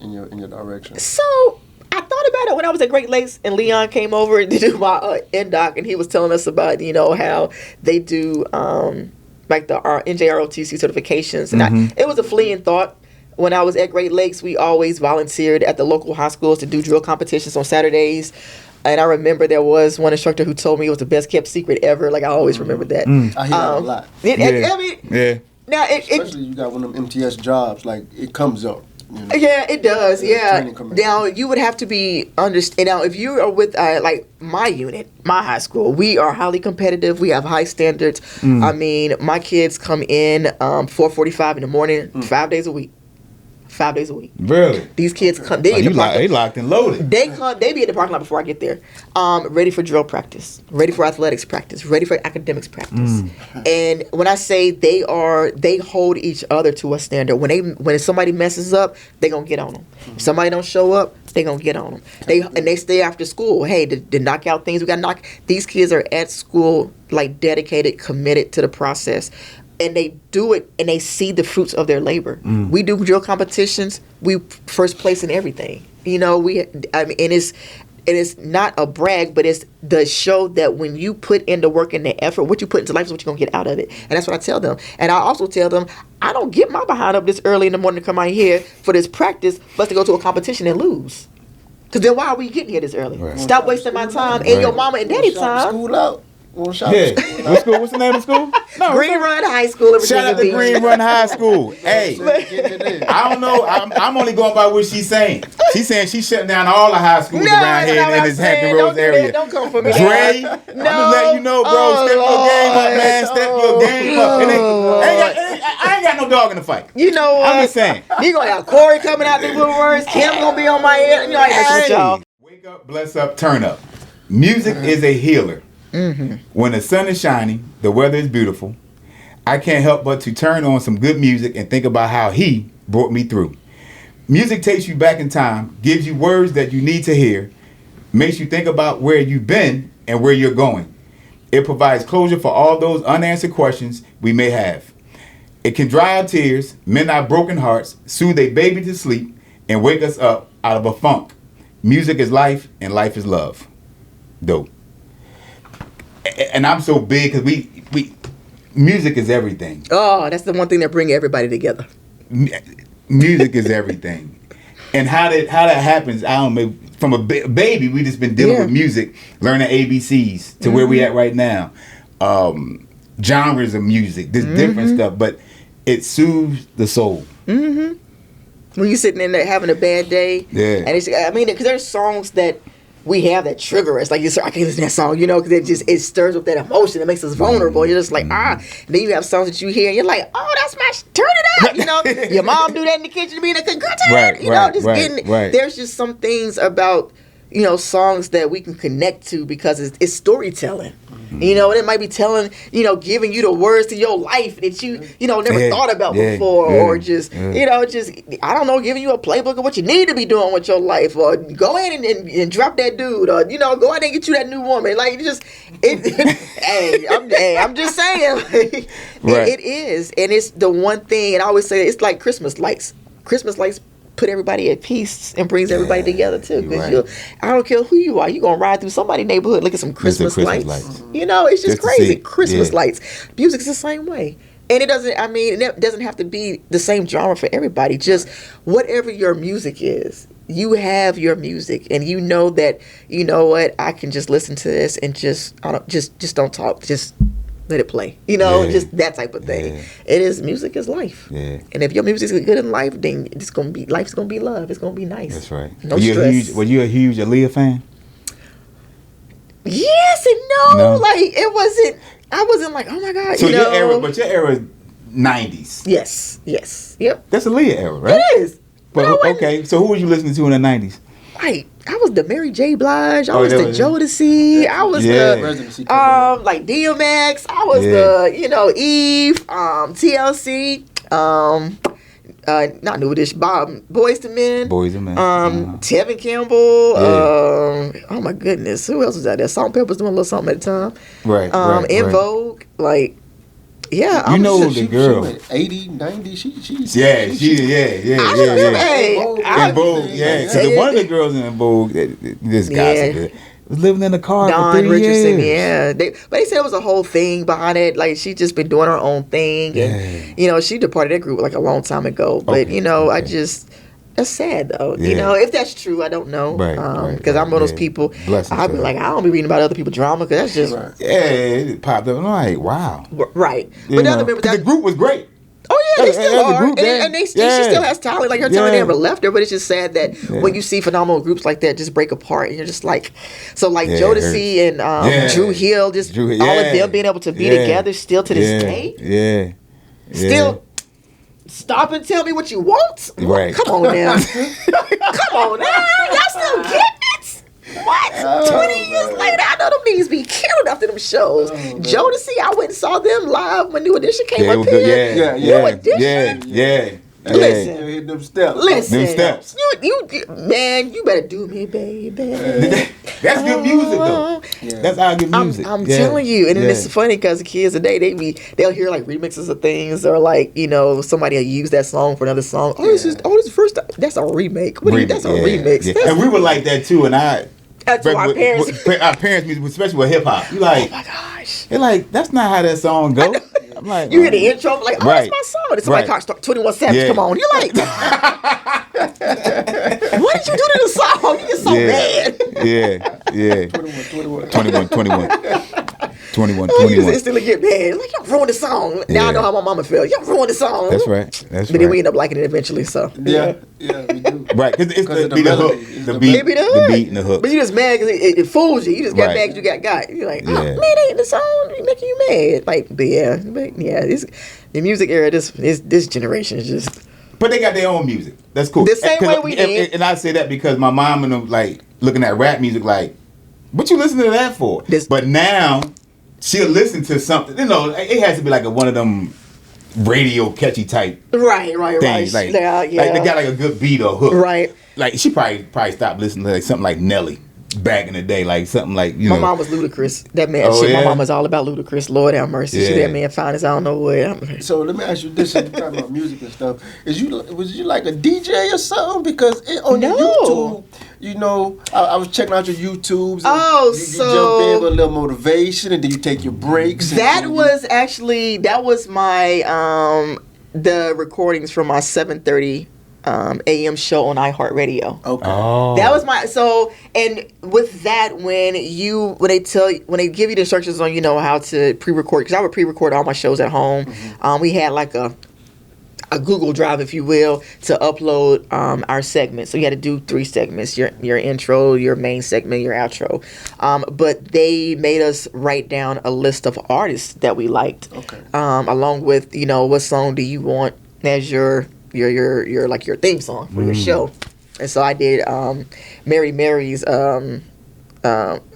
in your direction? So I thought about it when I was at Great Lakes, and Leon came over to do my NDOC, and he was telling us about how they do like the NJROTC certifications, and it was a fleeting thought. When I was at Great Lakes, we always volunteered at the local high schools to do drill competitions on Saturdays. And I remember there was one instructor who told me it was the best kept secret ever. Like, I always remember that. I hear that a lot. Now Especially you got one of them MTS jobs, like, it comes up. Yeah, it does. Yeah. Training coming Now, you would have to be understand. Now, if you are with like my unit, my high school, we are highly competitive. We have high standards. I mean, my kids come in 4:45 in the morning, 5 days a week. 5 days a week. Really? These kids come. They locked and loaded. They come. They be in the parking lot before I get there, ready for drill practice, ready for athletics practice, ready for academics practice. And when I say they hold each other to a standard. When somebody messes up, they gonna get on them. If somebody don't show up, they gonna get on them. They stay after school. Hey, to knock out things, we got to knock. These kids are at school, like, dedicated, committed to the process. And they do it, and they see the fruits of their labor. We do drill competitions. We first place in everything. And it's not a brag, but it's the show that when you put in the work and the effort, what you put into life is what you're gonna get out of it. And that's what I tell them. And I also tell them, I don't get my behind up this early in the morning to come out here for this practice, but to go to a competition and lose. Cause then why are we getting here this early? Right. Stop wasting my time and your mama and daddy time. School out. Yeah. What school? What's the name of the school? No, Green Run High School. in shout out to Virginia Beach. Green Run High School. Hey, I don't know. I'm only going by what she's saying. She's saying she's shutting down all the high schools No, around that's here not what in I'm this Hampton saying. Roads Don't do area. that. Don't come for me. Dre, I'm just letting you know, bro. Oh, Step your game up, man. Lord. Step your game up. I ain't got no dog in the fight. You know what? I'm just saying. You gonna have Corey coming out the woodworks. Kim gonna be on my head. You know I ain't messing with y'all. Wake up, bless up, turn up. Music is a healer. When the sun is shining, the weather is beautiful, I can't help but to turn on some good music and think about how he brought me through. Music takes you back in time, gives you words that you need to hear, makes you think about where you've been and where you're going. It provides closure for all those unanswered questions we may have. It can dry our tears, mend our broken hearts, soothe a baby to sleep, and wake us up out of a funk. Music is life, and life is love. Dope. And I'm so big because we music is everything. Oh, that's the one thing that brings everybody together. Music is everything. And how that happens, I don't know. From a baby, we just been dealing with music, learning ABCs to where we at right now. Genres of music, this different stuff, but it soothes the soul. When you're sitting in there having a bad day, Yeah. and because there's songs that we have that trigger us. Like, I can't listen to that song, because it stirs up that emotion. It makes us vulnerable. You're just like, And then you have songs that you hear, and you're like, oh, that's my, turn it up. Your mom do that in the kitchen, being a good time. There's just some things about, songs that we can connect to because it's storytelling. It might be telling, giving you the words to your life that you never thought about before, or just I don't know, giving you a playbook of what you need to be doing with your life, or go in and drop that dude, or go out and get you that new woman. Like, I'm just saying, it is, and it's the one thing. And I always say it's like Christmas lights. Christmas lights put everybody at peace and brings everybody together too. Because I don't care who you are, you gonna ride through somebody's neighborhood, look at some Christmas lights. It's just crazy. Christmas lights. Music's the same way. And it doesn't have to be the same genre for everybody. Just whatever your music is. You have your music, and you know that, what, I can just listen to this and just don't talk. Just let it play. Just that type of thing. Yeah. It is, music is life. Yeah. And if your music is good in life, then life's gonna be love. It's gonna be nice. That's right. No stress. Were you a huge Aaliyah fan? Yes and no. Like, it wasn't. I wasn't like, oh my God. So your era is 90s. Yes. Yep. That's Aaliyah era, right? It is. But okay. So who were you listening to in the 90s? Like, I was the Mary J. Blige. I was the Jodeci. I was the like DMX. I was the Eve. TLC. Not New Edition. Boys to Men. Tevin Campbell. Oh my goodness, who else was out there? Salt Pepper's doing a little something at the time. Right. In Vogue. Like. Yeah, the girl. She 80, 90. She's yeah. In Vogue, Because one of the girls in Vogue, this guy was living in a car Dawn for 3 Richardson, years. But they said it was a whole thing behind it. Like, she just been doing her own thing, and she departed that group like a long time ago. But I just. That's sad though. If that's true, I don't know. Because I'm one of those people. I'd be like, I don't be reading about other people's drama because that's just it popped up. I'm like, wow. Right. But the other members, the group was great. Oh yeah, they still are, and she still has talent. Like, her talent never left her, but it's just sad that when you see phenomenal groups like that just break apart, and you're just like, Jodeci and Drew Hill, all of them being able to be together still to this day. Still. Stop and tell me what you want. Right. Come on now. Come on now. Y'all still getting it? What? 20 years later, I know them niggas be killing after them shows. Jodeci, I went and saw them live when New Edition came up here. New Edition. Listen. Hit them steps. Listen. Them steps. You better do me, baby. That's good music, though. That's our good music. I'm telling you. And then it's funny because the kids today, they'll hear like remixes of things, or like, somebody will use that song for another song. This is first time. That's a remake. That's a remix. Yeah. And we were like that too. And that's what our parents. Our parents' music, especially with hip hop. You like, oh my gosh. They're like, that's not how that song goes. I'm like, you hear the intro, like, that's my song. It's like 21 Savage. Come on, you like. What did you do to the song? You get so mad. Yeah. 21. You just instantly get mad. Like, y'all ruined the song. Now I know how my mama felt. Y'all ruined the song. That's right. But then we end up liking it eventually, so. Yeah, we do. Right, because it's the melody. hook. The beat and the hook. But you just mad because it fools you. You just got mad because you got. You're like, oh, man, ain't the song making you mad. Like, but yeah, the music era, this generation is just. But they got their own music. That's cool. The same way we did. And I say that because my mom and them, like, looking at rap music like, what you listening to that for? But now, she'll listen to something. You know, it has to be like one of them radio catchy type right things. Like, like they got like a good beat or hook. Right. Like she probably stopped listening to like something like Nelly back in the day, like something like my mom was Ludacris. That man, my mom was all about Ludacris. Lord have mercy. She that man fine as I don't know what. So let me ask you this: talking about music and stuff. Was you like a DJ or something? Because on your YouTube, you know, I was checking out your YouTubes. And you jump in with a little motivation, and then you take your breaks. That was my the recordings from my 7:30 AM show on iHeartRadio. Okay. Oh. That was and with that, when they give you the instructions on, how to pre-record, because I would pre-record all my shows at home. Mm-hmm. We had like a Google Drive, if you will, to upload our segments. So you had to do 3 segments: your intro, your main segment, your outro. But they made us write down a list of artists that we liked. Okay. Along with what song do you want as your like your theme song for your show. And so I did Mary Mary's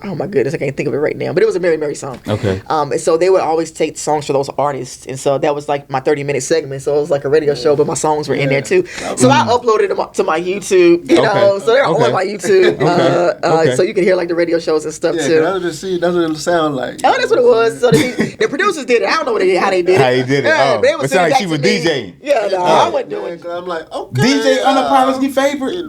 oh my goodness, I can't think of it right now, but it was a Mary Mary song. Okay. And so they would always take songs for those artists, and so that was like my 30-minute segment. So it was like a radio show, but my songs were in there too. So I uploaded them to my YouTube, so they're on my YouTube. So you can hear like the radio shows and stuff too. That's what it sound like. Oh, that's what it was. So the producers did it. I don't know how they did it. Yeah, but it was like she was DJing. Yeah, no, I wasn't doing it. I'm like, okay. DJ unapologetically favorite.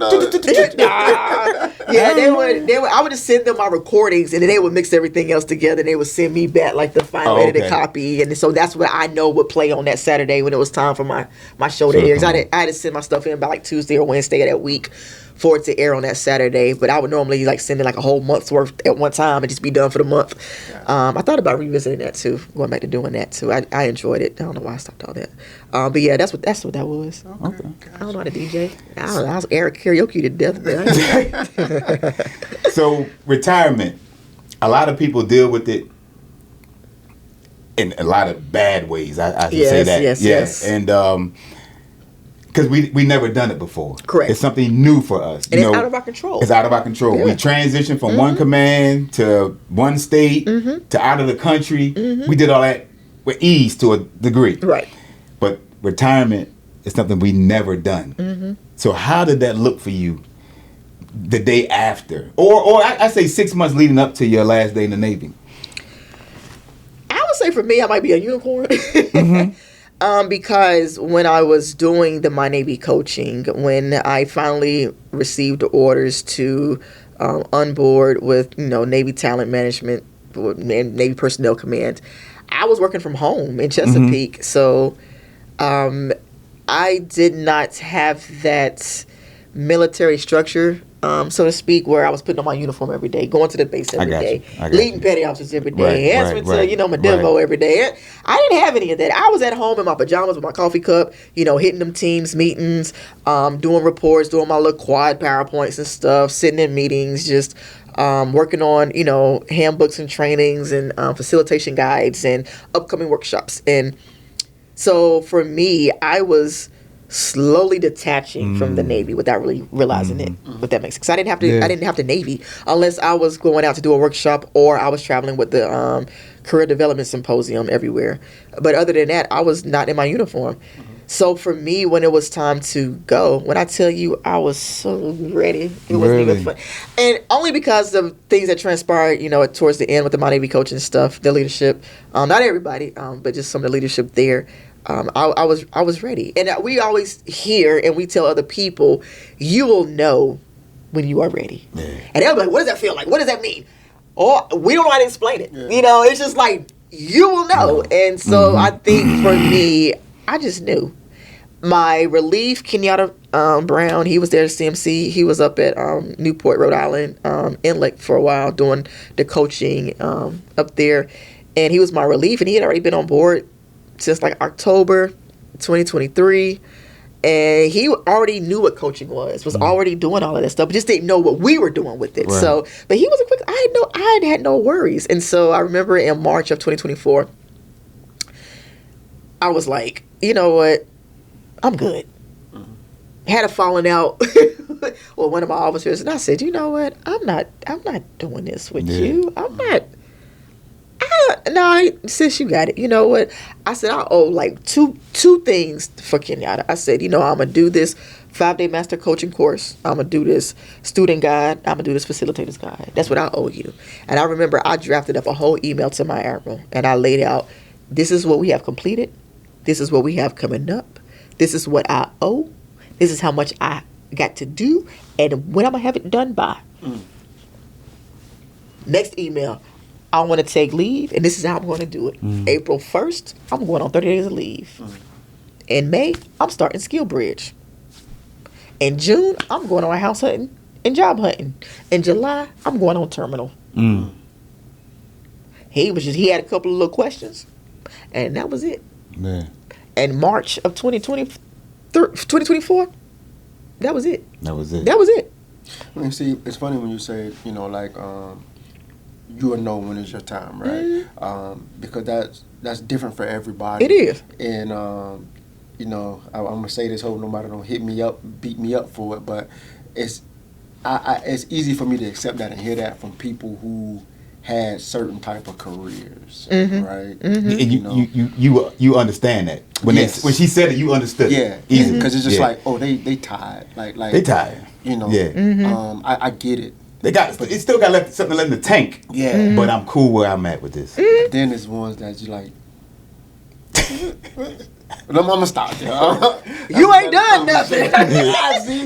Yeah, they would. I would just send them my recordings, and then they would mix everything else together, and they would send me back like the final edited copy, and so that's what I know would play on that Saturday when it was time for my show to air. I had to send my stuff in by like Tuesday or Wednesday of that week for it to air on that Saturday. But I would normally like send in like a whole month's worth at one time and just be done for the month. I thought about revisiting that too, going back to doing that too. I enjoyed it. I don't know why I stopped all that. But yeah, that's what that was. Okay. I don't know how to DJ. I don't know. I was Eric karaoke to death. So retirement, a lot of people deal with it in a lot of bad ways. I should say that. Yes. And because we never done it before. Correct. It's something new for us. And it's out of our control. It's out of our control. Yeah. We transitioned from one command to one state to out of the country. We did all that with ease to a degree. Right. But retirement is something we never done. So how did that look for you the day after? Or I say 6 months leading up to your last day in the Navy? I would say for me, I might be a unicorn. Because when I was doing the My Navy coaching, when I finally received orders to onboard with Navy Talent Management and Navy Personnel Command, I was working from home in Chesapeake. So I did not have that military structure, so to speak, where I was putting on my uniform every day, going to the base every day, leading petty officers every day, answering to my demo every day. I didn't have any of that. I was at home in my pajamas with my coffee cup, hitting them teams meetings, doing reports, doing my little quad PowerPoints and stuff, sitting in meetings, just working on handbooks and trainings and facilitation guides and upcoming workshops. And so for me, I was slowly detaching from the Navy without really realizing it, if that makes sense. I didn't have to Navy unless I was going out to do a workshop or I was traveling with the career development symposium everywhere. But other than that, I was not in my uniform. So for me, when it was time to go, when I tell you I was so ready, it wasn't even fun. And only because of things that transpired, towards the end with the My Navy coaching stuff, the leadership, not everybody, but just some of the leadership there. I was ready. And we always hear and we tell other people, you will know when you are ready. Yeah. And they'll be like, what does that feel like? What does that mean? Or we don't know how to explain it. Yeah. It's just like, you will know. And so I think for me, I just knew. My relief, Kenyatta Brown, he was there at CMC. He was up at Newport, Rhode Island, Inlet for a while doing the coaching up there. And he was my relief, and he had already been on board since like October 2023. And he already knew what coaching was already doing all of that stuff, but just didn't know what we were doing with it. Right. So, but he was a quick, I had no worries. And so I remember in March of 2024, I was like, you know what? I'm good. Had a falling out with one of my officers, and I said, you know what? I'm not doing this with you. I'm not. Sis, you got it. You know what? I said I owe like two things for Kenyatta. I said, I'm gonna do this 5-day master coaching course. I'm gonna do this student guide. I'm gonna do this facilitators guide. That's what I owe you. And I remember I drafted up a whole email to my admiral, and I laid out, this is what we have completed. This is what we have coming up. This is what I owe. This is how much I got to do, and when I'm gonna have it done by. Next email. I want to take leave, and this is how I'm going to do it. April 1st, I'm going on 30 days of leave. In May, I'm starting Skill Bridge. In June, I'm going on house hunting and job hunting. In July, I'm going on terminal. He had a couple of little questions, and that was it. Man. And March of 2024, that was it. That was it. You see, it's funny when you say, you will know when it's your time, right? Because that's different for everybody. It is. And I'm gonna say this, hope nobody don't hit me up, beat me up for it, but it's easy for me to accept that and hear that from people who had certain type of careers, right? And you understand that when when she said it, you understood. Yeah, easy, because it's just like, oh, they tired, like they tired. I get it. It still got something left in the tank. Yeah. But I'm cool where I'm at with this. But then there's ones that you like. I'm gonna stop there. You ain't done nothing.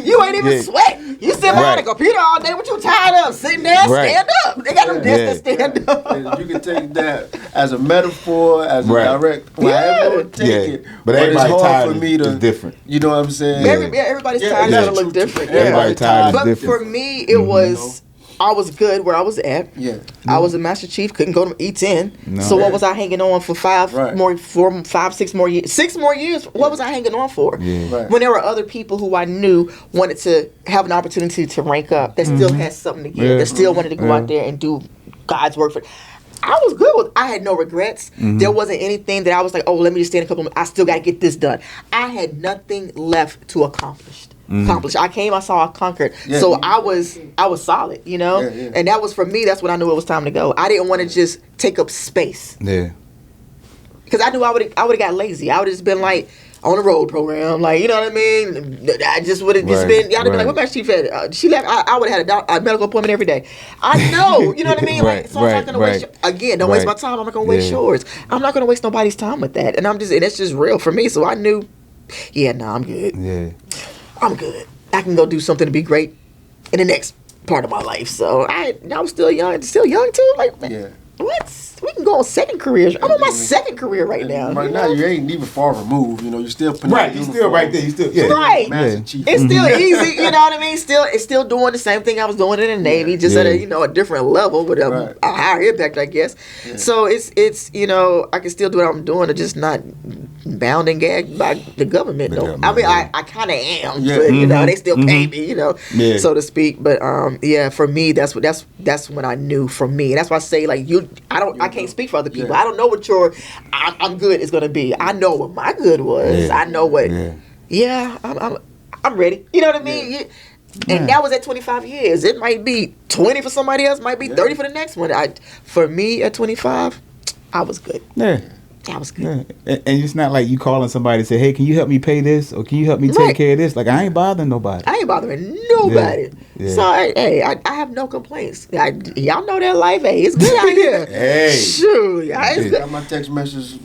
You ain't even sweat. You sit behind the computer all day. What you tired of? Sitting there, stand up. They got them desks to stand up. You can take that as a metaphor, as a direct, however you want to take it. But everybody's tired for me to, is different. You know what I'm saying? Everybody's tired is gonna look different. Everybody's tired is different. But for me, it was. I was good where I was at. Yeah. I was a Master Chief, couldn't go to E10. No. So what was I hanging on for 6 more years? 6 more years, what was I hanging on for? Yeah. Right. When there were other people who I knew wanted to have an opportunity to rank up, that still had something to give, that still wanted to go out there and do God's work for. I was good with. I had no regrets. There wasn't anything that I was like, oh, let me just stay in a couple of minutes. I still got to get this done. I had nothing left to accomplish. I came, I saw, I conquered. Yeah, so I was solid, and that was for me. That's when I knew it was time to go. I didn't want to just take up space. Yeah, because I knew I would have got lazy. I would have just been like on the road program, like, you know what I mean. I just would have just been. Y'all would be like, what Master Chief had? She left. I would have had a medical appointment every day. I know, you know what I mean. So I'm not gonna waste. Don't waste my time. I'm not gonna waste yours. I'm not gonna waste nobody's time with that. And that's just real for me. So I knew. I'm good. Yeah. I'm good. I can go do something to be great in the next part of my life. So I'm still young too. Like, man, what? We can go on second careers. I'm on my second career right now. Right now, you ain't even far removed. You're still putting you're still right there. You still It's still easy. You know what I mean? It's still doing the same thing I was doing in the Navy, just at a different level with a higher impact, I guess. Yeah. So it's I can still do what I'm doing, just not bound and gagged by the government. I mean, I kind of am, but they still pay me, so to speak. But for me, that's when I knew. For me, and that's why I say I can't speak for other people. I don't know what your I'm good is gonna be. I know what my good was. I know what. I'm ready. You know what I mean? Yeah. And that was at 25 years. It might be 20 for somebody else. Might be 30 for the next one. For me at 25, I was good. Yeah. I was good. Yeah. And it's not like you calling somebody and say, hey, can you help me pay this? Or can you help me take care of this? Like, I ain't bothering nobody. I ain't bothering nobody. Yeah. So, I have no complaints. Y'all know that life. Hey, it's good out here. Hey. Shoot. I got my text message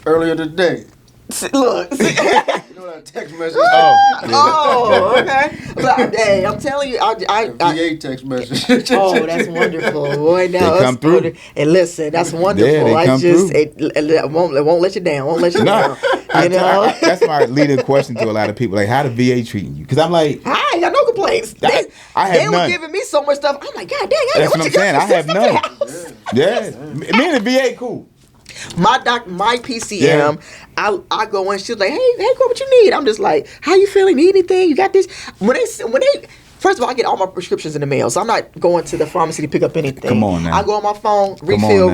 earlier today. Look. You know that text message? Oh, okay. But hey, I'm telling you, I VA text message. oh, that's wonderful, boy. Now They come through. and listen, that's wonderful. Yeah, they come through. It won't let you down. Won't let you down. You know, that's my leading question to a lot of people. Like, how the VA treating you? Because I'm like, I ain't got no complaints. They have were none. giving me so much stuff. I'm like, God dang, That's what I'm saying. I have none. Yeah. Me and the VA cool. My PCM, I go in, she's like, hey, Court, what you need? I'm just like, how you feeling? Need anything? You got this? When they first of all, I get all my prescriptions in the mail, so I'm not going to the pharmacy to pick up anything. Come on now. I go on my phone, refill.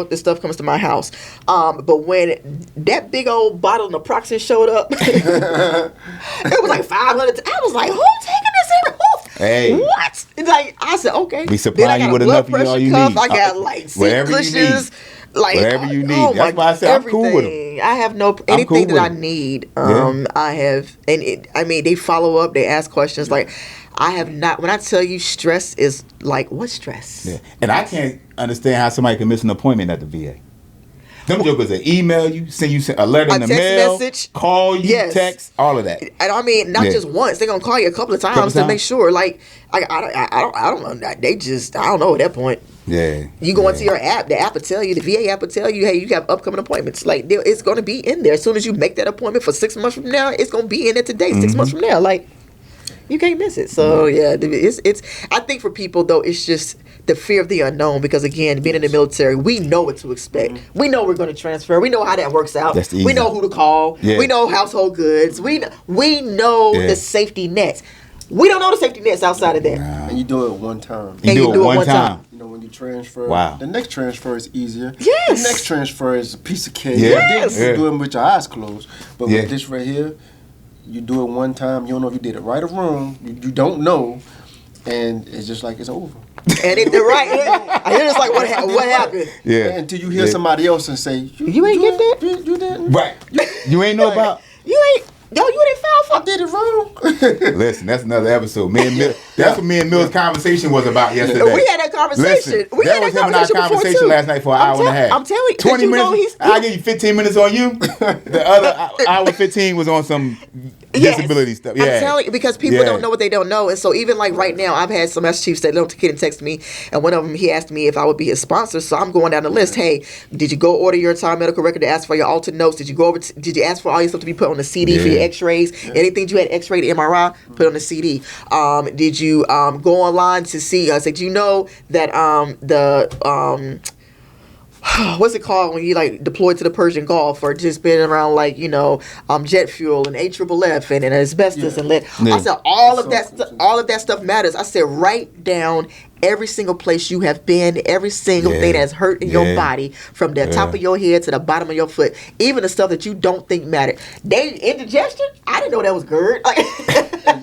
The stuff comes to my house. But when that big old bottle of naproxen showed up, it was like 500. I was like, who's taking this in? Hey. What? It's like, I said, okay. We supply you with enough of all you cuff. need. I got like Whatever you Clishes. Like, whatever you need. Oh That's why I say I'm cool with them. I have anything cool that I need. I have, they follow up. They ask questions. Like, I have not. When I tell you, stress is like, what stress? Yeah. And I can't understand how somebody can miss an appointment at the VA. Them jokers that email you, send you a letter in the mail, message, call you, text, all of that. And I mean, not just once. They're gonna call you a couple of times to make sure. Like, I don't know. They just, I don't know at that point. Yeah. You go into your app, the app will tell you, the VA app will tell you, hey, you have upcoming appointments. Like, it's going to be in there. As soon as you make that appointment for 6 months from now, it's going to be in there today, 6 months from now. Like, you can't miss it. So, yeah, it's. I think for people, though, it's just the fear of the unknown because, again, being in the military, we know what to expect. We know we're going to transfer. We know how that works out. That's easy. We know who to call. Yeah. We know household goods. We know the safety nets. We don't know the safety nets outside of that. Nah. And you do it one time. You do it one time. You know, when you transfer, wow. The next transfer is easier. Yes. The next transfer is a piece of cake. Yes. You do it with your eyes closed. But Yeah. with this right here, you do it one time. You don't know if you did it right or wrong. You don't know. And it's just like it's over. And it's just like, what happened? Yeah. And until you hear somebody else and say, You ain't get that? You didn't. Right. You ain't know about. You didn't file for. I did it wrong. Listen, that's another episode. That's what me and Mill's conversation was about yesterday. We had that conversation. Listen, that was him and our conversation last night for an hour and a half. I'm telling you. 20 minutes. I'll give you 15 minutes on you. The other hour 15 was on some disability stuff. Yeah. I'm telling you, because people don't know what they don't know. And so even like right now, I've had some Master Chiefs that don't kid and text me. And one of them, he asked me if I would be his sponsor. So I'm going down the list. Hey, did you go order your entire medical record to ask for your alternate notes? Did you go over? Did you ask for all your stuff to be put on the CD for your x-rays? Anything you had x-rayed, MRI, put on the CD. Did you go online to see? I said, do you know that what's it called when you like deployed to the Persian Gulf or just been around like jet fuel and AFFF and asbestos and lead? I said all of that stuff matters. I said write down every single place you have been, every single thing that's hurt in your body, from the top of your head to the bottom of your foot, even the stuff that you don't think mattered. Indigestion? I didn't know that was GERD.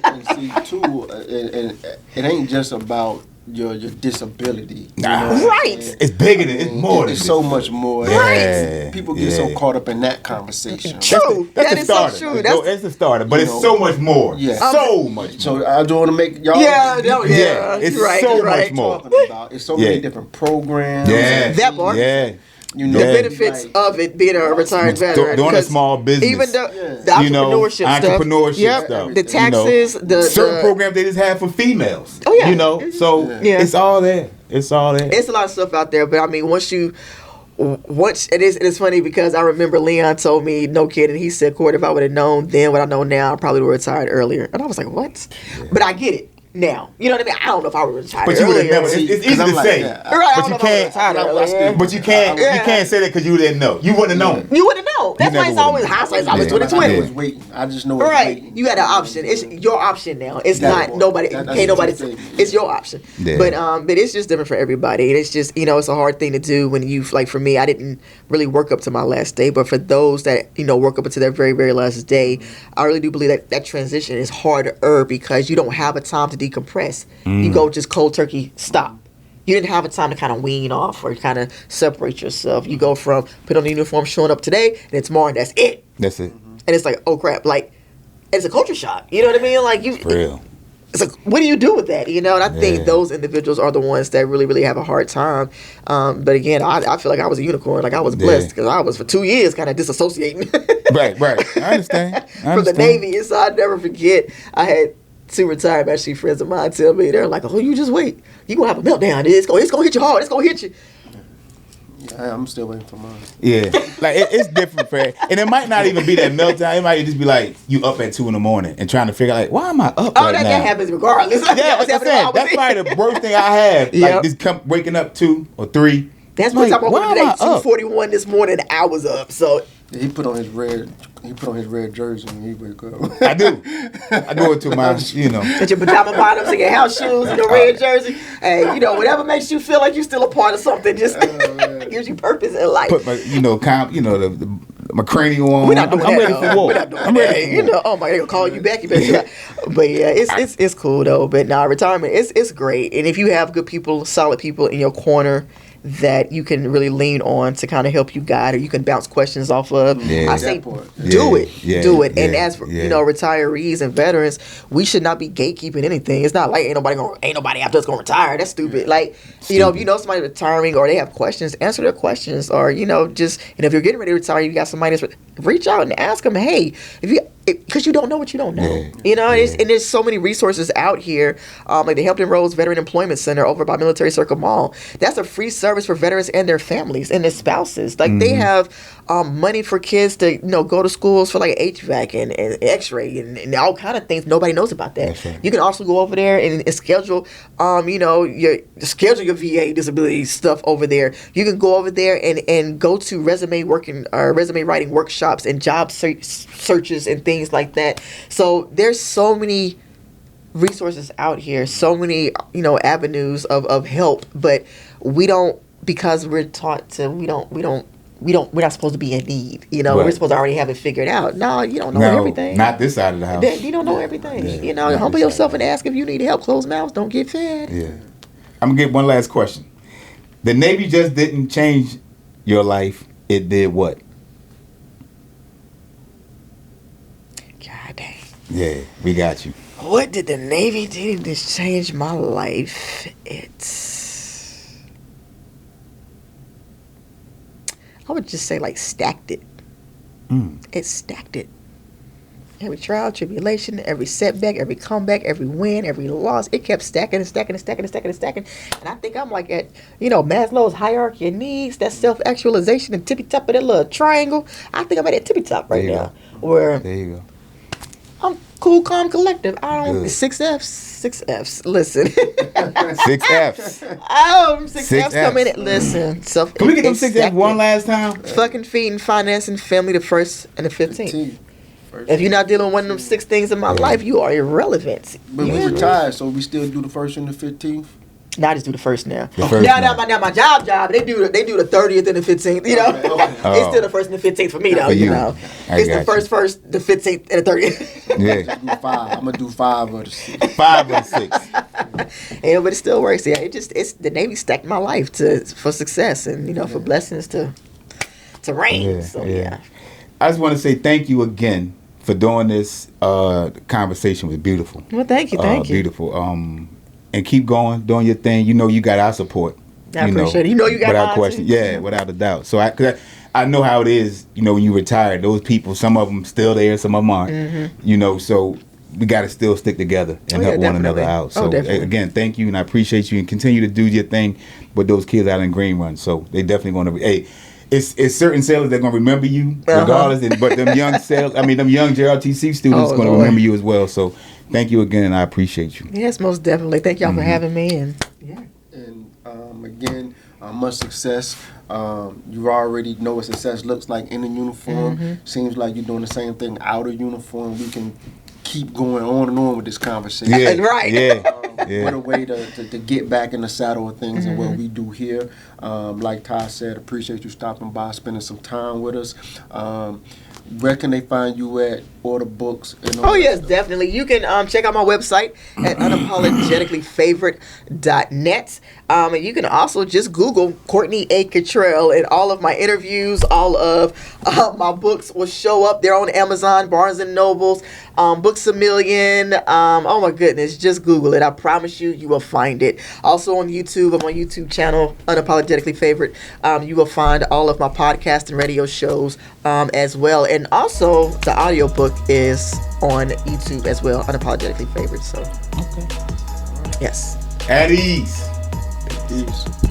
and see too, and it ain't just about your disability. Right. It's bigger than it's more than it's so much more. Right. People get so caught up in that conversation. True. That's That the is so starter. true. It's the starter, but it's so much more. Yeah. So much more. So I don't want to make y'all. It's so much more. It's so many different programs. Yeah. That part. Yeah. The benefits of it being a retired veteran. Doing a small business. Even the entrepreneurship stuff. The taxes. Certain programs they just have for females. Oh, yeah. So it's all there. It's all there. It's a lot of stuff out there, but I mean, once it is funny because I remember Leon told me, no kidding, he said, Court, if I would have known then what I know now, I probably would have retired earlier. And I was like, what? Yeah. But I get it now. You know what I mean? I don't know if I would have retired earlier. But you would have never, it's easy to say. But you can't say that because you didn't know. You wouldn't have known. You wouldn't know. That's why it's always hindsight. I was 2020. I was waiting. I just know right. You had an option. It's your option now. It's not nobody. Can't nobody. It's your option. Yeah. But it's just different for everybody. And it's just it's a hard thing to do when you like. For me, I didn't really work up to my last day. But for those that work up until their very very last day, I really do believe that transition is harder because you don't have a time to decompress. You go just cold turkey stop. You didn't have a time to kind of wean off or kind of separate yourself. You go from put on the uniform, showing up today, and it's tomorrow, and that's it. That's it. And it's like, oh crap, like it's a culture shock. You know what I mean? Like for real. it's like, what do you do with that? And I think those individuals are the ones that really, really have a hard time. But again, I feel like I was a unicorn. Like I was blessed because I was for 2 years kind of disassociating. Right. I understand. From the Navy. And so I never forget, I had 2 retired Master Chief friends of mine tell me, they're like, oh, you just wait. You're going to have a meltdown. It's going to hit you hard. It's going to hit you. Yeah, I'm still waiting for mine. Yeah, like it's different, Fred. And it might not even be that meltdown. It might just be like you up at 2 a.m. and trying to figure out like, why am I up right now? That happens regardless. Yeah, like I said, that's probably the worst thing I have. Like this waking up 2 or 3. That's what I'm talking about. Today, 2:41 this morning. I was up. So he put on his red jersey when he wake up. I do it to my, With your pajama bottoms and your house shoes and your red jersey. Hey, whatever makes you feel like you're still a part of something, just gives you purpose in life. Put my, my cranial on. We're not doing I'm that. ready for war. I'm ready for war. Oh my, they're gonna call you back. You better. But yeah, it's cool though. But retirement it's great. And if you have good people, solid people in your corner that you can really lean on to kind of help you guide, or you can bounce questions off of. I say do it. And as for retirees and veterans, we should not be gatekeeping anything. It's not like ain't nobody after us gonna retire. That's stupid. Like if you know somebody retiring or they have questions, answer their questions. Or and if you're getting ready to retire, you got somebody that's reach out and ask them, hey, because you don't know what you don't know. And there's so many resources out here, like the Hampton Roads Veteran Employment Center over by Military Circle Mall. That's a free service for veterans and their families and their spouses. Like they have money for kids to go to schools for like HVAC and X-ray and all kind of things. Nobody knows about that. Right. You can also go over there and schedule your VA disability stuff over there. You can go over there and go to resume writing workshops and job searches and things like that. So there's so many resources out here, so many avenues of help, but we don't, because we're taught to we're not supposed to be in need. Right. We're supposed to already have it figured out. No, you don't know everything. Not this side of the house. You don't know everything. Humble yourself and ask if you need help. Closed mouths don't get fed. Yeah. I'm gonna get one last question. The Navy just didn't change your life. It did what? God dang. Yeah, we got you. What did the Navy do to change my life? I would just say like stacked it. It stacked it. Every trial, tribulation, every setback, every comeback, every win, every loss, it kept stacking and stacking and stacking and stacking and stacking. And I think I'm like at, Maslow's hierarchy of needs, that self-actualization and tippy top of that little triangle. I think I'm at that tippy top right now. Where there you go. I'm cool, calm, collective. I don't 6 Fs. Listen. 6 Fs. 6 Fs come in it. Listen. Can we get them 6 Fs one last time? Fucking, feeding, financing, family, the 1st and the 15th. If you're not dealing with one of them 6 things in my life, you are irrelevant. But we retired, so we still do the 1st and the 15th. Now I just do the 1st now. Now my job, they do the 30th and the 15th. It's still the 1st and the 15th for me though. It's the first, the 15th, and the 30th. Yeah. I'm gonna do 5 of the 6. 5 of the 6. Yeah, but it still works. Yeah, it's the Navy stacked my life for success and for blessings to reign. Yeah. I just want to say thank you again for doing this. Conversation was beautiful. Well, thank you. Beautiful. And keep going, doing your thing. You got our support. I appreciate it. You got without question. Yeah, without a doubt. So I know how it is. When you retire, those people, some of them still there, some of them aren't. Mm-hmm. So we got to still stick together and help one another out. So again, thank you, and I appreciate you, and continue to do your thing with those kids out in Green Run. So they definitely going to be. Hey, it's certain sailors that are going to remember you regardless, but them young them young JRTC students going to remember you as well. So thank you again, and I appreciate you. Yes, most definitely. Thank y'all for having me. And again, much success. You already know what success looks like in a uniform. Mm-hmm. Seems like you're doing the same thing out of uniform. We can keep going on and on with this conversation. Yeah, right. Yeah. What a way to get back in the saddle of things and what we do here. Like Ty said, appreciate you stopping by, spending some time with us. Where can they find you at, order books? Yes, definitely. You can check out my website at unapologeticallyfavorite.net. And you can also just Google Courtney A. Cottrell, and all of my interviews, all of my books will show up. They're on Amazon, Barnes & Nobles, Books A Million. Oh my goodness, just Google it. I promise you, you will find it. Also on YouTube, I'm on YouTube channel, Unapologetically Favorite. You will find all of my podcast and radio shows as well. And also, the audiobook is on YouTube as well, Unapologetically Favorite. So, Okay. yes. At ease. Peace.